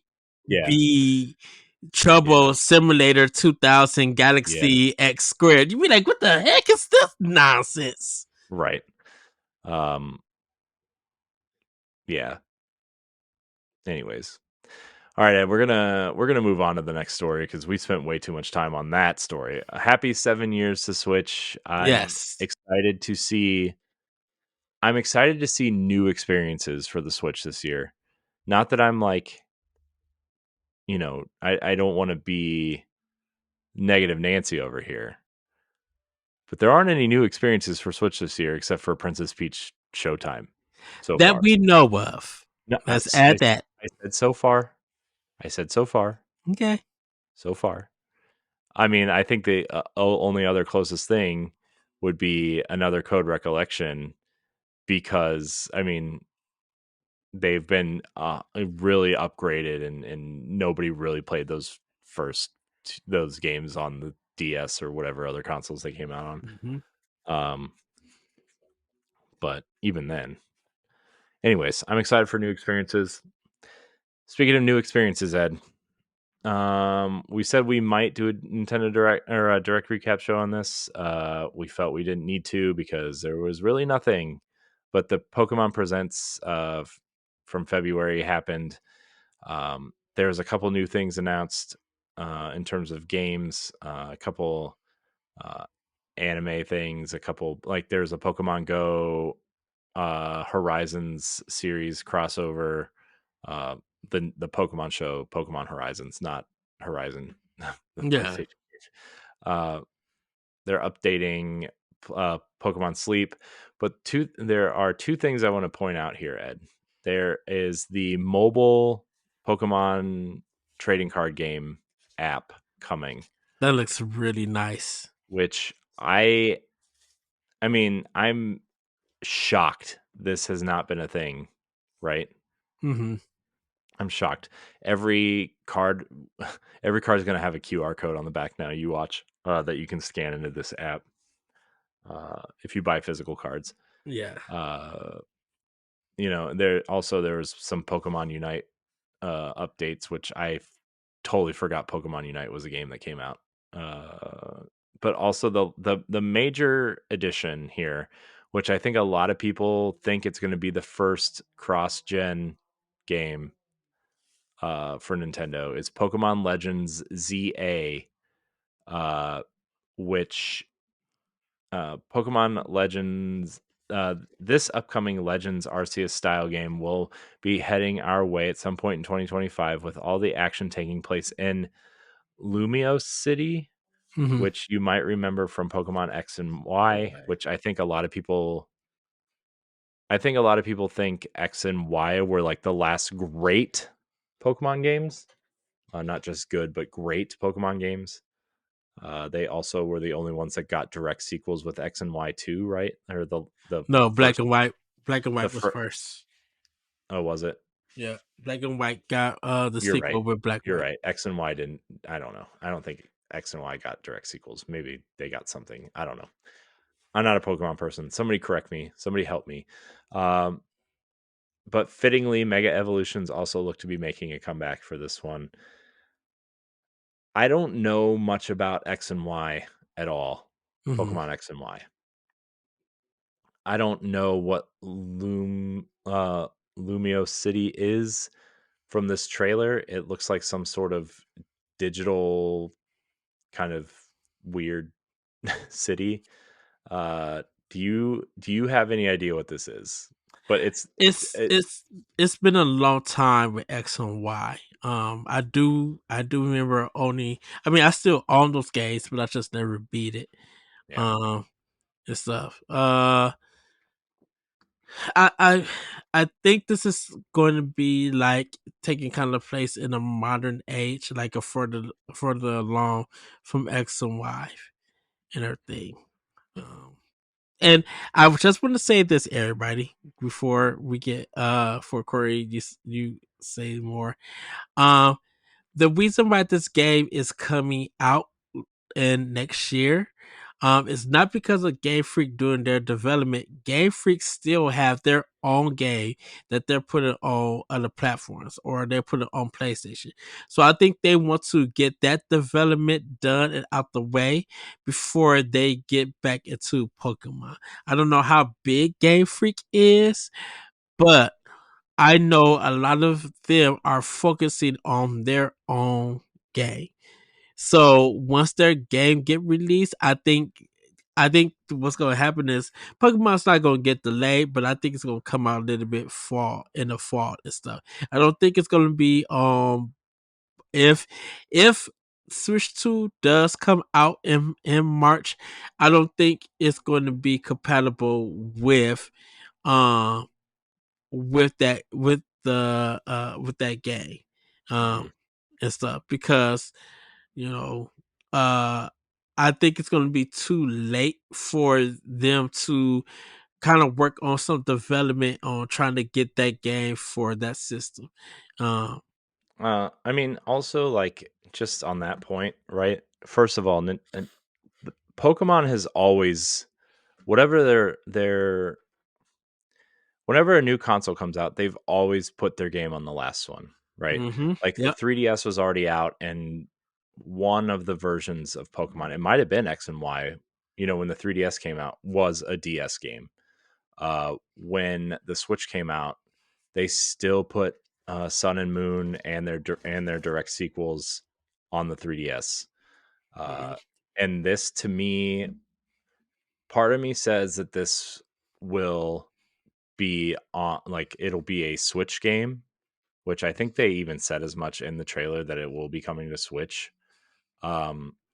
yeah, be yeah, Trouble Simulator 2000 yeah. Galaxy X Squared. You be like, what the heck is this nonsense? Right. Um. Yeah. Anyways, all right, Ed, we're gonna move on to the next story because we spent way too much time on that story. A happy 7 years to Switch. Yes. I'm excited to see new experiences for the Switch this year. Not that I'm like, I don't want to be negative Nancy over here, but there aren't any new experiences for Switch this year except for Princess Peach Showtime so That far. we know of. No, Let's add that. I said so far. I said so far. Okay. So far. I mean, I think the only other closest thing would be another Code Recollection because, I mean, they've been really upgraded and nobody really played those games on the DS or whatever other consoles they came out on. Mm-hmm. Um, but even then, anyways, I'm excited for new experiences. Speaking of new experiences, Ed, we said we might do a Nintendo Direct or a Direct recap show on this. We felt we didn't need to because there was really nothing. But the Pokemon Presents from February happened. There's a couple new things announced in terms of games, a couple uh, anime things, a couple like there's a Pokemon Go Horizons series crossover. Uh, the Pokemon show, Pokemon Horizons, not Horizon, the Yeah. PlayStation. Uh, they're updating Pokemon Sleep, but there are two things I want to point out here, Ed. There is the mobile Pokemon trading card game app coming, That looks really nice. which I mean, I'm shocked this has not been a thing, right? Mm-hmm. I'm shocked. Every card, every card is going to have a QR code on the back now. You watch that you can scan into this app if you buy physical cards. Yeah. There was some Pokemon Unite updates, which totally forgot Pokemon Unite was a game that came out. But also the major addition here, which I think a lot of people think it's going to be the first cross-gen game for Nintendo, is Pokemon Legends ZA, which Pokemon Legends. This upcoming Legends Arceus style game will be heading our way at some point in 2025, with all the action taking place in Lumiose City, Mm-hmm. which you might remember from Pokemon X and Y, which I think a lot of people think X and Y were like the last great Pokemon games, not just good but great Pokemon games. They also were the only ones that got direct sequels with X and Y 2, right? Or the No, Black first and White. Black and the White was first. first. Oh, was it? Yeah. Black and White got the You're right. sequel with Black You're White. right. X and Y didn't. I don't know. I don't think X and Y got direct sequels. Maybe they got something. I don't know. I'm not a Pokemon person. Somebody correct me. Somebody help me. Um, but fittingly, Mega Evolutions also look to be making a comeback for this one. I don't know much about X and Y at all. Mm-hmm. Pokemon X and Y. I don't know what Lumio City is from this trailer. It looks like some sort of digital kind of weird city. Uh, do you have any idea what this is? But It's it, it's it's been a long time with X and Y. I do remember owning. I mean, I still own those games, but I just never beat it. yeah. Um, and stuff. I I think this is going to be like taking kind of place in a modern age, like a further along from X and Y and everything. Um, and I just want to say this, everybody, before we get for Corey, you say more. Um, the reason why this game is coming out in next year is not because of Game Freak doing their development. Game Freak still have their own game that they're putting on other platforms or they're putting on PlayStation. So I think they want to get that development done and out the way before they get back into Pokemon. I don't know how big Game Freak is, but I know a lot of them are focusing on their own game. So once their game get released, I think what's gonna happen is Pokemon's not gonna get delayed, but I think it's gonna come out a little bit fall in the fall and stuff. I don't think it's gonna be if Switch 2 does come out in March, I don't think it's going to be compatible um with that game Mm-hmm. and stuff because you know uh I think it's going to be too late for them to kind of work on some development on trying to get that game for that system. um I mean, also like just on that point, right? First of all, Pokemon has always whatever their whenever a new console comes out, they've always put their game on the last one, right? Like the yep 3DS was already out, and one of the versions of Pokemon, it might have been X and Y, when the 3DS came out, was a DS game. When the Switch came out, they still put Sun and Moon and their direct sequels on the 3DS. mhm, And this, to me, part of me says that this will be on, like, it'll be a Switch game, which I think they even said as much in the trailer that it will be coming to Switch.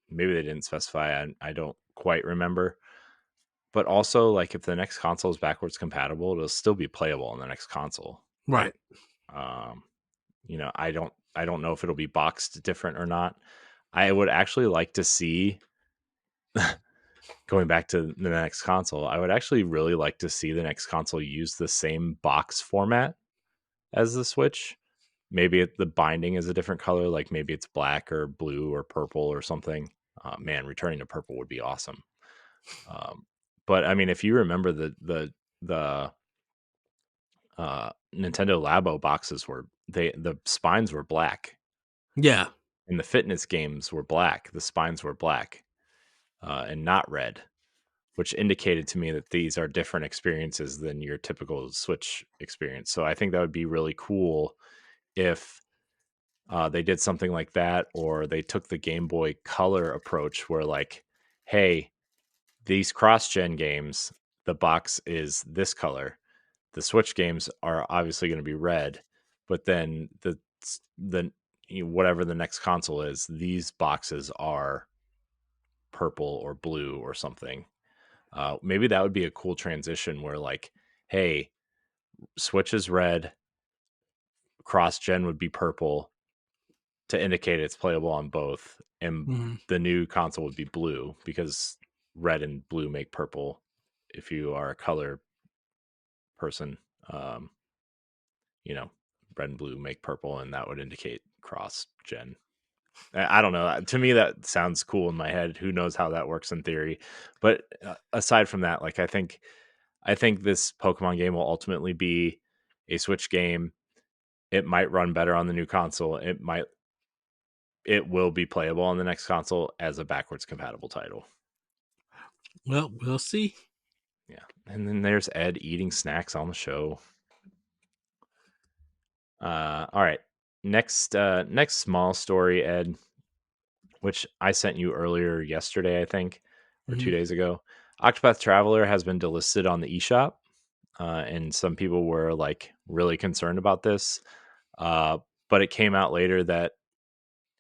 Maybe they didn't specify. I don't quite remember. But also, like, if the next console is backwards compatible, it'll still be playable on the next console, right? right Um, I don't know if it'll be boxed different or not. I would actually like to see going back to the next console. I would actually really like to see the next console use the same box format as the Switch. Maybe the binding is a different color, like maybe it's black or blue or purple or something. Man, returning to purple would be awesome. Um, but I mean, if you remember the Nintendo Labo boxes the spines were black, yeah and the fitness games were black. The spines were black and not red, which indicated to me that these are different experiences than your typical Switch experience. So I think that would be really cool if they did something like that, or they took the Game Boy Color approach where, like, hey, these cross-gen games, the box is this color. The Switch games are obviously going to be red, but then the whatever the next console is, these boxes are purple or blue or something. Maybe that would be a cool transition where, like, hey, Switch is red, cross gen would be purple to indicate it's playable on both, and mhm, the new console would be blue because red and blue make purple if you are a color person. Um, you know, red and blue make purple, and that would indicate cross gen. I don't know. To me, that sounds cool in my head. Who knows how that works in theory? But aside from that, like, I think this Pokemon game will ultimately be a Switch game. It might run better on the new console. It will be playable on the next console as a backwards compatible title. well we'll see. Yeah. And then there's Ed eating snacks on the show. All right. Next small story, Ed, which I sent you earlier yesterday, I think, or Mhm, 2 days ago. Octopath Traveler has been delisted on the eShop. And some people were, like, really concerned about this. But it came out later that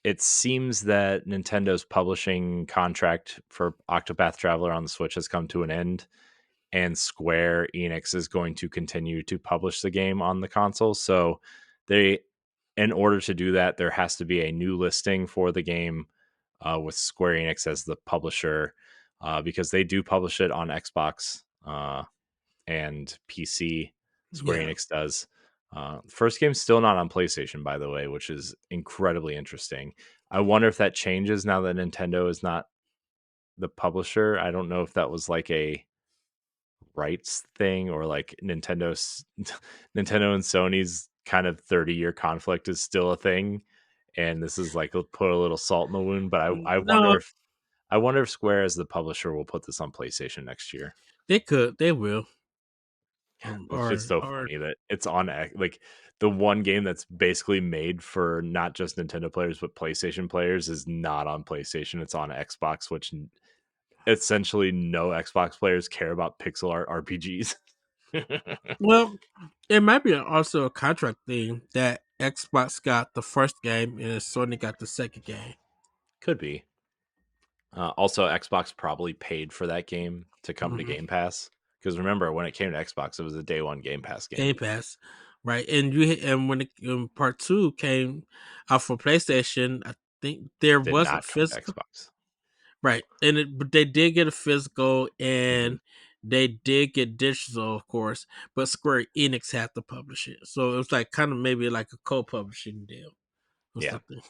it seems that Nintendo's publishing contract for Octopath Traveler on the Switch has come to an end, and Square Enix is going to continue to publish the game on the console. So they, in order to do that, there has to be a new listing for the game with Square Enix as the publisher, because they do publish it on Xbox and PC. Square yeah Enix does. First game's still not on PlayStation, by the way, which is incredibly interesting. I wonder if that changes now that Nintendo is not the publisher. I don't know if that was like a rights thing or like Nintendo's Nintendo and Sony's kind of 30-year conflict is still a thing, and this is like put a little salt in the wound. But I No, wonder if Square as the publisher will put this on PlayStation next year. they will. It's just so Or funny that it's on like the one game that's basically made for not just Nintendo players but PlayStation players is not on PlayStation. It's on Xbox, which essentially no Xbox players care about pixel art RPGs. well, it might be also a contract thing that Xbox got the first game and Sony got the second game. Could be. Also, Xbox probably paid for that game to come to Game Pass because remember when it came to Xbox, it was a day one Game Pass game. Game Pass, right? And when part 2 came out for PlayStation, I think there Did was a not come to physical, Xbox, right? But they did get a physical, and they did get digital, of course. But Square Enix had to publish it, so it was like kind of maybe like a co-publishing deal or something.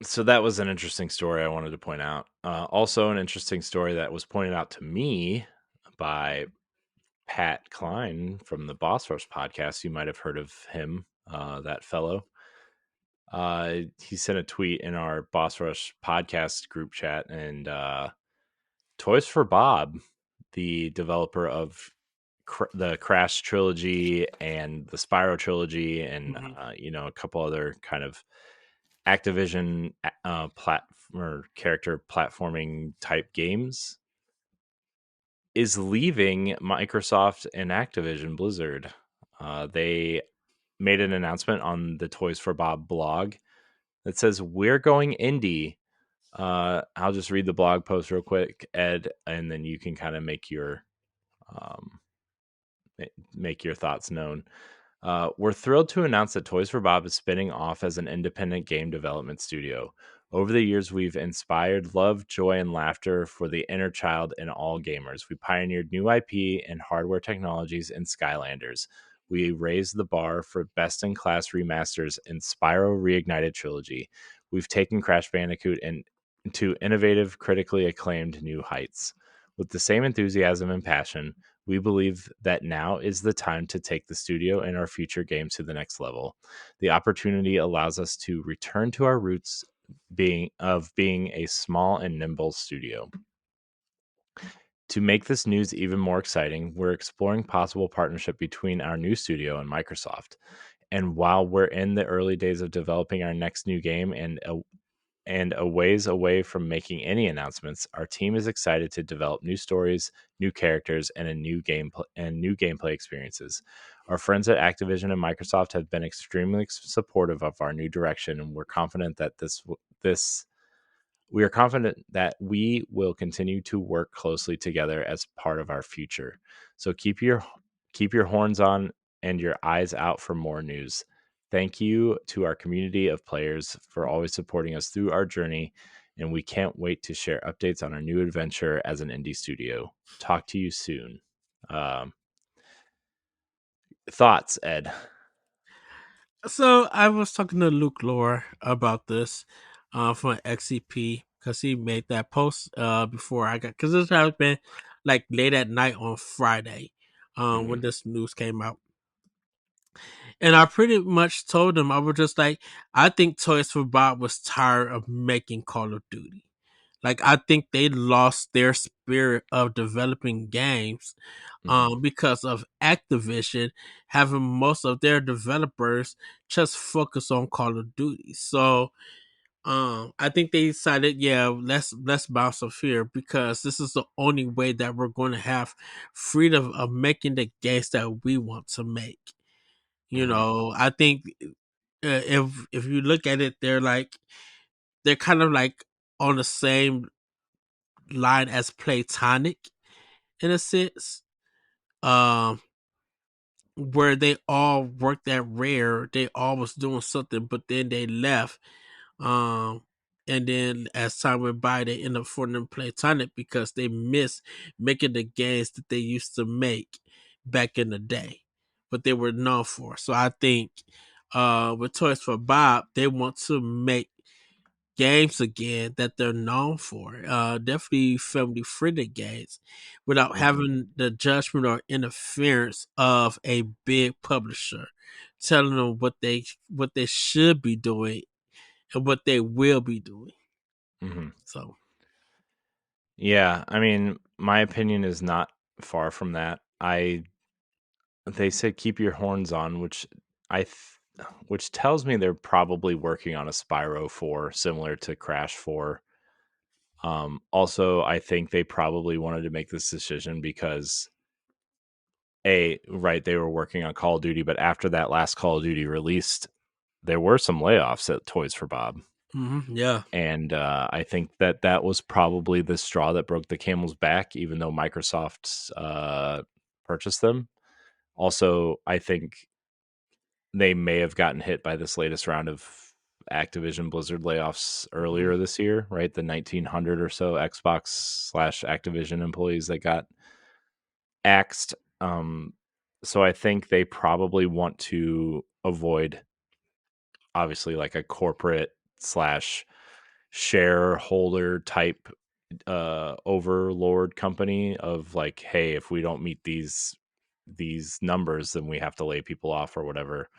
So that was an interesting story I wanted to point out. Also, an interesting story that was pointed out to me by Pat Klein from the Boss Rush podcast. You might have heard of him, that fellow. He sent a tweet in our Boss Rush podcast group chat, and Toys for Bob, the developer of the Crash trilogy and the Spyro trilogy, and a couple other kind of Activision or character platforming type games, is leaving Microsoft and Activision Blizzard. They made an announcement on the Toys for Bob blog that says, "We're going indie." I'll just read the blog post real quick, Ed, and then you can kind of make your thoughts known. We're thrilled to announce that Toys for Bob is spinning off as an independent game development studio. Over the years, we've inspired love, joy, and laughter for the inner child in all gamers. We pioneered new IP and hardware technologies in Skylanders. We raised the bar for best-in-class remasters in Spyro Reignited Trilogy. We've taken Crash Bandicoot to innovative, critically acclaimed new heights. With the same enthusiasm and passion, we believe that now is the time to take the studio and our future games to the next level. The opportunity allows us to return to our roots being a small and nimble studio. To make this news even more exciting, we're exploring possible partnership between our new studio and Microsoft. And while we're in the early days of developing our next new game and a ways away from making any announcements, our team is excited to develop new stories, new characters, and new gameplay experiences. Our friends at Activision and Microsoft have been extremely supportive of our new direction, and we're confident that we will continue to work closely together as part of our future. So keep your horns on and your eyes out for more news. Thank you to our community of players for always supporting us through our journey, and we can't wait to share updates on our new adventure as an indie studio. Talk to you soon. Thoughts, Ed? So I was talking to Luke Lore about this from XCP because he made that post before I got, because this has been like late at night on Friday when this news came out. And I pretty much told him, I was just like, I think Toys for Bob was tired of making Call of Duty. Like, I think they lost their spirit of developing games because of Activision having most of their developers just focus on Call of Duty. So I think they decided, yeah, let's bounce off here because this is the only way that we're going to have freedom of making the games that we want to make. You know, I think if you look at it, they're kind of like on the same line as Platonic in a sense. Where they all worked at Rare, they all was doing something, but then they left. And then as time went by, they ended up forming Platonic because they missed making the games that they used to make back in the day. what they were known for. So I think with Toys for Bob, they want to make games again that they're known for. Definitely family friendly games without having the judgment or interference of a big publisher telling them what they should be doing and what they will be doing. Mm-hmm. So yeah, I mean, my opinion is not far from that. They said keep your horns on, which tells me they're probably working on a Spyro 4 similar to Crash 4. Also, I think they probably wanted to make this decision because right, they were working on Call of Duty, but after that last Call of Duty released, there were some layoffs at Toys for Bob. yeah. And I think that was probably the straw that broke the camel's back, even though Microsoft purchased them. Also, I think they may have gotten hit by this latest round of Activision Blizzard layoffs earlier this year, right? The 1,900 or so Xbox/Activision employees that got axed. So I think they probably want to avoid, obviously, like a corporate slash shareholder type overlord company of like, hey, if we don't meet these numbers, then we have to lay people off or whatever.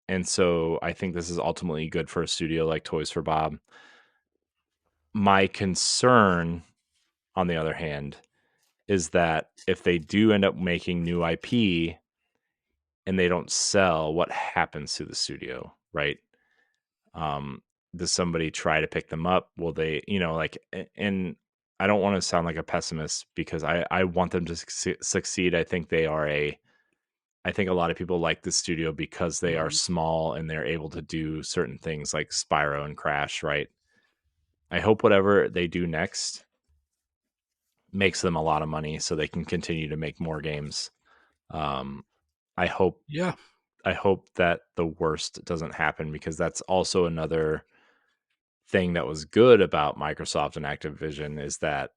And so I think this is ultimately good for a studio like Toys for Bob. My concern, on the other hand, is that if they do end up making new IP and they don't sell, what happens to the studio, right? Does somebody try to pick them up? Will they, like, and I don't want to sound like a pessimist because I want them to succeed. I think I think a lot of people like this studio because they are small and they're able to do certain things like Spyro and Crash, right? I hope whatever they do next makes them a lot of money so they can continue to make more games. I hope Yeah. I hope that the worst doesn't happen because that's also another thing that was good about Microsoft and Activision is that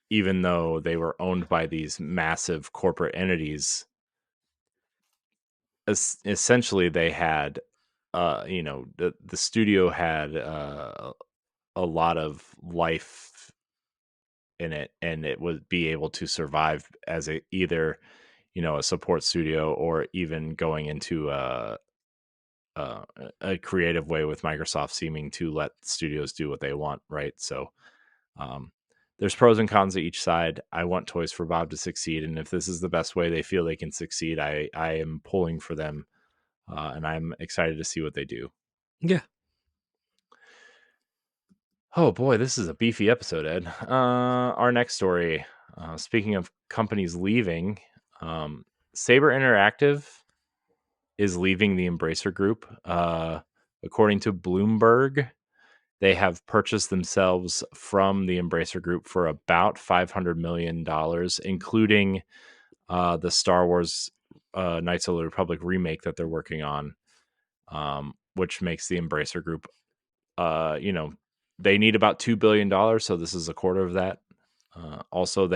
even though they were owned by these massive corporate entities, essentially they had the studio had a lot of life in it, and it would be able to survive as either a support studio or even going into a creative way with Microsoft seeming to let studios do what they want, right? So um, there's pros and cons to each side. I want Toys for Bob to succeed, and if this is the best way they feel they can succeed, I am pulling for them, and I'm excited to see what they do. Yeah. Oh boy, this is a beefy episode, Ed. Our next story. Speaking of companies leaving, Saber Interactive is leaving the Embracer Group. According to Bloomberg, they have purchased themselves from the Embracer Group for about $500 million, including the Star Wars Knights of the Republic remake that they're working on, which makes the Embracer Group, they need about $2 billion. So this is a quarter of that. Also,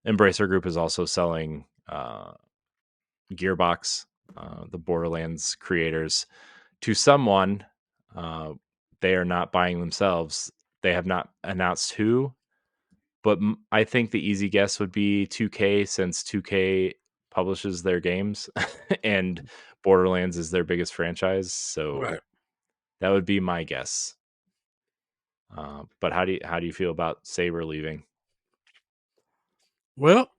Embracer Group is also selling Gearbox, the Borderlands creators, to someone. They are not buying themselves. They have not announced who, but I think the easy guess would be 2K, since 2K publishes their games and Borderlands is their biggest franchise. So that would be my guess. But how do you feel about Saber leaving? Well,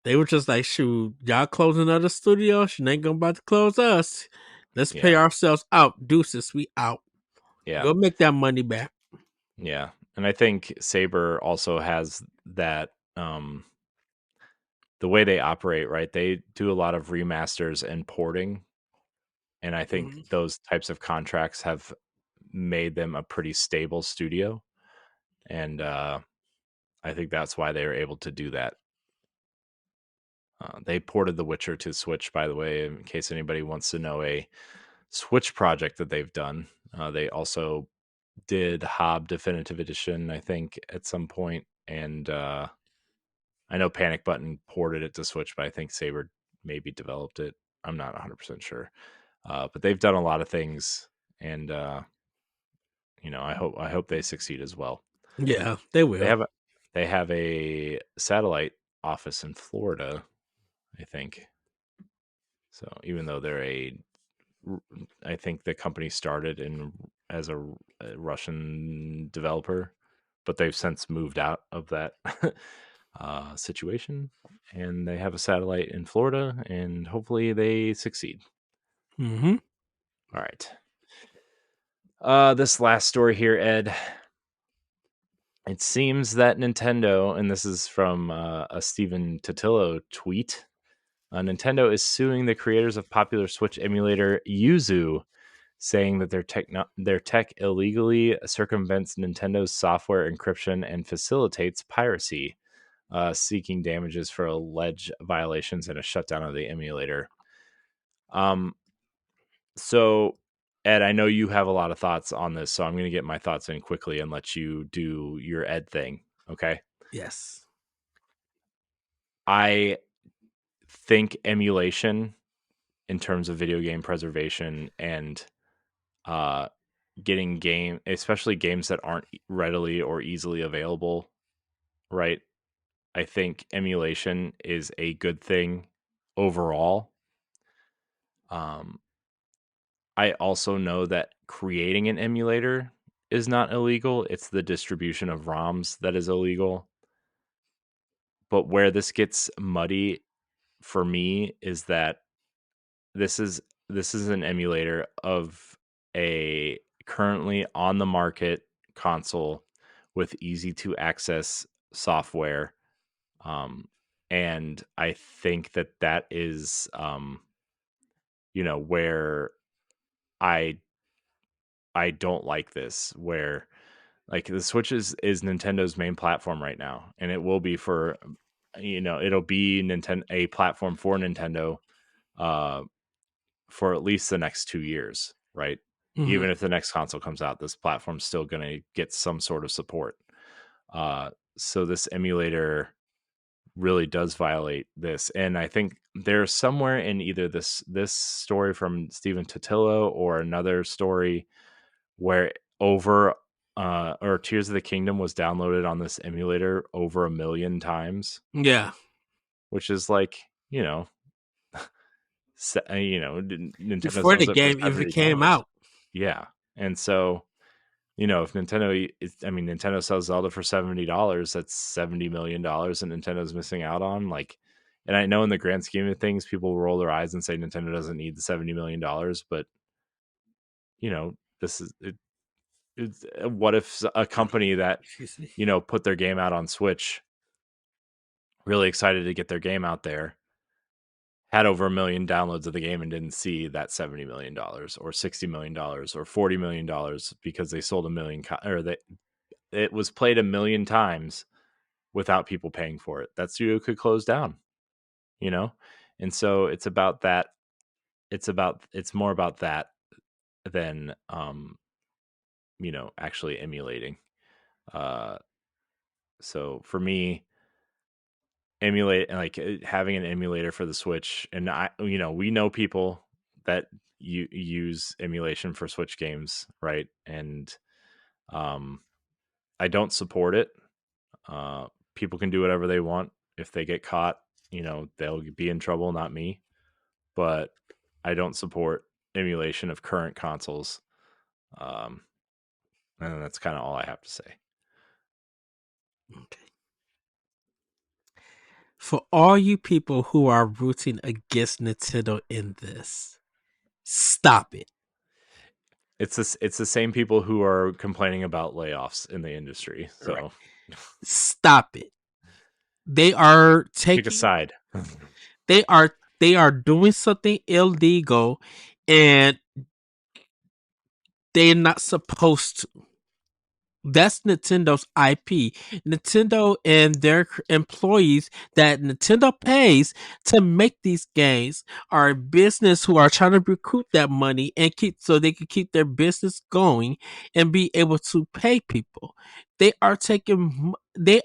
they were just like, shoot, y'all closing other studios. You ain't gonna about to close us. Let's pay ourselves out. Deuces, we out. Yeah. Go make that money back. Yeah. And I think Saber also has that the way they operate, right? They do a lot of remasters and porting. And I think those types of contracts have made them a pretty stable studio. And I think that's why they were able to do that. They ported The Witcher to Switch, by the way, in case anybody wants to know a Switch project that they've done. They also did Hob Definitive Edition, I think, at some point. And I know Panic Button ported it to Switch, but I think Saber maybe developed it. I'm not 100% sure. But they've done a lot of things, and I hope they succeed as well. Yeah, they will. They have a satellite office in Florida, I think. So even though I think the company started as a Russian developer, but they've since moved out of that situation, and they have a satellite in Florida, and hopefully they succeed. Mm-hmm. All right. This last story here, Ed. It seems that Nintendo, and this is from a Steven Totillo tweet, Nintendo is suing the creators of popular Switch emulator Yuzu, saying that their tech illegally circumvents Nintendo's software encryption and facilitates piracy, seeking damages for alleged violations and a shutdown of the emulator. So, Ed, I know you have a lot of thoughts on this, so I'm going to get my thoughts in quickly and let you do your Ed thing. Okay. Yes. I think emulation in terms of video game preservation and getting especially games that aren't readily or easily available, right? I think emulation is a good thing overall. I also know that creating an emulator is not illegal. It's the distribution of ROMs that is illegal. But where this gets muddy for me is that this is an emulator of a currently on the market console with easy to access software, and I think that is where I don't like this, where like the Switch is Nintendo's main platform right now, and it will be for it'll be a platform for Nintendo for at least the next 2 years, right? Mm-hmm. Even if the next console comes out, this platform's still going to get some sort of support. So this emulator really does violate this, and I think there's somewhere in either this story from Steven Totillo or another story where or Tears of the Kingdom was downloaded on this emulator over 1 million times. Yeah, which is like Nintendo before the sells it for game even came $70. out. Yeah, and so if Nintendo sells Zelda for $70, that's $70 million, and Nintendo's missing out on like. And I know in the grand scheme of things, people roll their eyes and say Nintendo doesn't need the $70 million, but this is it. What if a company that put their game out on Switch, really excited to get their game out there, had over 1 million downloads of the game and didn't see that $70 million or $60 million or $40 million because they sold 1 million it was played 1 million times without people paying for it. That studio could close down, and so it's about that. It's more about that than actually emulating. So for me, having an emulator for the Switch, and we know people that use emulation for Switch games, right? And I don't support it. People can do whatever they want. If they get caught, they'll be in trouble, not me. But I don't support emulation of current consoles. And that's kind of all I have to say. Okay. For all you people who are rooting against Nintendo in this, stop it. It's the same people who are complaining about layoffs in the industry. So right. Stop it. They are taking a side. They are doing something illegal, and they're not supposed to. That's Nintendo's IP. Nintendo and their employees that Nintendo pays to make these games are a business who are trying to recoup that money and so they can keep their business going and be able to pay people. they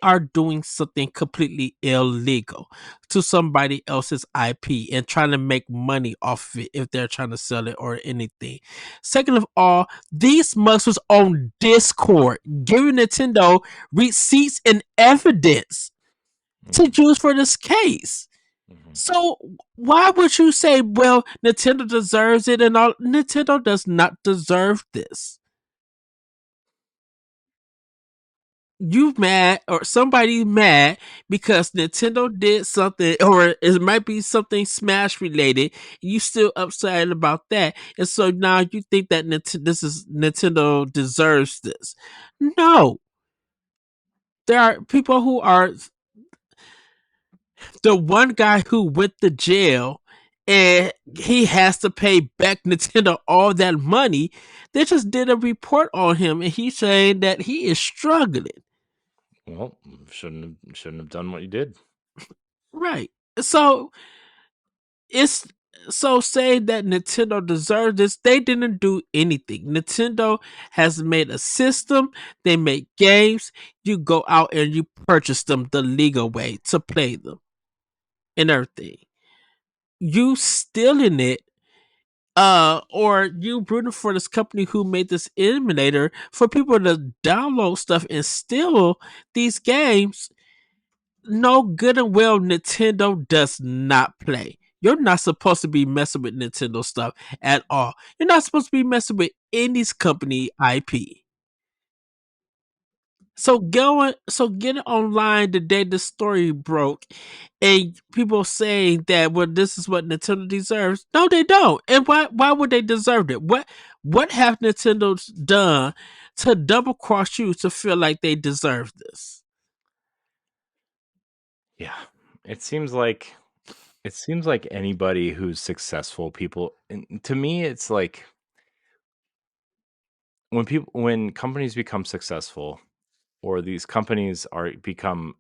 are doing something completely illegal to somebody else's IP and trying to make money off of it if they're trying to sell it or anything. Second of all, these mugs was on Discord giving Nintendo receipts and evidence to Mm-hmm. use for this case. Mm-hmm. So why would you say, well, Nintendo deserves it and all? Nintendo does not deserve this. You mad or somebody mad because Nintendo did something, or it might be something Smash related. You still upset about that, and so now you think that Nintendo deserves this. No, there are people who are the one guy who went to jail and he has to pay back Nintendo all that money. They just did a report on him and he's saying that he is struggling. Well, shouldn't have done what you did. Right. So it's so saying that Nintendo deserves this, they didn't do anything. Nintendo has made a system, they make games, you go out and you purchase them the legal way to play them and everything. You stealing it, or you rooting for this company who made this emulator for people to download stuff and steal these games. No, good and well, Nintendo does not play. You're not supposed to be messing with Nintendo stuff at all. You're not supposed to be messing with any company IP. So get it online the day the story broke, and people saying that, well, this is what Nintendo deserves. No, they don't. And why would they deserve it? What have Nintendo done to double cross you to feel like they deserve this? Yeah, it seems like anybody who's successful, people, and to me, it's like when companies become successful, or these companies are become,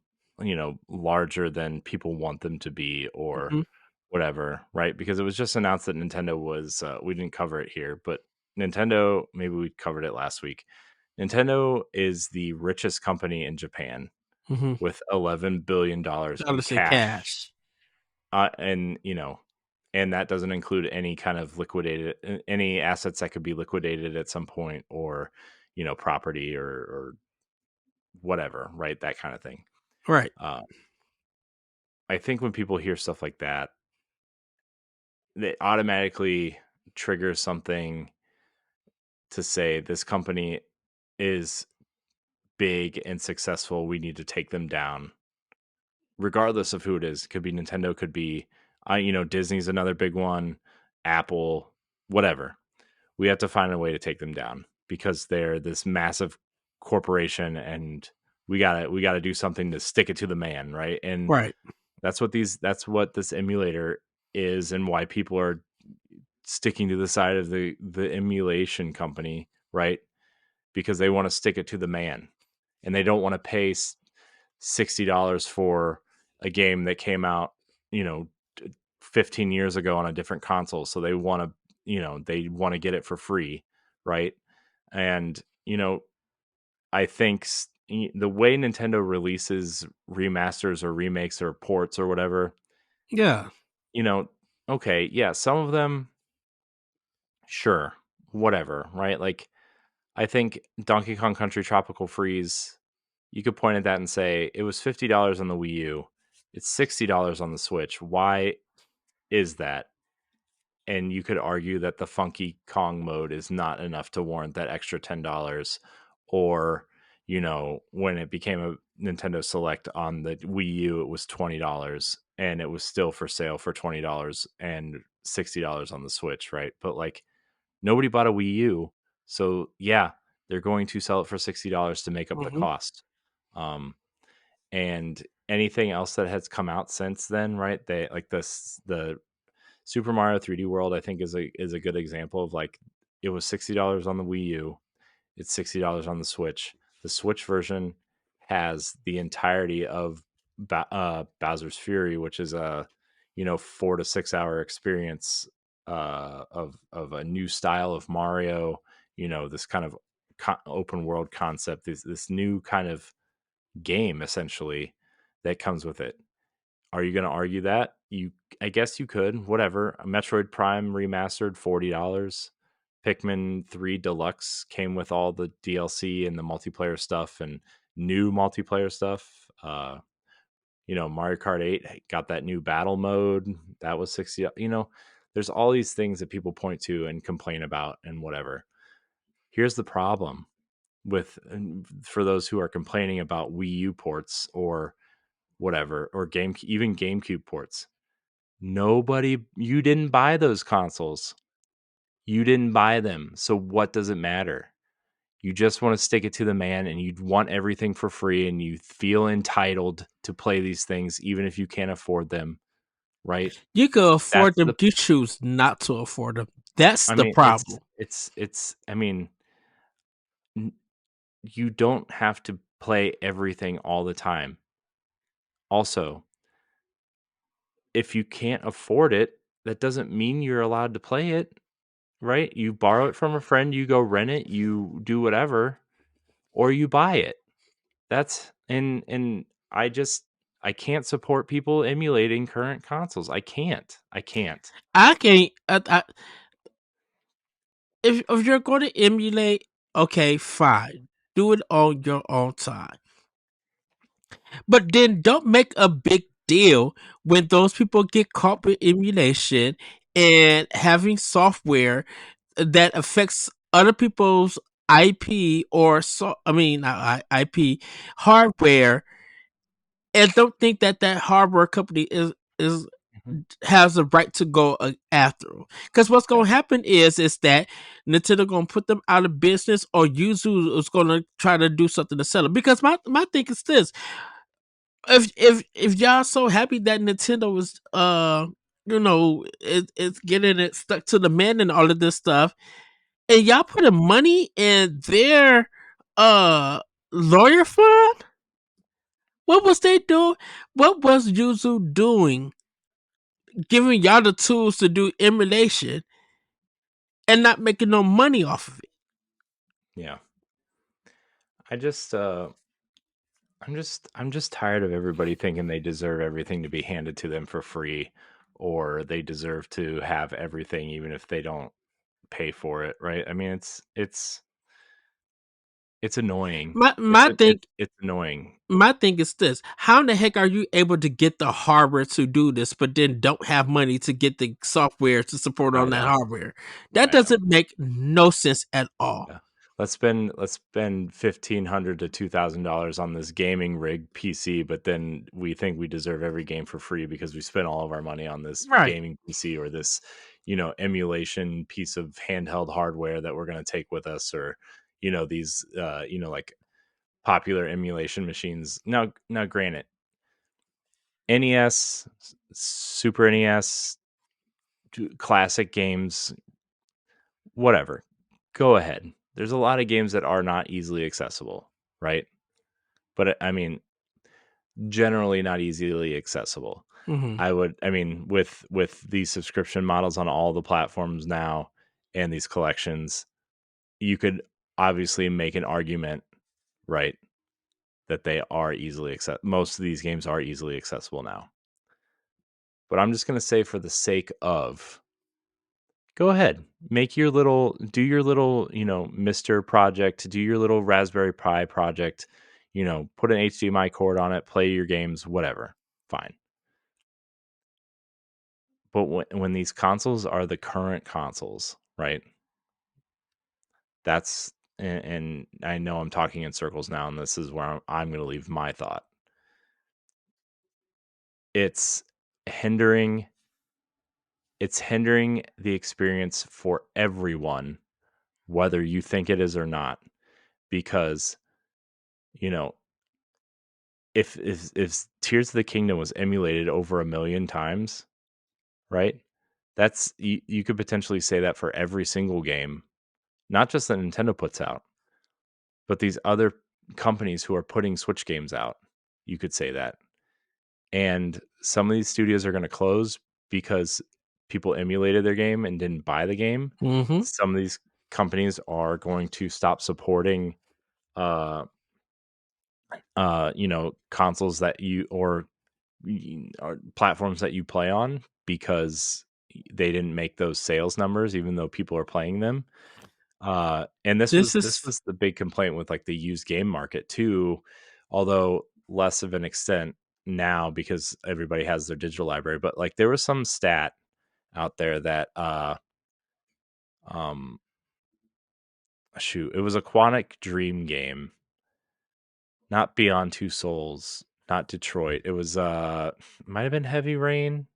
larger than people want them to be, or Mhm. whatever, right? Because it was just announced that Nintendo was, we didn't cover it here, but Nintendo, maybe we covered it last week. Nintendo is the richest company in Japan Mhm. with $11 billion in Dollars in cash. cash. And that doesn't include any kind of liquidated, any assets that could be liquidated at some point, or property, or whatever, right? That kind of thing. Right. uh, I think when people hear stuff like that, they automatically trigger something to say this company is big and successful, we need to take them down, regardless of who it is. Could be Nintendo, could be Disney's another big one, Apple, whatever. We have to find a way to take them down because they're this massive corporation, and we gotta do something to stick it to the man, right? And Right. that's what this emulator is, and why people are sticking to the side of the emulation company, right? Because they want to stick it to the man, and they don't want to pay $60 for a game that came out, you know, 15 years ago on a different console. So they want to get it for free, right? And I think the way Nintendo releases remasters or remakes or ports or whatever, Yeah. you know, okay, yeah, some of them, sure, whatever, right? Like, I think Donkey Kong Country Tropical Freeze, you could point at that and say it was $50 on the Wii U, it's $60 on the Switch. Why is that? And you could argue that the Funky Kong mode is not enough to warrant that extra $10. Or, when it became a Nintendo Select on the Wii U, it was $20 and it was still for sale for $20 and $60 on the Switch, right? But like, nobody bought a Wii U. So yeah, they're going to sell it for $60 to make up the Mhm. cost. Um, and anything else that has come out since then, right? They like the Super Mario 3D World, I think, is a good example of, like, it was $60 on the Wii U, it's $60 on the Switch. The Switch version has the entirety of Bowser's Fury, which is a 4 to 6 hour experience of a new style of Mario. This kind of open world concept, this new kind of game essentially that comes with it. Are you going to argue that? I guess you could. Whatever. A Metroid Prime remastered, $40. Pikmin 3 Deluxe came with all the DLC and the multiplayer stuff and new multiplayer stuff. Mario Kart 8 got that new battle mode. That was 60. There's all these things that people point to and complain about and whatever. Here's the problem for those who are complaining about Wii U ports or whatever, or even GameCube ports. You didn't buy those consoles. You didn't buy them. So what does it matter? You just want to stick it to the man and you want everything for free and you feel entitled to play these things even if you can't afford them, right? You can afford them. You choose not to afford them. That's the problem. You don't have to play everything all the time. Also, if you can't afford it, that doesn't mean you're allowed to play it, right? You borrow it from a friend, you go rent it, you do whatever, or you buy it. That's and I can't support people emulating current consoles. I can't. I can't. If you're going to emulate, okay, fine. Do it on your own time. But then don't make a big deal when those people get caught with emulation and having software that affects other people's IP or IP hardware, and don't think that hardware company is has a right to go after them. Because what's going to happen is that Nintendo going to put them out of business, or Yuzu is going to try to do something to sell them. Because my thing is this: if y'all so happy that Nintendo is it's getting it stuck to the man and all of this stuff, and y'all putting money in their lawyer fund, what was they doing? What was Yuzu doing? Giving y'all the tools to do emulation and not making no money off of it. Yeah. I'm just tired of everybody thinking they deserve everything to be handed to them for free, or they deserve to have everything even if they don't pay for it, right? I mean, it's annoying. It's annoying. My thing is this: how in the heck are you able to get the hardware to do this, but then don't have money to get the software to support on that hardware? That doesn't make no sense at all. Yeah. Let's spend $1,500 to $2,000 on this gaming rig PC, but then we think we deserve every game for free because we spent all of our money on this gaming PC or this, emulation piece of handheld hardware that we're going to take with us, or these like popular emulation machines. Now granted, NES, Super NES, classic games, whatever, go ahead. There's a lot of games that are not easily accessible, right? But I mean, generally not easily accessible. Mm-hmm. With these subscription models on all the platforms now and these collections, you could obviously make an argument, right, that they are easily accessible. Most of these games are easily accessible now. But I'm just going to say, for the sake of, go ahead, do your little, Mr. project, do your little Raspberry Pi project, put an HDMI cord on it, play your games, whatever, fine. But when these consoles are the current consoles, right? And I know I'm talking in circles now, and this is where I'm going to leave my thought. It's hindering the experience for everyone, whether you think it is or not, because if Tears of the Kingdom was emulated over 1 million times, right? That's you could potentially say that for every single game, not just that Nintendo puts out, but these other companies who are putting Switch games out. You could say that. And some of these studios are going to close because people emulated their game and didn't buy the game. Mm-hmm. Some of these companies are going to stop supporting consoles that you or platforms that you play on because they didn't make those sales numbers even though people are playing them. And this This is was the big complaint with like the used game market too, although less of an extent now because everybody has their digital library. But like there was some stat out there that um it was a Quantic Dream game, not Beyond Two Souls, not Detroit. It was it might have been Heavy Rain.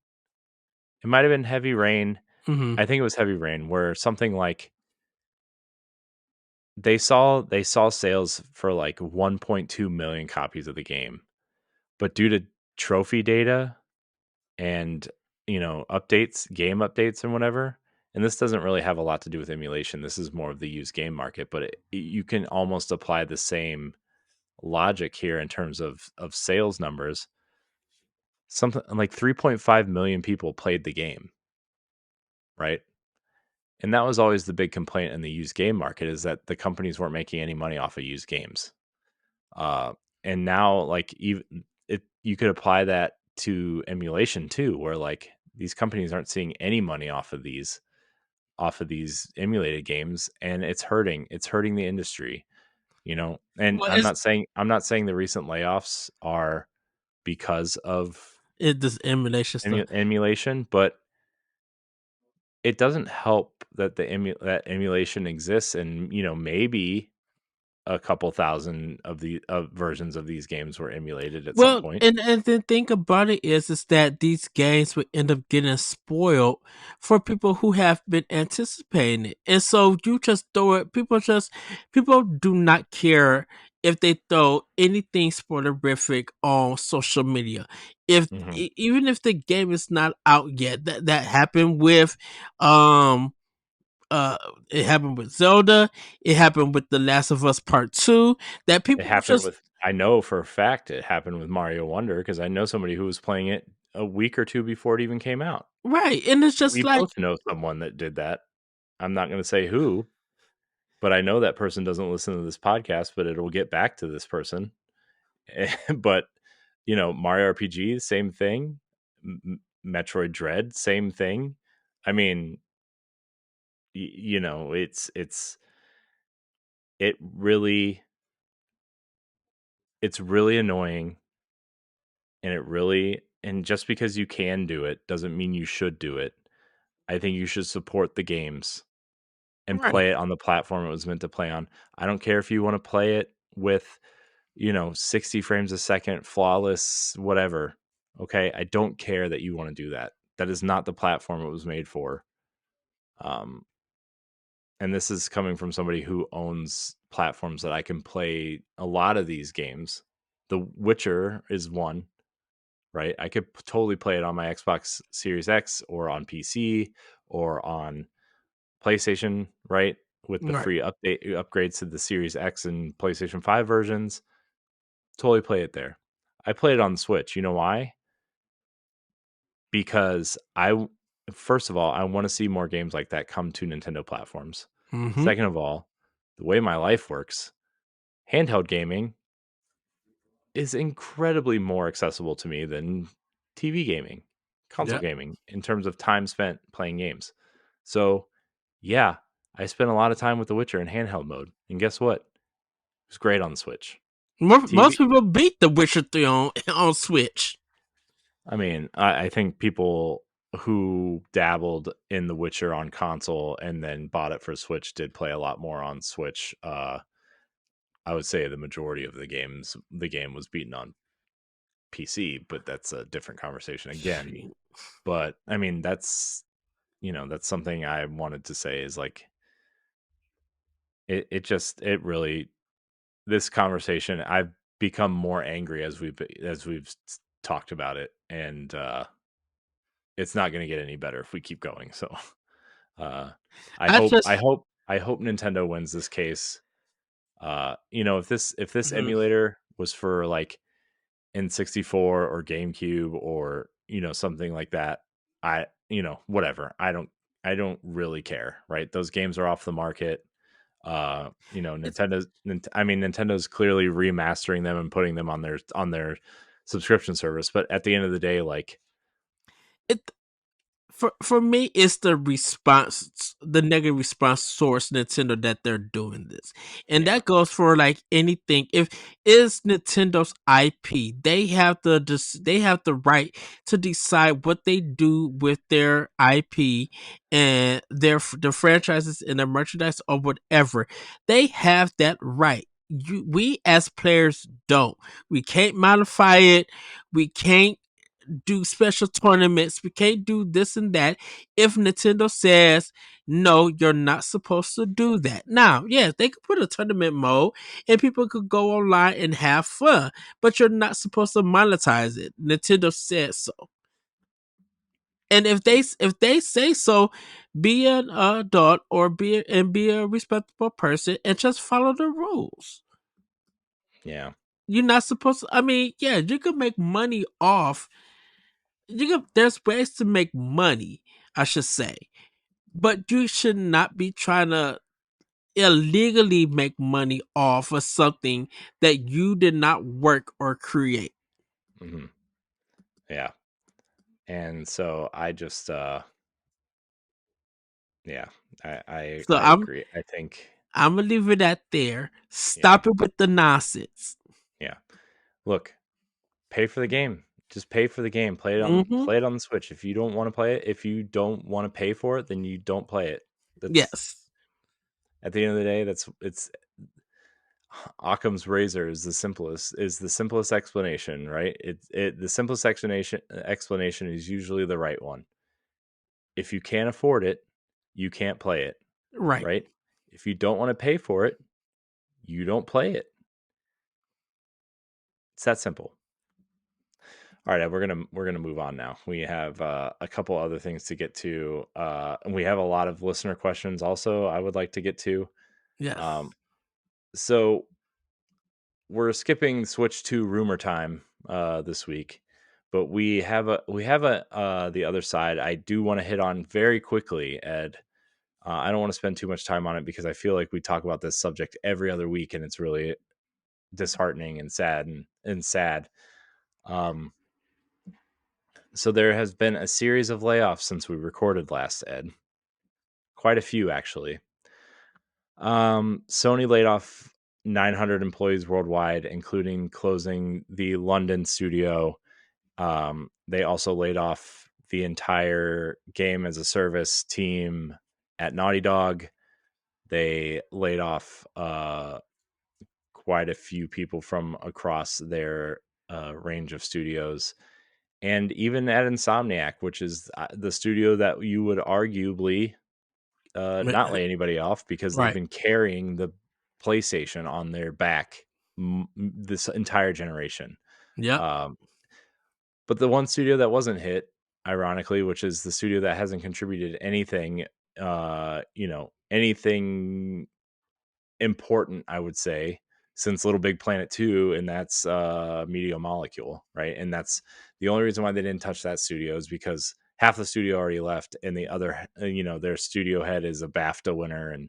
It might have been Heavy Rain. mhm. I think it was Heavy Rain, where something like they saw sales for like 1.2 million copies of the game, but due to trophy data and updates, game updates and whatever, and this doesn't really have a lot to do with emulation. This is more of the used game market, but you can almost apply the same logic here in terms of sales numbers. Something like 3.5 million people played the game, right? And that was always the big complaint in the used game market, is that the companies weren't making any money off of used games. And now, like, even you could apply that to emulation too, where like these companies aren't seeing any money off of these emulated games, and it's hurting the industry. And Well, it's I'm not saying the recent layoffs are because of this emulation stuff. emulation, but it doesn't help that that emulation exists, and maybe a couple thousand of the versions of these games were emulated at some Well, point. and the thing about it is that these games would end up getting spoiled for people who have been anticipating it, and so you just throw it. People do not care if they throw anything spoilerific on social media. If Hmm. even if the game is not out yet, that happened with um uh it happened with Zelda, it happened with The Last of Us Part 2, that It people happened just with I know for a fact it happened with Mario Wonder because I know somebody who was playing it a week or two before it even came out. right, and it's just We like, both know someone that did that. I'm not going to say who, but I know that person doesn't listen to this podcast, but it'll get back to this person. But Mario RPG, same thing. Metroid Dread, same thing. I mean, it really it's really annoying, and just because you can do it doesn't mean you should do it. I think you should support the games and right. play it on the platform it was meant to play on. I don't care if you want to play it with 60 frames a second, flawless, whatever. Okay, I don't care that you want to do that. That is not the platform it was made for. Um, and this is coming from somebody who owns platforms that I can play a lot of these games. The Witcher is one, right? I could totally play it on my Xbox Series X or on PC or on PlayStation, right? With the Right. free upgrades to the Series X and PlayStation 5 versions. Totally play it there. I played it on the Switch. You know why? Because first of all, I want to see more games like that come to Nintendo platforms. Mhm. Second of all, the way my life works, handheld gaming is incredibly more accessible to me than TV gaming, console Yeah. gaming in terms of time spent playing games. So, yeah, I spent a lot of time with The Witcher in handheld mode. And guess what? It was great on the Switch. Most TV, people beat The Witcher 3 on Switch. I mean, I think people who dabbled in The Witcher on console and then bought it for Switch did play a lot more on Switch. I would say the majority of the game was beaten on PC, but that's a different conversation again. Shoot. But I mean, that's something I wanted to say is like it really, this conversation, I've become more angry as we've talked about it, and it's not going to get any better if we keep going. So uh I just I hope Nintendo wins this case. If this mhm. emulator was for like N64 or GameCube or something like that, whatever. I don't. I don't really care, right? Those games are off the market. Nintendo's clearly remastering them and putting them on their subscription service, but at the end of the day, like, it for me, it's the response, the negative response towards Nintendo that they're doing this, and yeah. that goes for like anything. If it's Nintendo's IP, they have the right to decide what they do with their IP and their franchises and their merchandise or whatever. They have that right. We as players don't. We can't modify it. We can't do special tournaments. We can't do this and that. If Nintendo says, no, you're not supposed to do that. Now, yes, they could put a tournament mode and people could go online and have fun, but you're not supposed to monetize it. Nintendo says so. And if they say so, be an adult or be a respectable person and just follow the rules. Yeah. You're not supposed to. I mean, yeah, you could make money off. There's ways to make money, I should say, but you should not be trying to illegally make money off of something that you did not work or create. Mm-hmm. Yeah. And so I just, yeah, So I agree. I think, I'm gonna leave it at there. yeah, Stop it with the nonsense. yeah. Look, pay for the game. Just pay for the game. Mm-hmm. Play it on the Switch. If you don't want to play it, if you don't want to pay for it, then you don't play it. That's Yes. At the end of the day, it's Occam's razor is the simplest explanation, right? The simplest explanation is usually the right one. If you can't afford it, you can't play it, Right. right? If you don't want to pay for it, you don't play it. It's that simple. All right, we're gonna move on now. We have a couple other things to get to, and we have a lot of listener questions. Also, I would like to get to. Yes. So we're skipping Switch 2 rumor time this week, but we have the other side. I do want to hit on very quickly, Ed. I don't want to spend too much time on it because I feel like we talk about this subject every other week, and it's really disheartening and sad. Um, so there has been a series of layoffs since we recorded last, Ed. Quite a few, actually. Sony laid off 900 employees worldwide, including closing the London studio. They also laid off the entire game as a service team at Naughty Dog. They laid off quite a few people from across their range of studios. And even at Insomniac, which is the studio that you would arguably not lay anybody off because they've Right. been carrying the PlayStation on their back this entire generation. Yep. But the one studio that wasn't hit, ironically, which is the studio that hasn't contributed anything, anything important, I would say, since Little Big Planet 2, and that's Media Molecule, right? And that's the only reason why they didn't touch that studio is because half the studio already left, and the other, their studio head is a BAFTA winner, and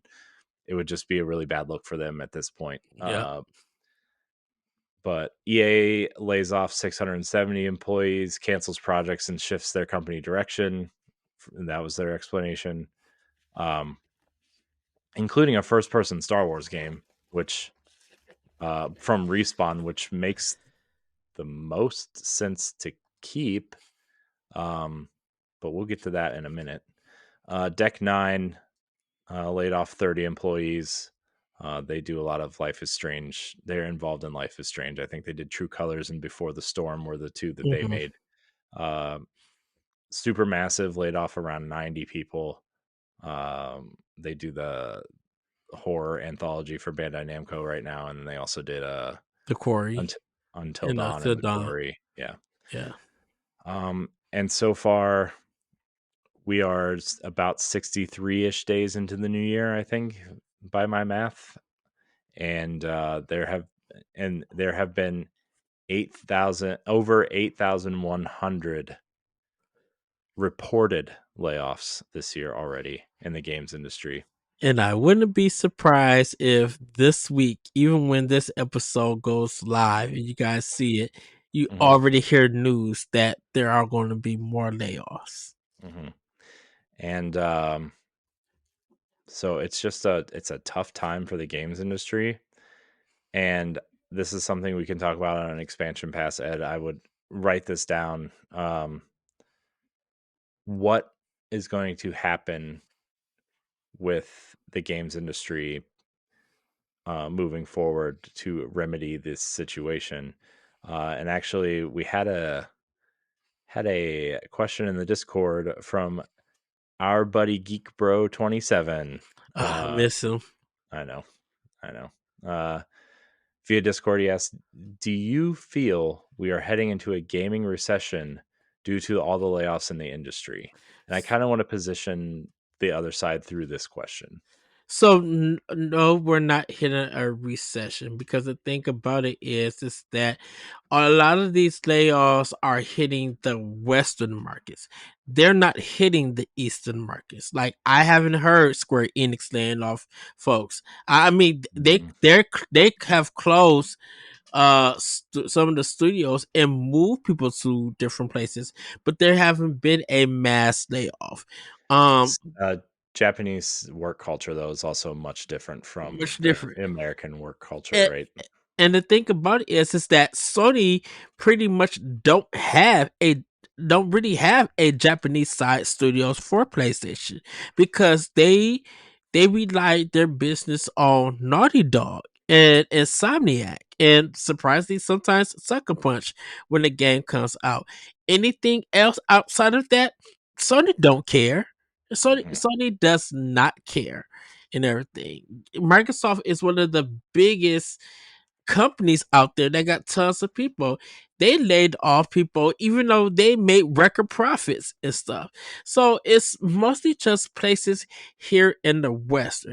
it would just be a really bad look for them at this point. Yep. But EA lays off 670 employees, cancels projects, and shifts their company direction. And that was their explanation. Including a first-person Star Wars game, which from Respawn, which makes the most sense to keep. But we'll get to that in a minute. Deck 9 laid off 30 employees. They do a lot of Life is Strange. They're involved in Life is Strange. I think they did True Colors and Before the Storm were the two that they made. Supermassive laid off around 90 people. They do the horror anthology for Bandai Namco right now, and they also did The Quarry. Until Dawn and the Quarry. Yeah. Yeah. And so far we are about 63-ish days into the new year, I think, by my math. And there have been 8,100 reported layoffs this year already in the games industry. And I wouldn't be surprised if this week, even when this episode goes live and you guys see it, you already hear news that there are going to be more layoffs. And so it's just it's a tough time for the games industry. And this is something we can talk about on an expansion pass, Ed. I would write this down. What is going to happen with the games industry moving forward to remedy this situation? And actually, we had a question in the Discord from our buddy Geek Bro 27. I miss him. I know. Via Discord, he asked, do you feel we are heading into a gaming recession due to all the layoffs in the industry? And I kind of want to position the other side through this question. So no, we're not hitting a recession, because the thing about it is that a lot of these layoffs are hitting the Western markets. They're not hitting the Eastern markets. Like, I haven't heard Square Enix laying off folks. I mean, they have closed some of the studios and moved people to different places, but there haven't been a mass layoff. Japanese work culture, though, is also much different from Much the different. American work culture, And, right? and the thing about it is that Sony pretty much don't really have a Japanese side studios for PlayStation, because they rely their business on Naughty Dog and Insomniac, and surprisingly sometimes Sucker Punch when the game comes out. Anything else outside of that, Sony don't care. Sony does not care and everything. Microsoft is one of the biggest companies out there that got tons of people. They laid off people even though they made record profits and stuff. So it's mostly just places here in the West.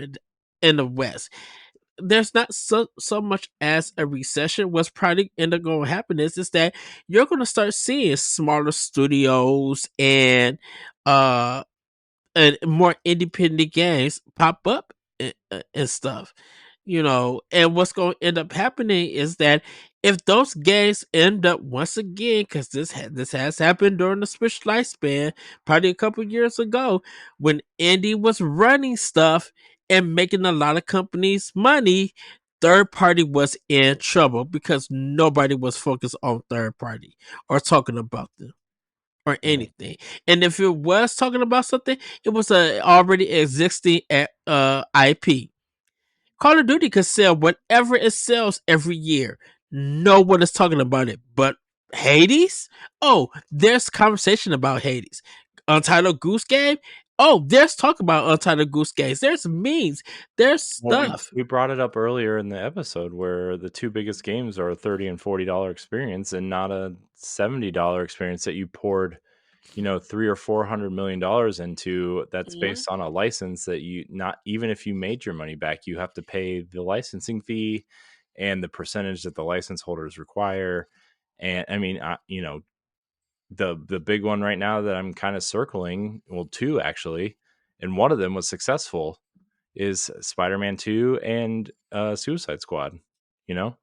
There's not so much as a recession. What's probably end up going to happen is that you're going to start seeing smaller studios uh and more independent games pop up and stuff, and what's going to end up happening is that if those games end up, once again, because this has happened during the Switch lifespan, probably a couple years ago, when Andy was running stuff and making a lot of companies money, third party was in trouble because nobody was focused on third party or talking about them or anything. And if it was talking about something, it was a already existing IP. Call of Duty could sell whatever it sells every year. No one is talking about it. But Hades? Oh, there's conversation about Hades. Untitled Goose Game? Oh, there's talk about Untitled Goose Games. There's memes. There's stuff. We brought it up earlier in the episode where the two biggest games are a $30 and $40 experience and not a $70 experience that you poured, $300 or $400 million into. That's based on a license that you, not even if you made your money back, you have to pay the licensing fee and the percentage that the license holders require. And I mean, the big one right now that I'm kind of circling, well, two actually, and one of them was successful, is Spider-Man 2 and Suicide Squad. Yeah.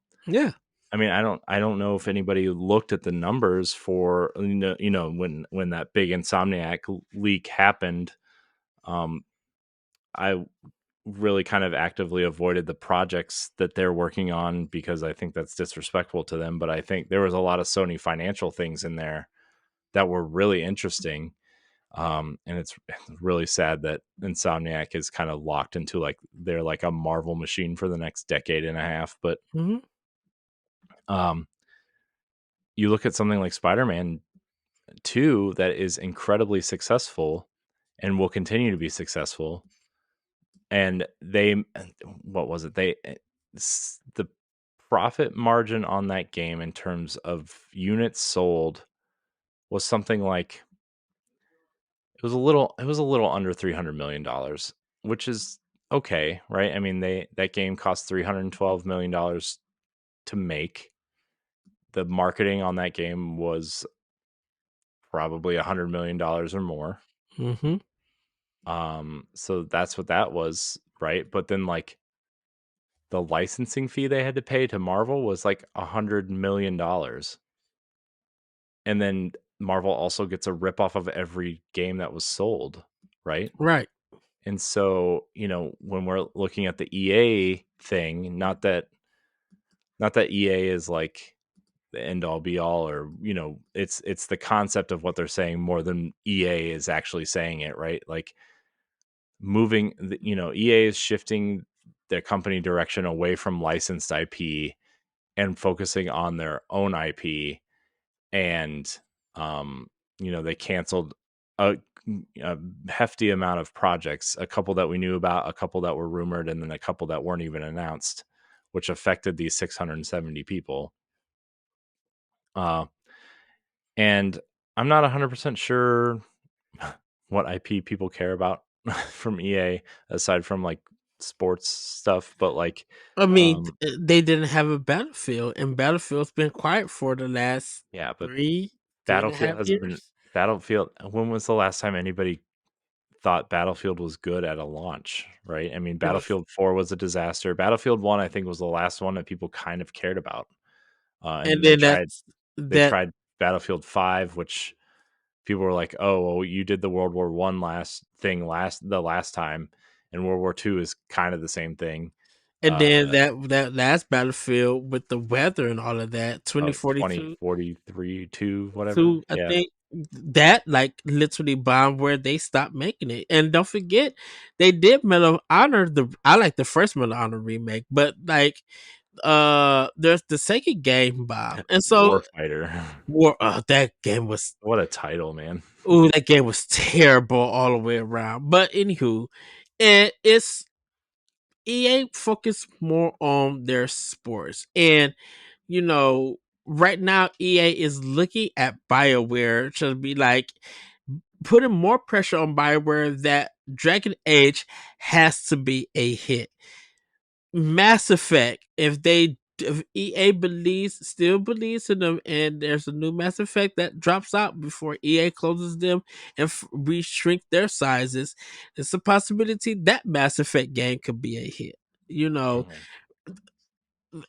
I mean, I don't know if anybody looked at the numbers for when that big Insomniac leak happened. I really kind of actively avoided the projects that they're working on because I think that's disrespectful to them. But I think there was a lot of Sony financial things in there that were really interesting. And it's really sad that Insomniac is kind of locked into they're like a Marvel machine for the next decade and a half. But you look at something like Spider-Man 2 that is incredibly successful and will continue to be successful. And what was it? The profit margin on that game in terms of units sold was something like, it was a little under $300 million, which is okay, right? I mean, that game cost $312 million to make. The marketing on that game was probably $100 million or more. Mm-hmm. So that's what that was, right? But then like the licensing fee they had to pay to Marvel was like $100 million. And then Marvel also gets a rip off of every game that was sold, right? Right. And so, when we're looking at the EA thing, not that EA is like the end all be all, or it's the concept of what they're saying more than EA is actually saying it, right? Like EA is shifting their company direction away from licensed IP and focusing on their own IP. And they canceled a, a hefty amount of projects, a couple that we knew about, a couple that were rumored, and then a couple that weren't even announced, which affected these 670 people. And I'm not 100% sure what IP people care about from EA aside from like sports stuff, but like I mean, they didn't have a Battlefield, and Battlefield's been quiet for the last yeah, but three and a half years. Battlefield. When was the last time anybody thought Battlefield was good at a launch, right? I mean, It was, Battlefield 4 was a disaster. Battlefield 1, I think, was the last one that people kind of cared about. and And then they that, tried Battlefield 5, which people were like, "Oh, well, you did the World War 1 the last time, and World War 2 is kind of the same thing." and then that last Battlefield with the weather and all of that, Oh, 2042. 2043, 2, whatever. To I Yeah. think that like literally bombed where they stopped making it. And don't forget, they did Medal of Honor. I like the first Medal of Honor remake, but like there's the second game bomb, and so Warfighter. that game was What a title, man. that game was terrible all the way around. But anywho, it's EA focus more on their sports, and you know, right now EA is looking at BioWare to be like putting more pressure on BioWare that Dragon Age has to be a hit. Mass Effect, if EA still believes in them, and there's a new Mass Effect that drops out before EA closes them and re-shrink their sizes, it's a possibility that Mass Effect game could be a hit. You know, Mhm.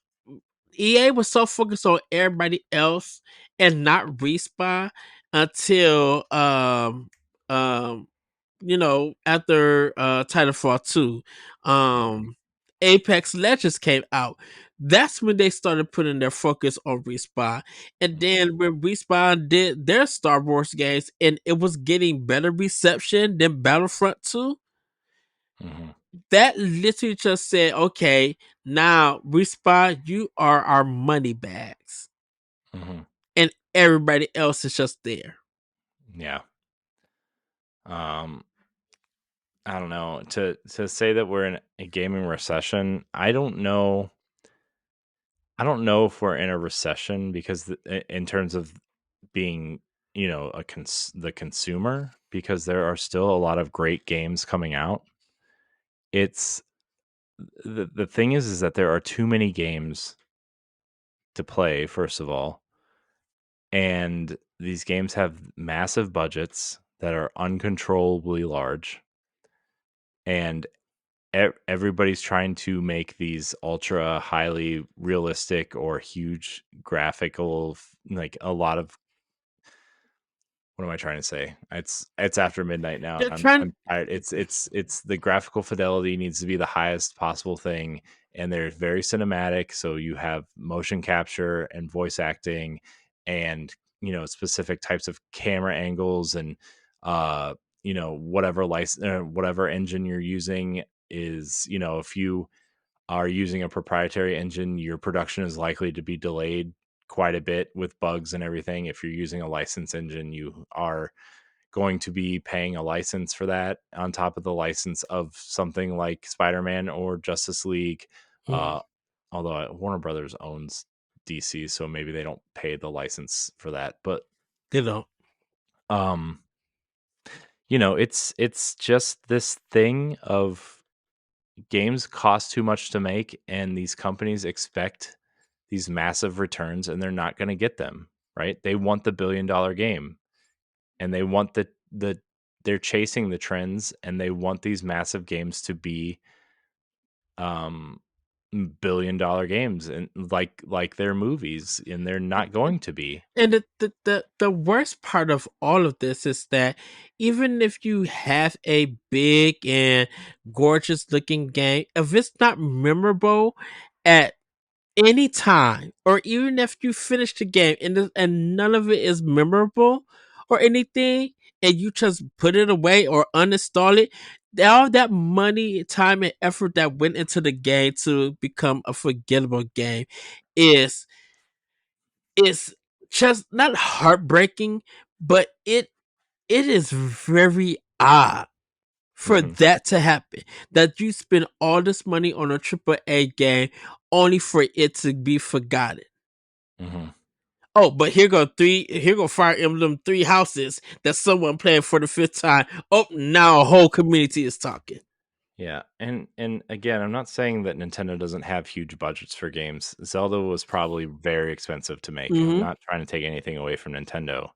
EA was so focused on everybody else and not Respawn until um after Titanfall 2, Mhm. Apex Legends came out. That's when they started putting their focus on Respawn. And Mhm. then when Respawn did their Star Wars games and it was getting better reception than Battlefront 2, Mhm. that literally just said, okay, now Respawn, you are our money bags. Mhm. And everybody else is just there. Yeah. Um, I don't know. To say that we're in a gaming recession, I don't know. I don't know if we're in a recession because in terms of being, the consumer, because there are still a lot of great games coming out. It's the thing is that there are too many games to play, first of all, and these games have massive budgets that are uncontrollably large, and everybody's trying to make these ultra highly realistic or huge graphical, like a lot of, what am I trying to say? It's after midnight now, They're and trying. I'm tired. It's the graphical fidelity needs to be the highest possible thing, and they're very cinematic. So you have motion capture and voice acting, and specific types of camera angles, and whatever engine you're using is, if you are using a proprietary engine, your production is likely to be delayed quite a bit with bugs and everything. If you're using a licensed engine, you are going to be paying a license for that on top of the license of something like Spider-Man or Justice League. Mm, Uh, Although Warner Brothers owns DC, so maybe they don't pay the license for that. But they don't. um, it's just this thing of games cost too much to make, and these companies expect these massive returns, and they're not going to get them, right? They want the billion-dollar game, and they want the they're chasing the trends and they want these massive games to be um billion-dollar games and like their movies, and they're not going to be. And the worst part of all of this is that even if you have a big and gorgeous looking game, if it's not memorable at any time, or even if you finish the game and none of it is memorable or anything, and you just put it away or uninstall it, all that money, time, and effort that went into the game to become a forgettable game is is just not heartbreaking, but it is very odd for Hmm. that to happen. That you spend all this money on a triple A game only for it to be forgotten. Hmm. Oh, but here go Fire Emblem Three Houses that someone playing for the fifth time. Oh, now a whole community is talking. Yeah, and again, I'm not saying that Nintendo doesn't have huge budgets for games. Zelda was probably very expensive to make. I'm Mm-hmm. not trying to take anything away from Nintendo,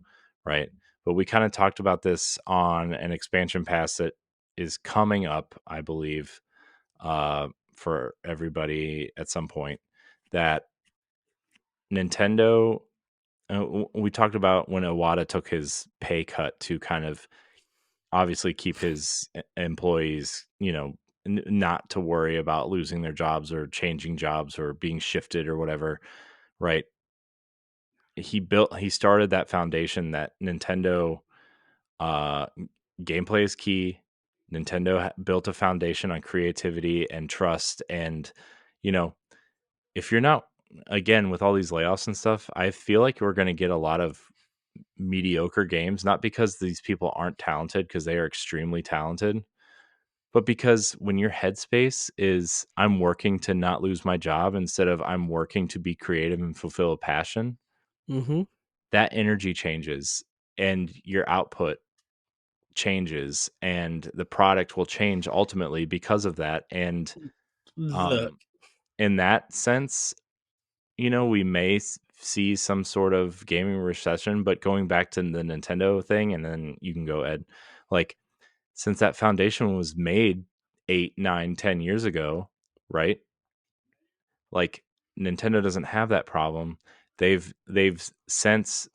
right? But we kind of talked about this on an expansion pass that is coming up, I believe, for everybody at some point. That Nintendo, we talked about when Iwata took his pay cut to kind of obviously keep his employees, not to worry about losing their jobs or changing jobs or being shifted or whatever, right? He started that foundation that Nintendo uh gameplay is key. Nintendo built a foundation on creativity and trust, and you know, if you're not, again, with all these layoffs and stuff, I feel like we're going to get a lot of mediocre games, not because these people aren't talented, because they are extremely talented, but because when your headspace is I'm working to not lose my job instead of I'm working to be creative and fulfill a passion, Mm-hmm. that energy changes and your output changes and the product will change ultimately because of that. And Look. um in that sense, we may see some sort of gaming recession, but going back to the Nintendo thing, and then you can go, Ed, like, since that foundation was made 8, 9, 10 years ago, right? Like, Nintendo doesn't have that problem. They've since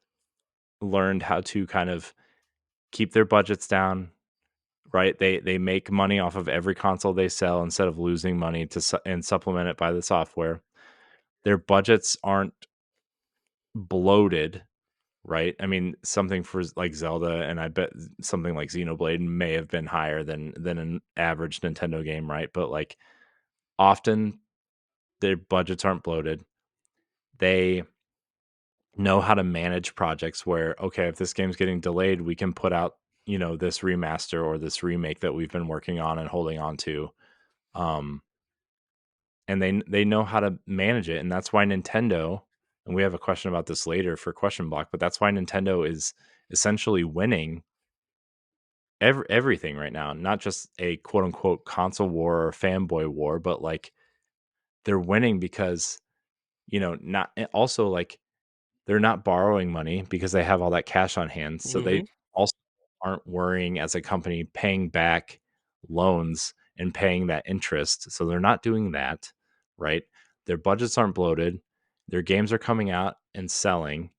learned how to kind of keep their budgets down, right? They make money off of every console they sell instead of losing money and supplement it by the software. Their budgets aren't bloated, right? I mean, something for like Zelda, and I bet something like Xenoblade may have been higher than an average Nintendo game, right? But like, often their budgets aren't bloated. They know how to manage projects where, okay, if this game's getting delayed, we can put out, this remaster or this remake that we've been working on and holding on to. Um, and they know how to manage it, and that's why Nintendo, and we have a question about this later for question block, but that's why Nintendo is essentially winning everything right now, not just a quote unquote console war or fanboy war, but like they're winning because, not also like they're not borrowing money because they have all that cash on hand. So Mm-hmm. they also aren't worrying as a company paying back loans and paying that interest. So they're not doing that, right? Their budgets aren't bloated. Their games are coming out and selling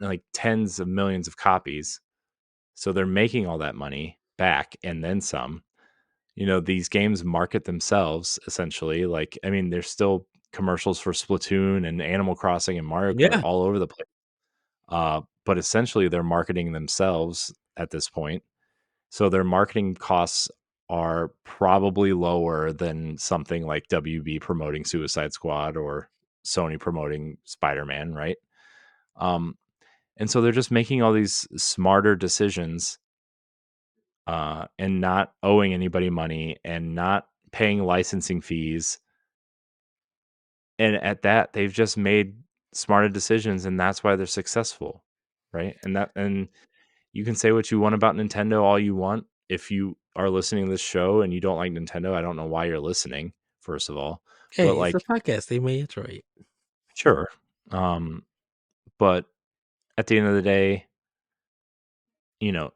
like tens of millions of copies. So they're making all that money back and then some. These games market themselves essentially. Like, I mean, there's still commercials for Splatoon and Animal Crossing and Mario Kart Yeah. all over the place. But essentially, they're marketing themselves at this point. So their marketing costs are probably lower than something like WB promoting Suicide Squad or Sony promoting Spider-Man, right? Um, and so they're just making all these smarter decisions, and not owing anybody money and not paying licensing fees. And at that, they've just made smarter decisions, and that's why they're successful, right? And you can say what you want about Nintendo all you want. If you are listening to this show and you don't like Nintendo, I don't know why you're listening, first of all. But Hey, it's a like, podcast. They may enjoy it. sure. Um, but at the end of the day,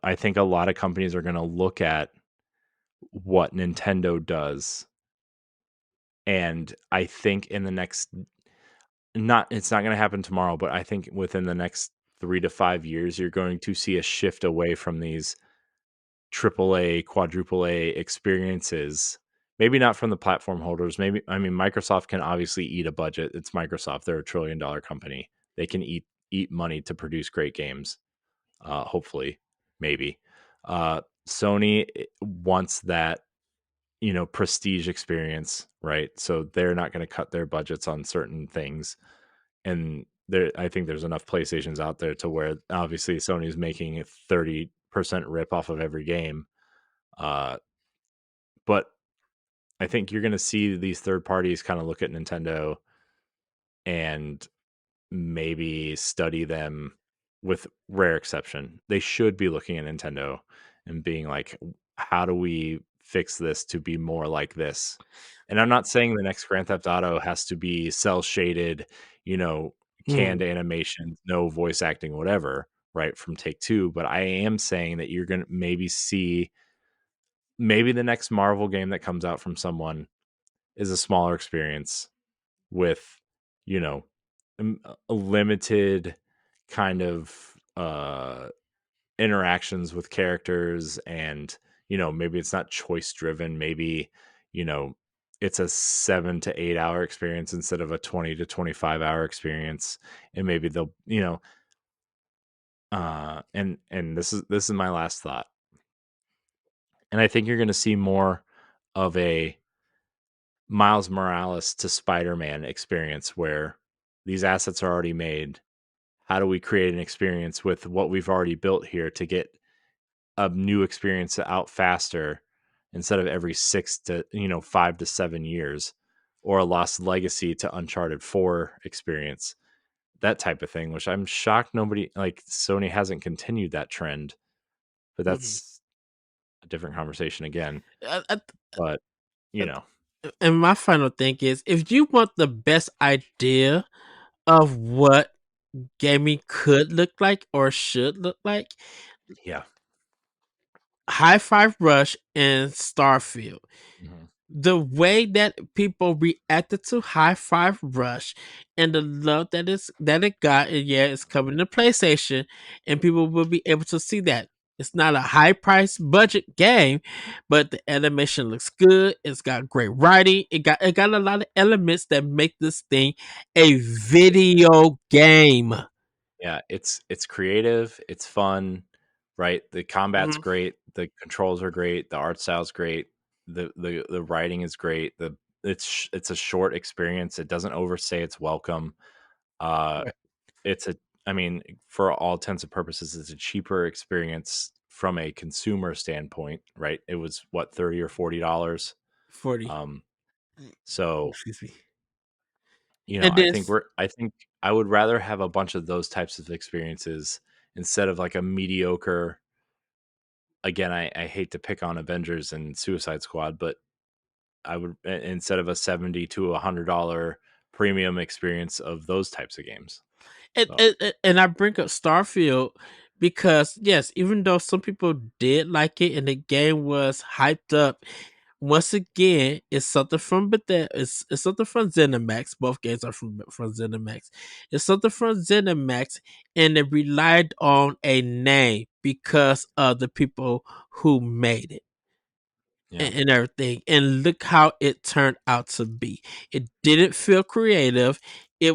I think a lot of companies are going to look at what Nintendo does, and I think in the next not it's not going to happen tomorrow, but I think within the next 3 to 5 years you're going to see a shift away from these triple A, quadruple A experiences. Maybe not from the platform holders. Maybe I mean Microsoft can obviously eat a budget. It's Microsoft. They're $1 trillion company. They can eat money to produce great games. Hopefully, maybe. Sony wants that prestige experience, right? So they're not going to cut their budgets on certain things. And I think there's enough PlayStations out there to where obviously Sony's making a 30% rip off of every game. But I think you're going to see these third parties kind of look at Nintendo and maybe study them with rare exception. They should be looking at Nintendo and being like, how do we fix this to be more like this? And I'm not saying the next Grand Theft Auto has to be cell shaded, canned animation, no voice acting, whatever, right, from Take Two. But I am saying that you're going to maybe see maybe the next Marvel game that comes out from someone is a smaller experience with, you know, a limited kind of interactions with characters, and maybe it's not choice driven. Maybe you know it's a 7 to 8 hour experience instead of a 20 to 25 hour experience, and maybe they'll and this is my last thought, and I think you're going to see more of a Miles Morales to Spider-Man experience where these assets are already made. How do we create an experience with what we've already built here to get a new experience out faster instead of every 5 to 7 years, or a Lost Legacy to Uncharted 4 experience, that type of thing, which I'm shocked nobody like Sony hasn't continued that trend, but that's a different conversation again. But, you know, And my final thing is, if you want the best idea of what gaming could look like or should look like, yeah. Hi-Fi Rush and Starfield. Mhm. The way that people reacted to Hi-Fi Rush and the love that it got, and yeah, it's coming to PlayStation, and people will be able to see that. It's not a high price budget game, but the animation looks good. It's got great writing. It got a lot of elements that make this thing a video game. Yeah, it's creative, it's fun, right? The combat's Mhm. great, the controls are great, the art style's great, the writing is great. It's a short experience. It doesn't overstay its welcome. Uh, Right. it's a I mean, for all intents and purposes, it's a cheaper experience from a consumer standpoint, right? It was what, 30 or $40. 40. Um, so Excuse me. And I then think I would rather have a bunch of those types of experiences instead of like a mediocre. Again, I hate to pick on Avengers and Suicide Squad, but instead of a $70 to $100 premium experience of those types of games. And, So and I bring up Starfield because yes, even though some people did like it and the game was hyped up, once again, it's something from Bethesda. It's something from ZeniMax. Both games are from ZeniMax. It's something from ZeniMax, and it relied on a name because of the people who made it yeah. and everything. And look how it turned out to be. It didn't feel creative. It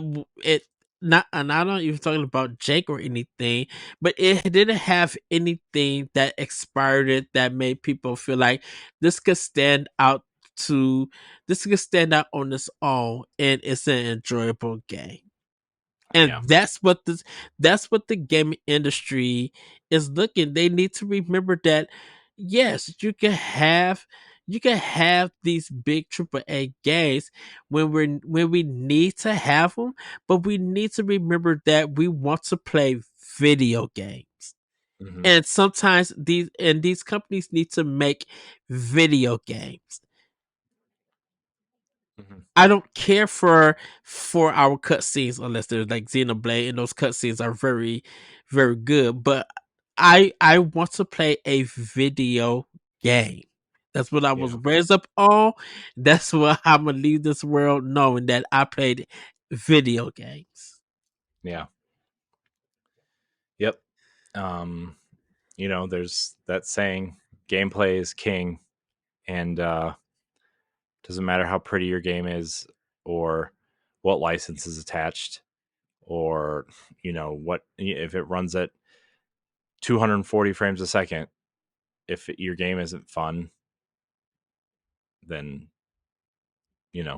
not, and I'm not even talking about Jake or anything, but it didn't have anything that inspired it that made people feel like this could stand out to this could stand out on its own, and it's an enjoyable game. And Yeah. that's what the gaming industry is looking. They need to remember that yes, you can have these big triple A games when we need to have them, but we need to remember that we want to play video games. Hmm. And sometimes these companies need to make video games. Hmm. I don't care for 4 hour cutscenes unless they're like Xenoblade, and those cutscenes are very, very good. But I want to play a video game. That's what I was Yeah. raised up on. That's what I'm gonna leave this world knowing that I played video games. Yeah. Yep. There's that saying, gameplay is king, and doesn't matter how pretty your game is or what license is attached, or what if it runs at 240 frames a second. If your game isn't fun, then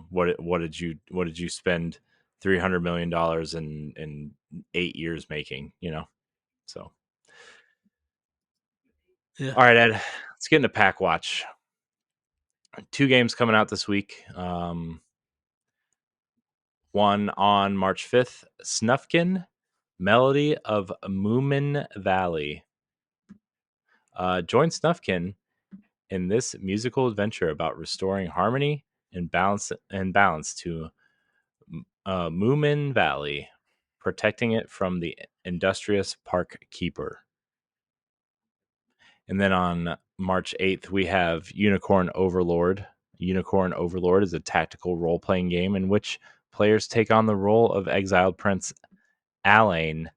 what did you spend $300 million in 8 years making? So Yeah. all right, Ed, let's get into Pack Watch. 2 games coming out this week. One on March 5th, Snufkin, Melody of Moomin Valley. Join Snufkin in this musical adventure about restoring harmony and balance to Moomin Valley, protecting it from the industrious park keeper. And then on March 8th, we have Unicorn Overlord. Unicorn Overlord is a tactical role-playing game in which players take on the role of exiled Prince Alain,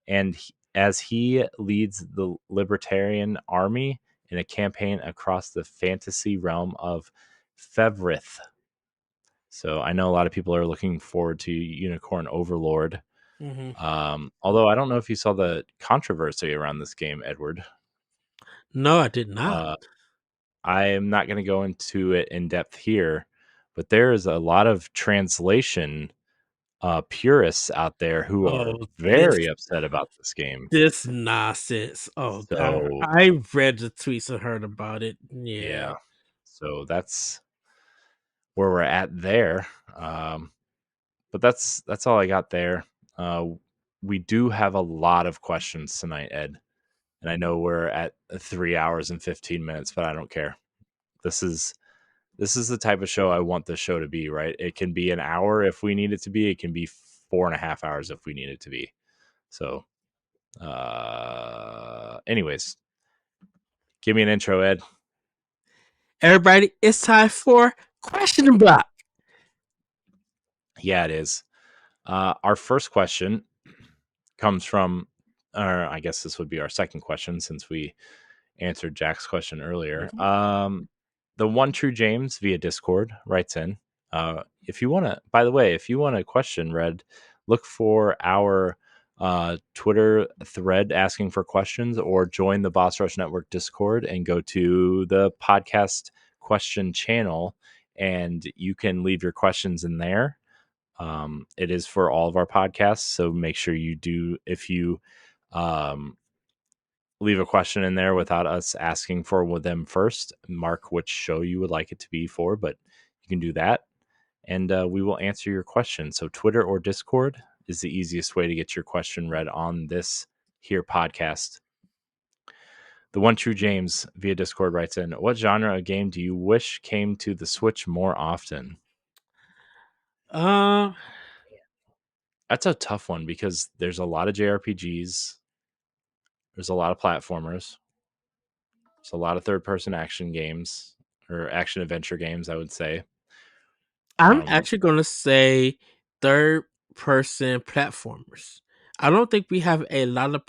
and as he leads the libertarian army in a campaign across the fantasy realm of Fevrith. So I know a lot of people are looking forward to Unicorn Overlord. Although I don't know if you saw the controversy around this game, Edward. No, I did not. I am not going to go into it in depth here, but there is a lot of translation purists out there who are Oh, very upset about this game. this nonsense. Oh, So I read the tweets and heard about it. Yeah. yeah, so that's where we're at there. But that's all I got there. We do have a lot of questions tonight, Ed, and I know we're at 3 hours and 15 minutes, but I don't care. This is the type of show I want the show to be, right? It can be an hour if we need it to be. It can be 4.5 hours if we need it to be. So, anyways, give me an intro, Ed. Everybody, it's time for Question Block. Yeah, it is. Our first question comes from, or I guess this would be our second question since we answered Jack's question earlier. The One True James via Discord writes in, if you want to, by the way, if you want a question read, look for our Twitter thread asking for questions, or join the Boss Rush Network Discord and go to the podcast question channel, and you can leave your questions in there. It is for all of our podcasts, so make sure you do. If you leave a question in there without us asking for them first, mark which show you would like it to be for, but you can do that, and we will answer your question. So Twitter or Discord is the easiest way to get your question read on this here podcast. The One True James via Discord writes in, what genre of game do you wish came to the Switch more often? Uh, That's a tough one because there's a lot of JRPGs. There's a lot of platformers. There's a lot of third-person action games, or action adventure games, I would say. I'm actually going to say third person platformers. I don't think we have a lot of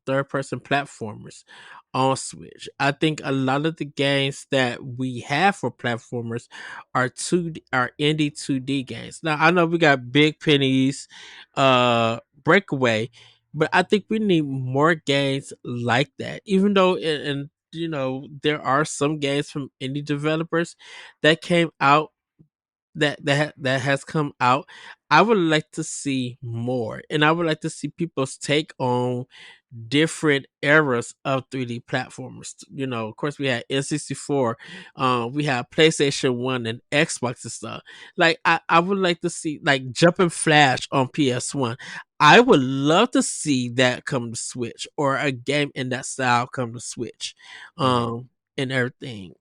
third person platformers on Switch. I think a lot of the games that we have for platformers are indie 2D games. Now I know we got Big Pennies, Breakaway, but I think we need more games like that. Even though and there are some games from indie developers that came out that has come out. I would like to see more, and I would like to see people's take on different eras of 3D platformers. Of course, we had N64, we had PlayStation 1 and Xbox and stuff. Like, I would like to see, like, Jumping Flash on PS1. I would love to see that come to Switch, or a game in that style come to Switch, and everything.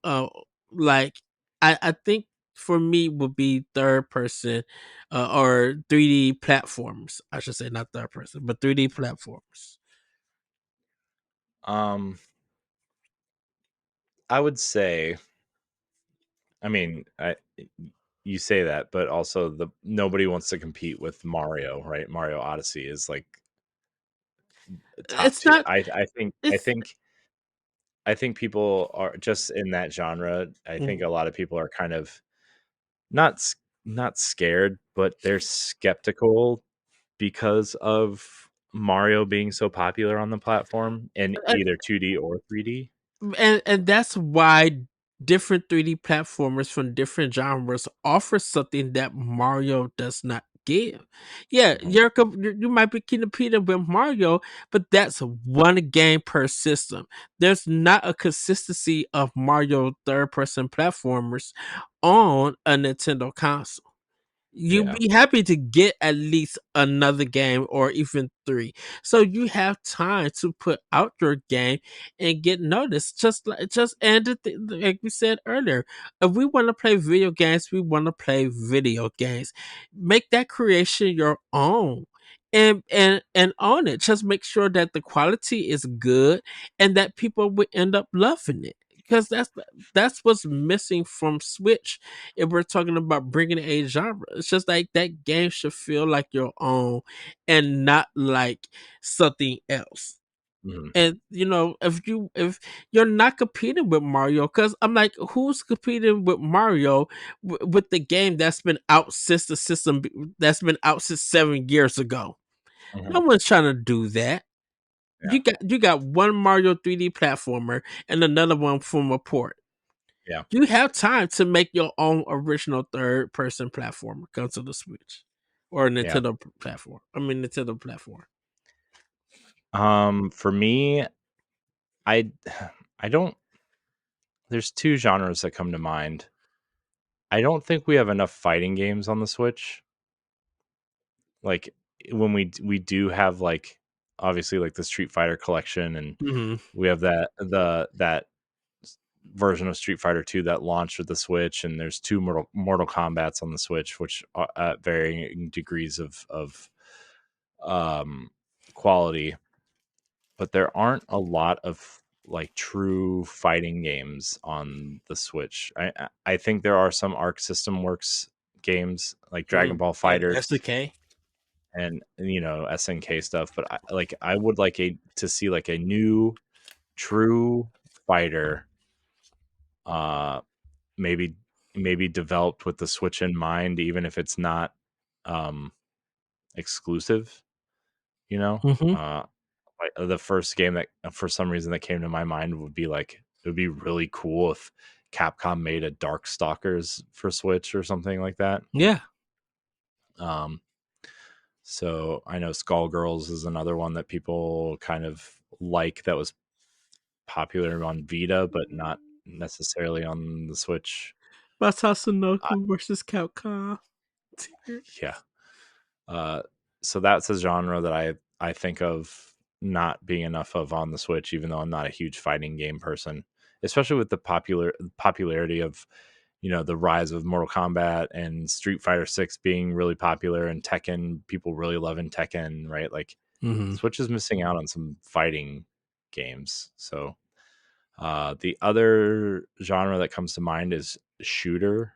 Like, I think for me would be third person, or 3D platforms. I should say not third person, but 3D platforms. Um, I would say, I mean, you say that, but also nobody wants to compete with Mario, right? Mario Odyssey is like top It's tier. not. I It's think I think people are just in that genre. I think mm, a lot of people are kind of not not scared, but they're skeptical because of Mario being so popular on the platform in either 2D or 3D. and that's why different 3D platformers from different genres offer something that Mario does not give. Yeah, Mhm. you might be competing with Mario, but that's one game per system. There's not a consistency of Mario third person platformers on a Nintendo console. You'll Yeah. be happy to get at least another game or even three. So you have time to put out your game and get noticed. Like we said earlier, if we want to play video games, we want to play video games. Make that creation your own. And own it. Just make sure that the quality is good and that people will end up loving it. Because that's what's missing from Switch if we're talking about bringing a genre. It's just like that game should feel like your own and not like something else. Mhm. And if you're not competing with Mario, because I'm like, who's competing with Mario with the game that's been out since the system that's been out since 7 years ago? No Mhm. one's trying to do that. Yeah. You got one Mario 3D platformer and another one from a port. Yeah. You have time to make your own original third person platform come to the Switch or Yeah. Nintendo platform. I mean Nintendo platform. For me, I I don't there's two genres that come to mind. I don't think we have enough fighting games on the Switch. Like when we do have like obviously like the Street Fighter collection, and Hmm. we have that version of Street Fighter 2 that launched with the Switch, and there's two Mortal Kombats on the Switch, which are at varying degrees of um, quality. But there aren't a lot of like true fighting games on the Switch. I think there are some Arc System Works games like Dragon Ball Fighters SDK. and SNK stuff, but I would like a to see like a new true fighter, uh maybe developed with the Switch in mind, even if it's not um exclusive, you know. Hmm. uh like the first game that for some reason that came to my mind would be like it would be really cool if Capcom made a Darkstalkers for Switch or something like that. Yeah. um so I know Skullgirls is another one that people kind of like, that was popular on Vita but not necessarily on the Switch. uh, Masasunoku versus Capcom. yeah. Uh, so that's a genre that I think of not being enough of on the Switch, even though I'm not a huge fighting game person, especially with the popularity of the rise of Mortal Kombat and Street Fighter 6 being really popular, and Tekken, people really loving Tekken, right? Like Hmm. Switch is missing out on some fighting games. So the other genre that comes to mind is shooter,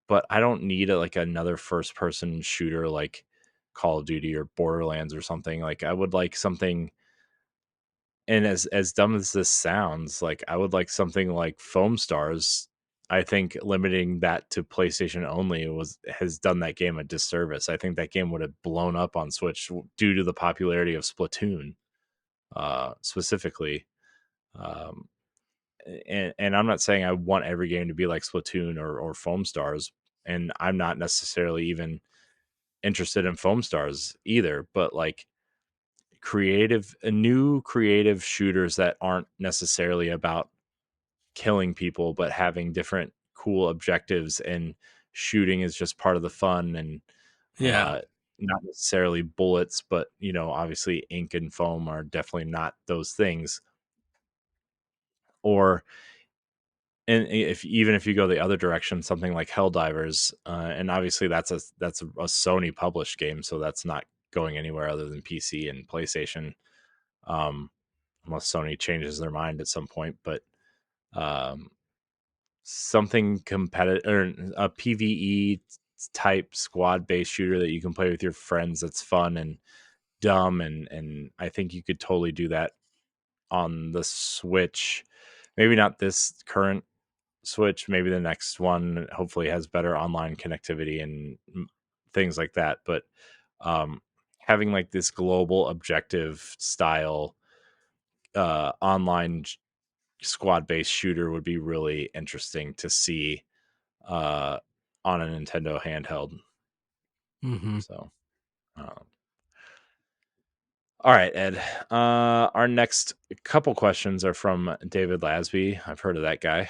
but I don't need like another first person shooter like Call of Duty or Borderlands or something. Like I would like something, and as dumb as this sounds, like I would like something like Foam Stars. I think limiting that to PlayStation only has done that game a disservice. I think that game would have blown up on Switch due to the popularity of Splatoon, specifically. Um, and I'm not saying I want every game to be like Splatoon or Foam Stars, and I'm not necessarily even interested in Foam Stars either, but like new creative shooters that aren't necessarily about killing people, but having different cool objectives, and shooting is just part of the fun, and Yeah. uh, not necessarily bullets, but obviously ink and foam are definitely not those things. Or and if even if you go the other direction, something like Helldivers, and obviously that's a Sony published game, so that's not going anywhere other than PC and PlayStation. Um, unless Sony changes their mind at some point. But something competitive, or a PvE type squad based shooter that you can play with your friends that's fun and dumb, and I think you could totally do that on the Switch. Maybe not this current Switch, maybe the next one hopefully has better online connectivity and things like that. But having like this global objective style online squad based shooter would be really interesting to see on a Nintendo handheld. Mm-hmm. So, all right, Ed. Our next couple questions are from David Lasby. I've heard of that guy.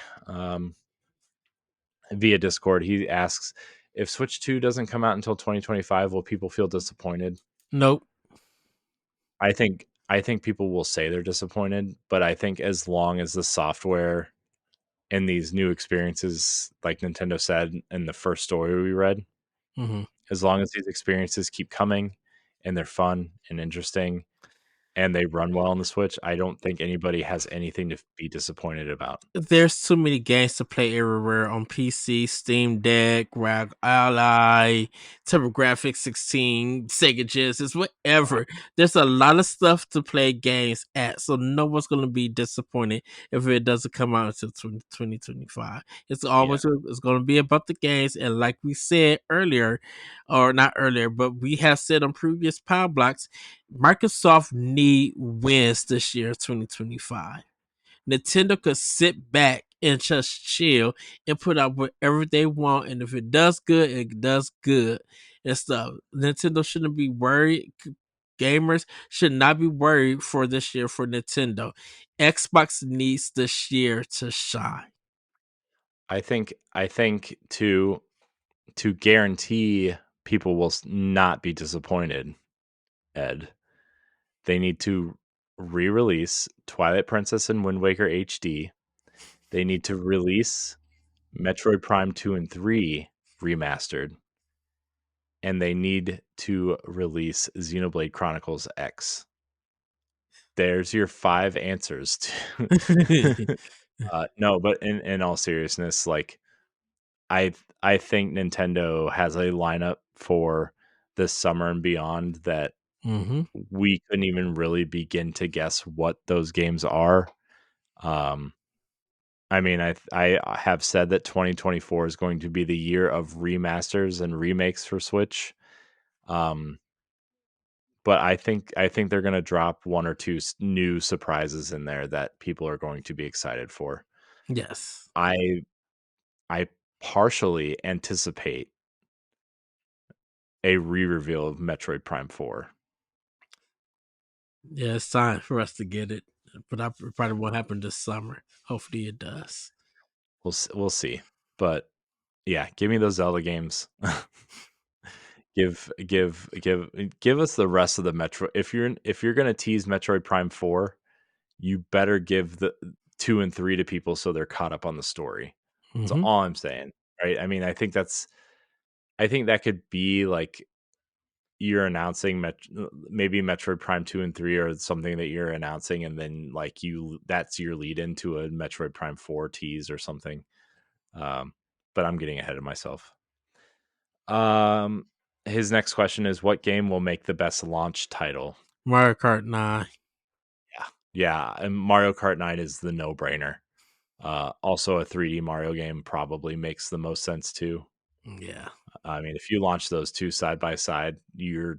Via Discord, he asks, if Switch 2 doesn't come out until 2025, will people feel disappointed? Nope. I think people will say they're disappointed, but I think as long as the software and these new experiences, like Nintendo said in the first story we read, as long as these experiences keep coming and they're fun and interesting and they run well on the Switch, I don't think anybody has anything to be disappointed about. There's too many games to play everywhere on PC, Steam Deck, ROG Ally, TurboGrafx 16, Sega Genesis, whatever. There's a lot of stuff to play games at, so no one's going to be disappointed if it doesn't come out until 2025. It's always it's going to be about the games, and like we said earlier, or not earlier, but we have said on previous Power Blocks, Microsoft need wins this year, 2025. Nintendo could sit back and just chill and put out whatever they want, and if it does good, it does good and stuff. Nintendo shouldn't be worried. Gamers should not be worried for this year for Nintendo. Xbox needs this year to shine. I think to guarantee people will not be disappointed, Ed, they need to re-release Twilight Princess and Wind Waker HD. They need to release Metroid Prime 2 and 3 remastered. And they need to release Xenoblade Chronicles X. There's your 5 answers. No, but in all seriousness, like I think Nintendo has a lineup for this summer and beyond that we couldn't even really begin to guess what those games are. I mean, I have said that 2024 is going to be the year of remasters and remakes for Switch. But I think they're going to drop 1 or 2 new surprises in there that people are going to be excited for. Yes. I partially anticipate a re-reveal of Metroid Prime 4. Yeah, it's time for us to get it, but I probably won't happen this summer. Hopefully, it does. We'll see, but yeah, give me those Zelda games. give us the rest of the Metro. If you're gonna tease Metroid Prime 4, you better give the 2 and 3 to people so they're caught up on the story. That's all I'm saying, right? I mean, I think that could be like you're announcing maybe Metroid Prime 2 and 3 or something that you're announcing, and then like that's your lead into a Metroid Prime 4 tease or something. But I'm getting ahead of myself. His next question is, what game will make the best launch title? Mario Kart 9. Yeah, and Mario Kart 9 is the no-brainer. Also a 3D Mario game probably makes the most sense too. Yeah. I mean, if you launch those two side by side, you're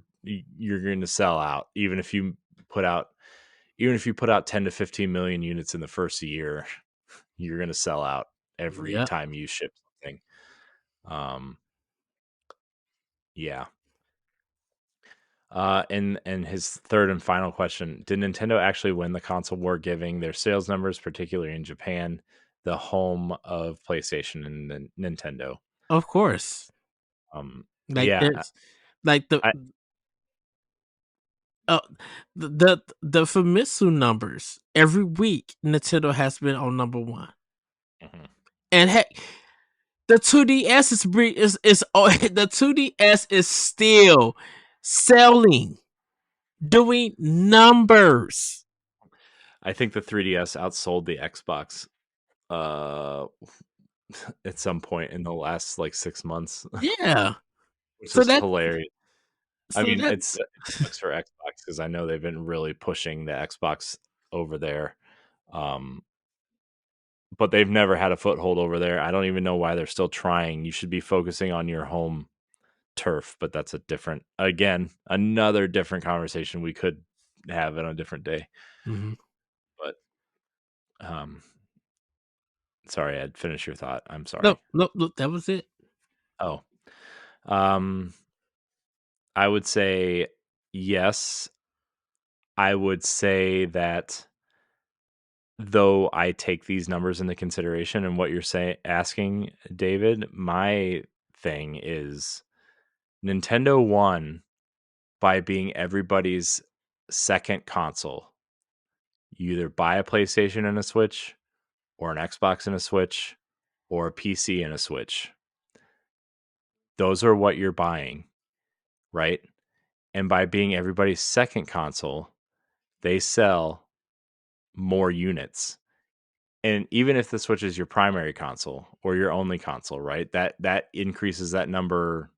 going to sell out. Even if you put out 10 to 15 million units in the first year, you're going to sell out every time you ship something. Yeah. And his third and final question: did Nintendo actually win the console war, giving their sales numbers, particularly in Japan, the home of PlayStation and Nintendo? Of course. Like yeah, like the Famitsu numbers every week. Nintendo has been on number 1, and heck, the 2DS is the 2DS is still selling, doing numbers. I think the 3DS outsold the Xbox at some point in the last like 6 months, Yeah. which So is that hilarious. I so mean, that it sucks for Xbox because I know they've been really pushing the Xbox over there. Um, but they've never had a foothold over there. I don't even know why they're still trying. You should be focusing on your home turf, but that's a different, again, another different conversation we could have on a different day. mm-hmm. But sorry, Ed, finish your thought. I'm No, sorry. no, that was it. Oh, um, I would say yes. I would say that though I take these numbers into consideration and what you're saying, asking David, my thing is Nintendo won by being everybody's second console. You either buy a PlayStation and a Switch, or an Xbox and a Switch, or a PC and a Switch. Those are what you're buying, right? And by being everybody's second console, they sell more units. And even if the Switch is your primary console or your only console, right? That increases that number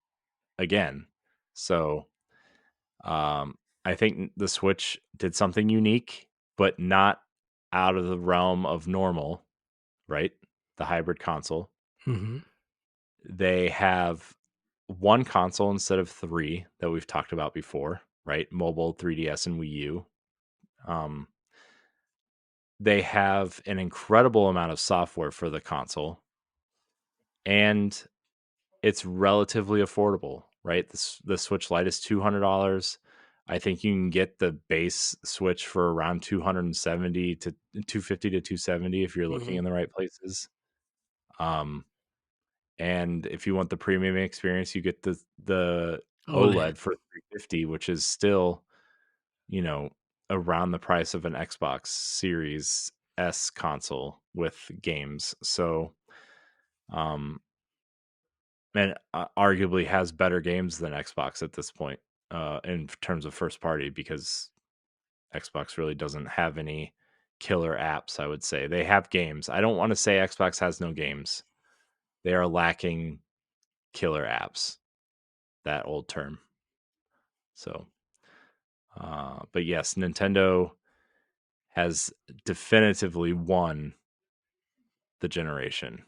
again. So I think the Switch did something unique, but not out of the realm of normal, right? The hybrid console. Mm-hmm. They have one console instead of three that we've talked about before, right? Mobile, 3DS, and Wii U. Um, they have an incredible amount of software for the console, and it's relatively affordable, right? The Switch Lite is $200. I think you can get the base Switch for around 270 to 250 to 270 if you're looking Mm-hmm. in the right places. And if you want the premium experience, you get the OLED. OLED for 350, which is still, you know, around the price of an Xbox Series S console with games. So, um, and arguably has better games than Xbox at this point, in terms of first party, because Xbox really doesn't have any killer apps. I would say they have games. I don't want to say Xbox has no games. They are lacking killer apps. That old term. So, but yes, Nintendo has definitively won the generation.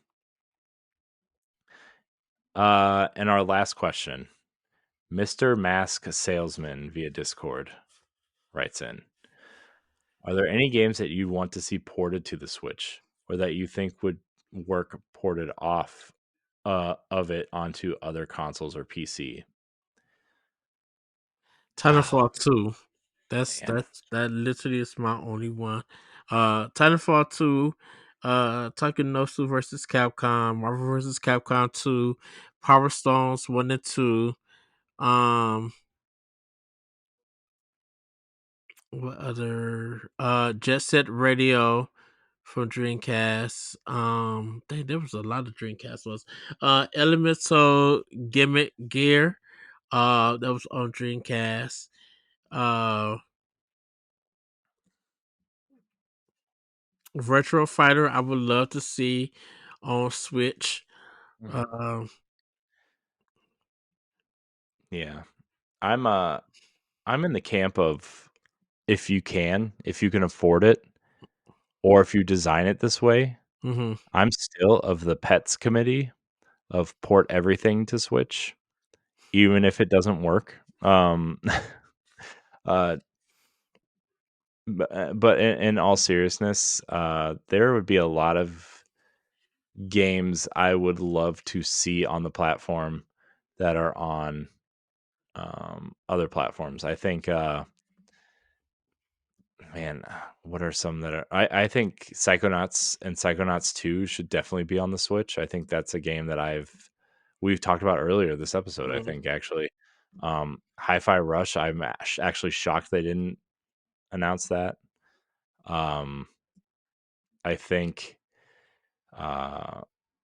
And our last question, Mr. Mask Salesman via Discord writes in: are there any games that you want to see ported to the Switch, or that you think would work ported off of it onto other consoles or PC? Oh Titanfall 2. man, That literally is my only one. Titanfall 2, Takenosu versus Capcom, Marvel versus Capcom 2, Power Stones 1 and 2. Um what other Jet Set Radio from Dreamcast. Dang, there was a lot of Dreamcast ones. Elemental Gimmick Gear. That was on Dreamcast. Uh Retro Fighter, I would love to see on Switch. Mhm. Um, Yeah, I'm I'm in the camp of if you can afford it, or if you design it this way. hmm I'm still of the pets committee of port everything to Switch, even if it doesn't work. Uh, but in all seriousness, there would be a lot of games I would love to see on the platform that are on other platforms. I think, man, what are some that are? I think Psychonauts and Psychonauts 2 should definitely be on the Switch. I think that's a game that we've talked about earlier this episode. I hmm think actually, Hi-Fi Rush. I'm actually shocked they didn't announce that. Um, I think uh,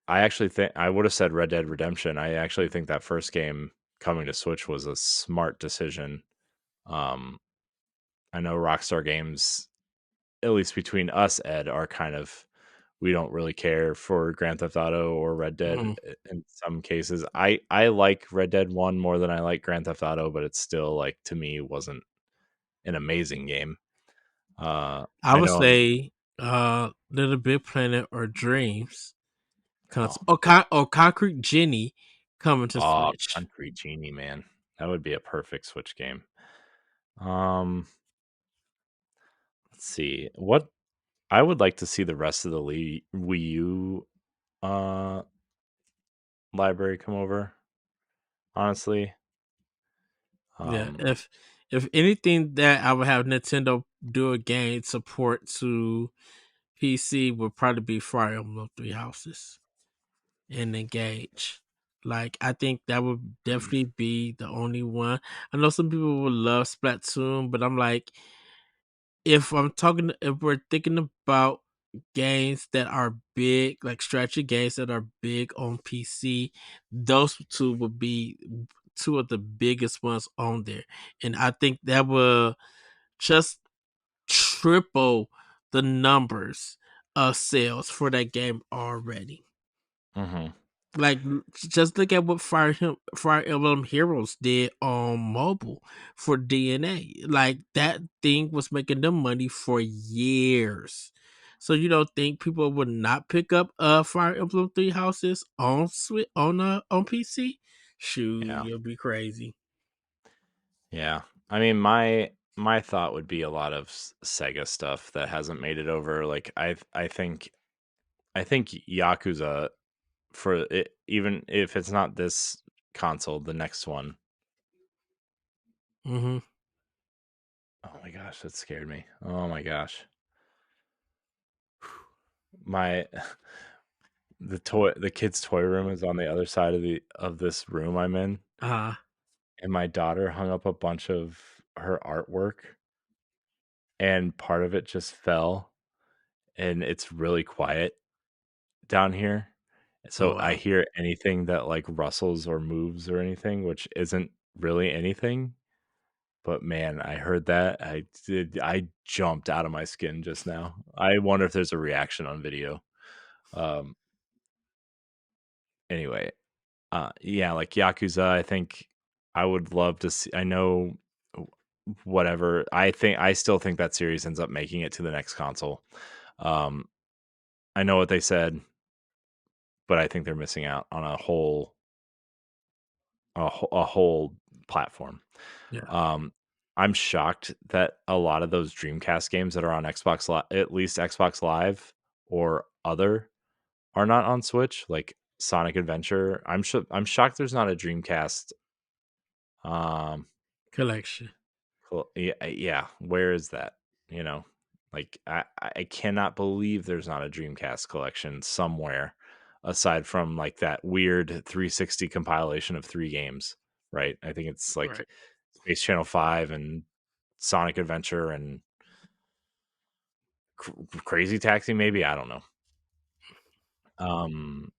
I actually think I would have said Red Dead Redemption. I actually think that first game coming to Switch was a smart decision. Um, I know Rockstar Games at least between us, Ed, are kind of, we don't really care for Grand Theft Auto or Red Dead Mhm. in some cases. I like Red Dead 1 more than I like Grand Theft Auto, but it's still like, to me, wasn't an amazing game. I I would know. say Little Big Planet or Dreams. Oh, Or Concrete Genie coming to oh, Switch. Concrete Genie, man. That would be a perfect Switch game. Um, let's see. What I would like to see the rest of the Wii U uh library come over, honestly. Yeah, Um, if anything that I would have Nintendo do a game support to PC would probably be Fire Emblem Three Houses and Engage. Like I think that would definitely be the only one. I know some people would love Splatoon, but I'm like, if we're thinking about games that are big, like strategy games that are big on PC, those two would be two of the biggest ones on there. And I think that will just triple the numbers of sales for that game already. mhm. Like just look at what Fire Emblem Heroes did on mobile for DNA. Like that thing was making them money for years. So you don't think people would not pick up Fire Emblem Three Houses on on PC? Shoot, Yeah. you'll be crazy. Yeah. I mean, my thought would be a lot of Sega stuff that hasn't made it over. Like I think Yakuza, for it, even if it's not this console, the next one. Hmm. Oh my gosh, that scared me. Oh my gosh. My the kids' toy room is on the other side of this room I'm in, Uh and my daughter hung up a bunch of her artwork, and part of it just fell, and it's really quiet down here. oh So I wow. hear anything that like rustles or moves or anything, which isn't really anything. But man, I heard that. I jumped out of my skin just now. I wonder if there's a reaction on video. Um anyway, yeah, like Yakuza, I think I would love to see. I know whatever. I still think that series ends up making it to the next console. Um I know what they said, but I think they're missing out on a whole platform. Yeah. Um, I'm shocked that a lot of those Dreamcast games that are on Xbox at least Xbox Live or other, are not on Switch, like Sonic Adventure. I'm shocked there's not a Dreamcast. Um, Collection. yeah, yeah. Where is that? You know, like I cannot believe there's not a Dreamcast collection somewhere aside from like that weird 360 compilation of 3 games, right? I think it's like Right. Space Channel 5 and Sonic Adventure and Crazy Taxi, maybe. I don't know. Um,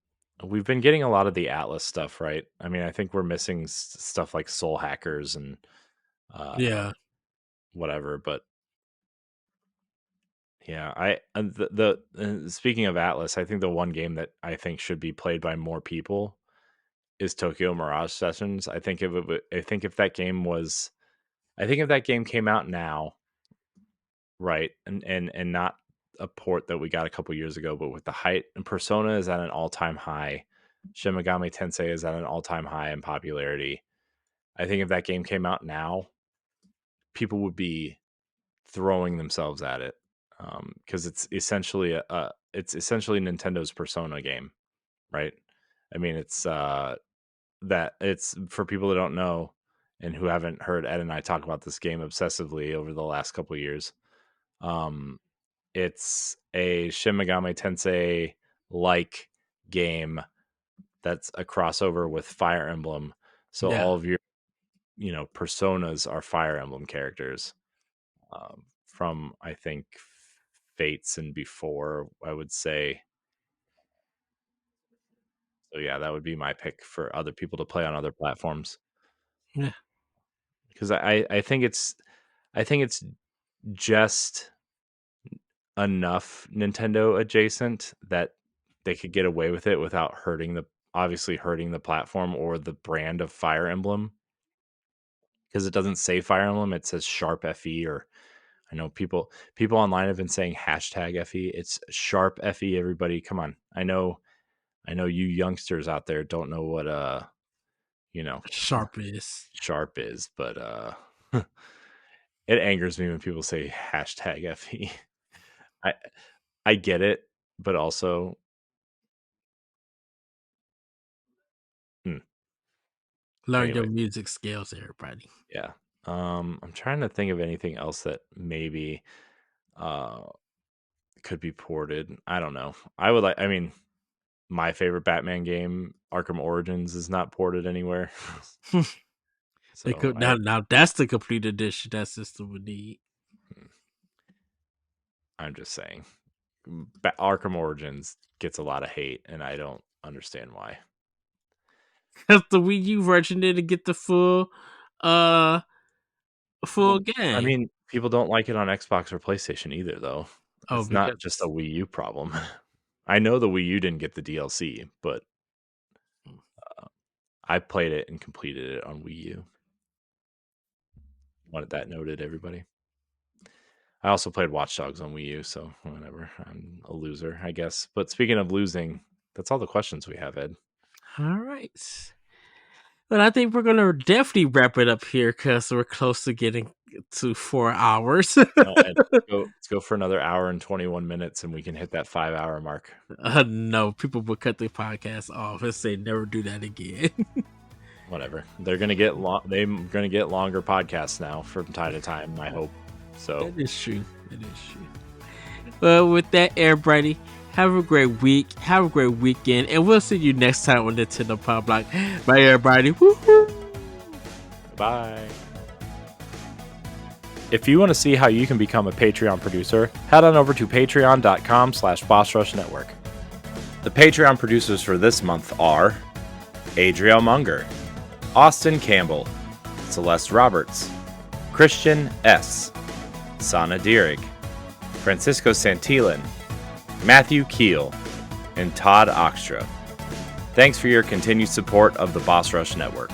we've been getting a lot of the Atlas stuff, right? I mean, I think we're missing stuff like Soul Hackers and uh, Yeah. whatever. But yeah, speaking of Atlas, I think the one game that I think should be played by more people is Tokyo Mirage Sessions. I think if that game came out now, right, and not a port that we got a couple years ago, but with the height, and Persona is at an all-time high. Shin Megami Tensei is at an all-time high in popularity. I think if that game came out now, people would be throwing themselves at it, because it's essentially Nintendo's Persona game, right? I mean, it's for people that don't know and who haven't heard Ed and I talk about this game obsessively over the last couple years. Um, it's a Shin Megami Tensei like game that's a crossover with Fire Emblem. So Yeah. all of your, personas are Fire Emblem characters, from, I think, Fates and before, I would say. So yeah, that would be my pick for other people to play on other platforms, Yeah. because I think it's just enough Nintendo adjacent that they could get away with it without hurting the platform or the brand of Fire Emblem. Because it doesn't say Fire Emblem, it says Sharp FE, or I know people online have been saying hashtag FE. It's Sharp FE, everybody. Come on. I know you youngsters out there don't know what Sharp is. Sharp is, but it angers me when people say hashtag FE. I get it, but also learn anyway. your music skills, everybody. Yeah. I'm trying to think of anything else that maybe could be ported. I don't know. I mean, my favorite Batman game, Arkham Origins, is not ported anywhere. They could now that's the complete edition that system would need. I'm just saying. Arkham Origins gets a lot of hate, and I don't understand why. Because the Wii U version didn't get the full game. I mean, people don't like it on Xbox or PlayStation either, though. It's not just a Wii U problem. I know the Wii U didn't get the DLC, but I played it and completed it on Wii U. Wanted that noted, everybody. I also played Watch Dogs on Wii U, so whatever. I'm a loser, I guess. But speaking of losing, that's all the questions we have, Ed. All right. But I think we're going to definitely wrap it up here because we're close to getting to 4 hours. Let's go for another hour and 21 minutes, and we can hit that 5-hour mark. No, people will cut the podcast off and say never do that again. Whatever. They're gonna get longer podcasts now from time to time, I hope. So that is true. Well, with that, everybody, have a great week. Have a great weekend, and we'll see you next time on Nintendo Pow Block. Bye, everybody. Woo-hoo. Bye. If you want to see how you can become a Patreon producer, head on over to patreon.com/BossRushNetwork. The Patreon producers for this month are Adriel Munger, Austin Campbell, Celeste Roberts, Christian S., Sana Dirrig, Francisco Santillan, Matthew Keel, and Todd Oxtra. Thanks for your continued support of the Boss Rush Network.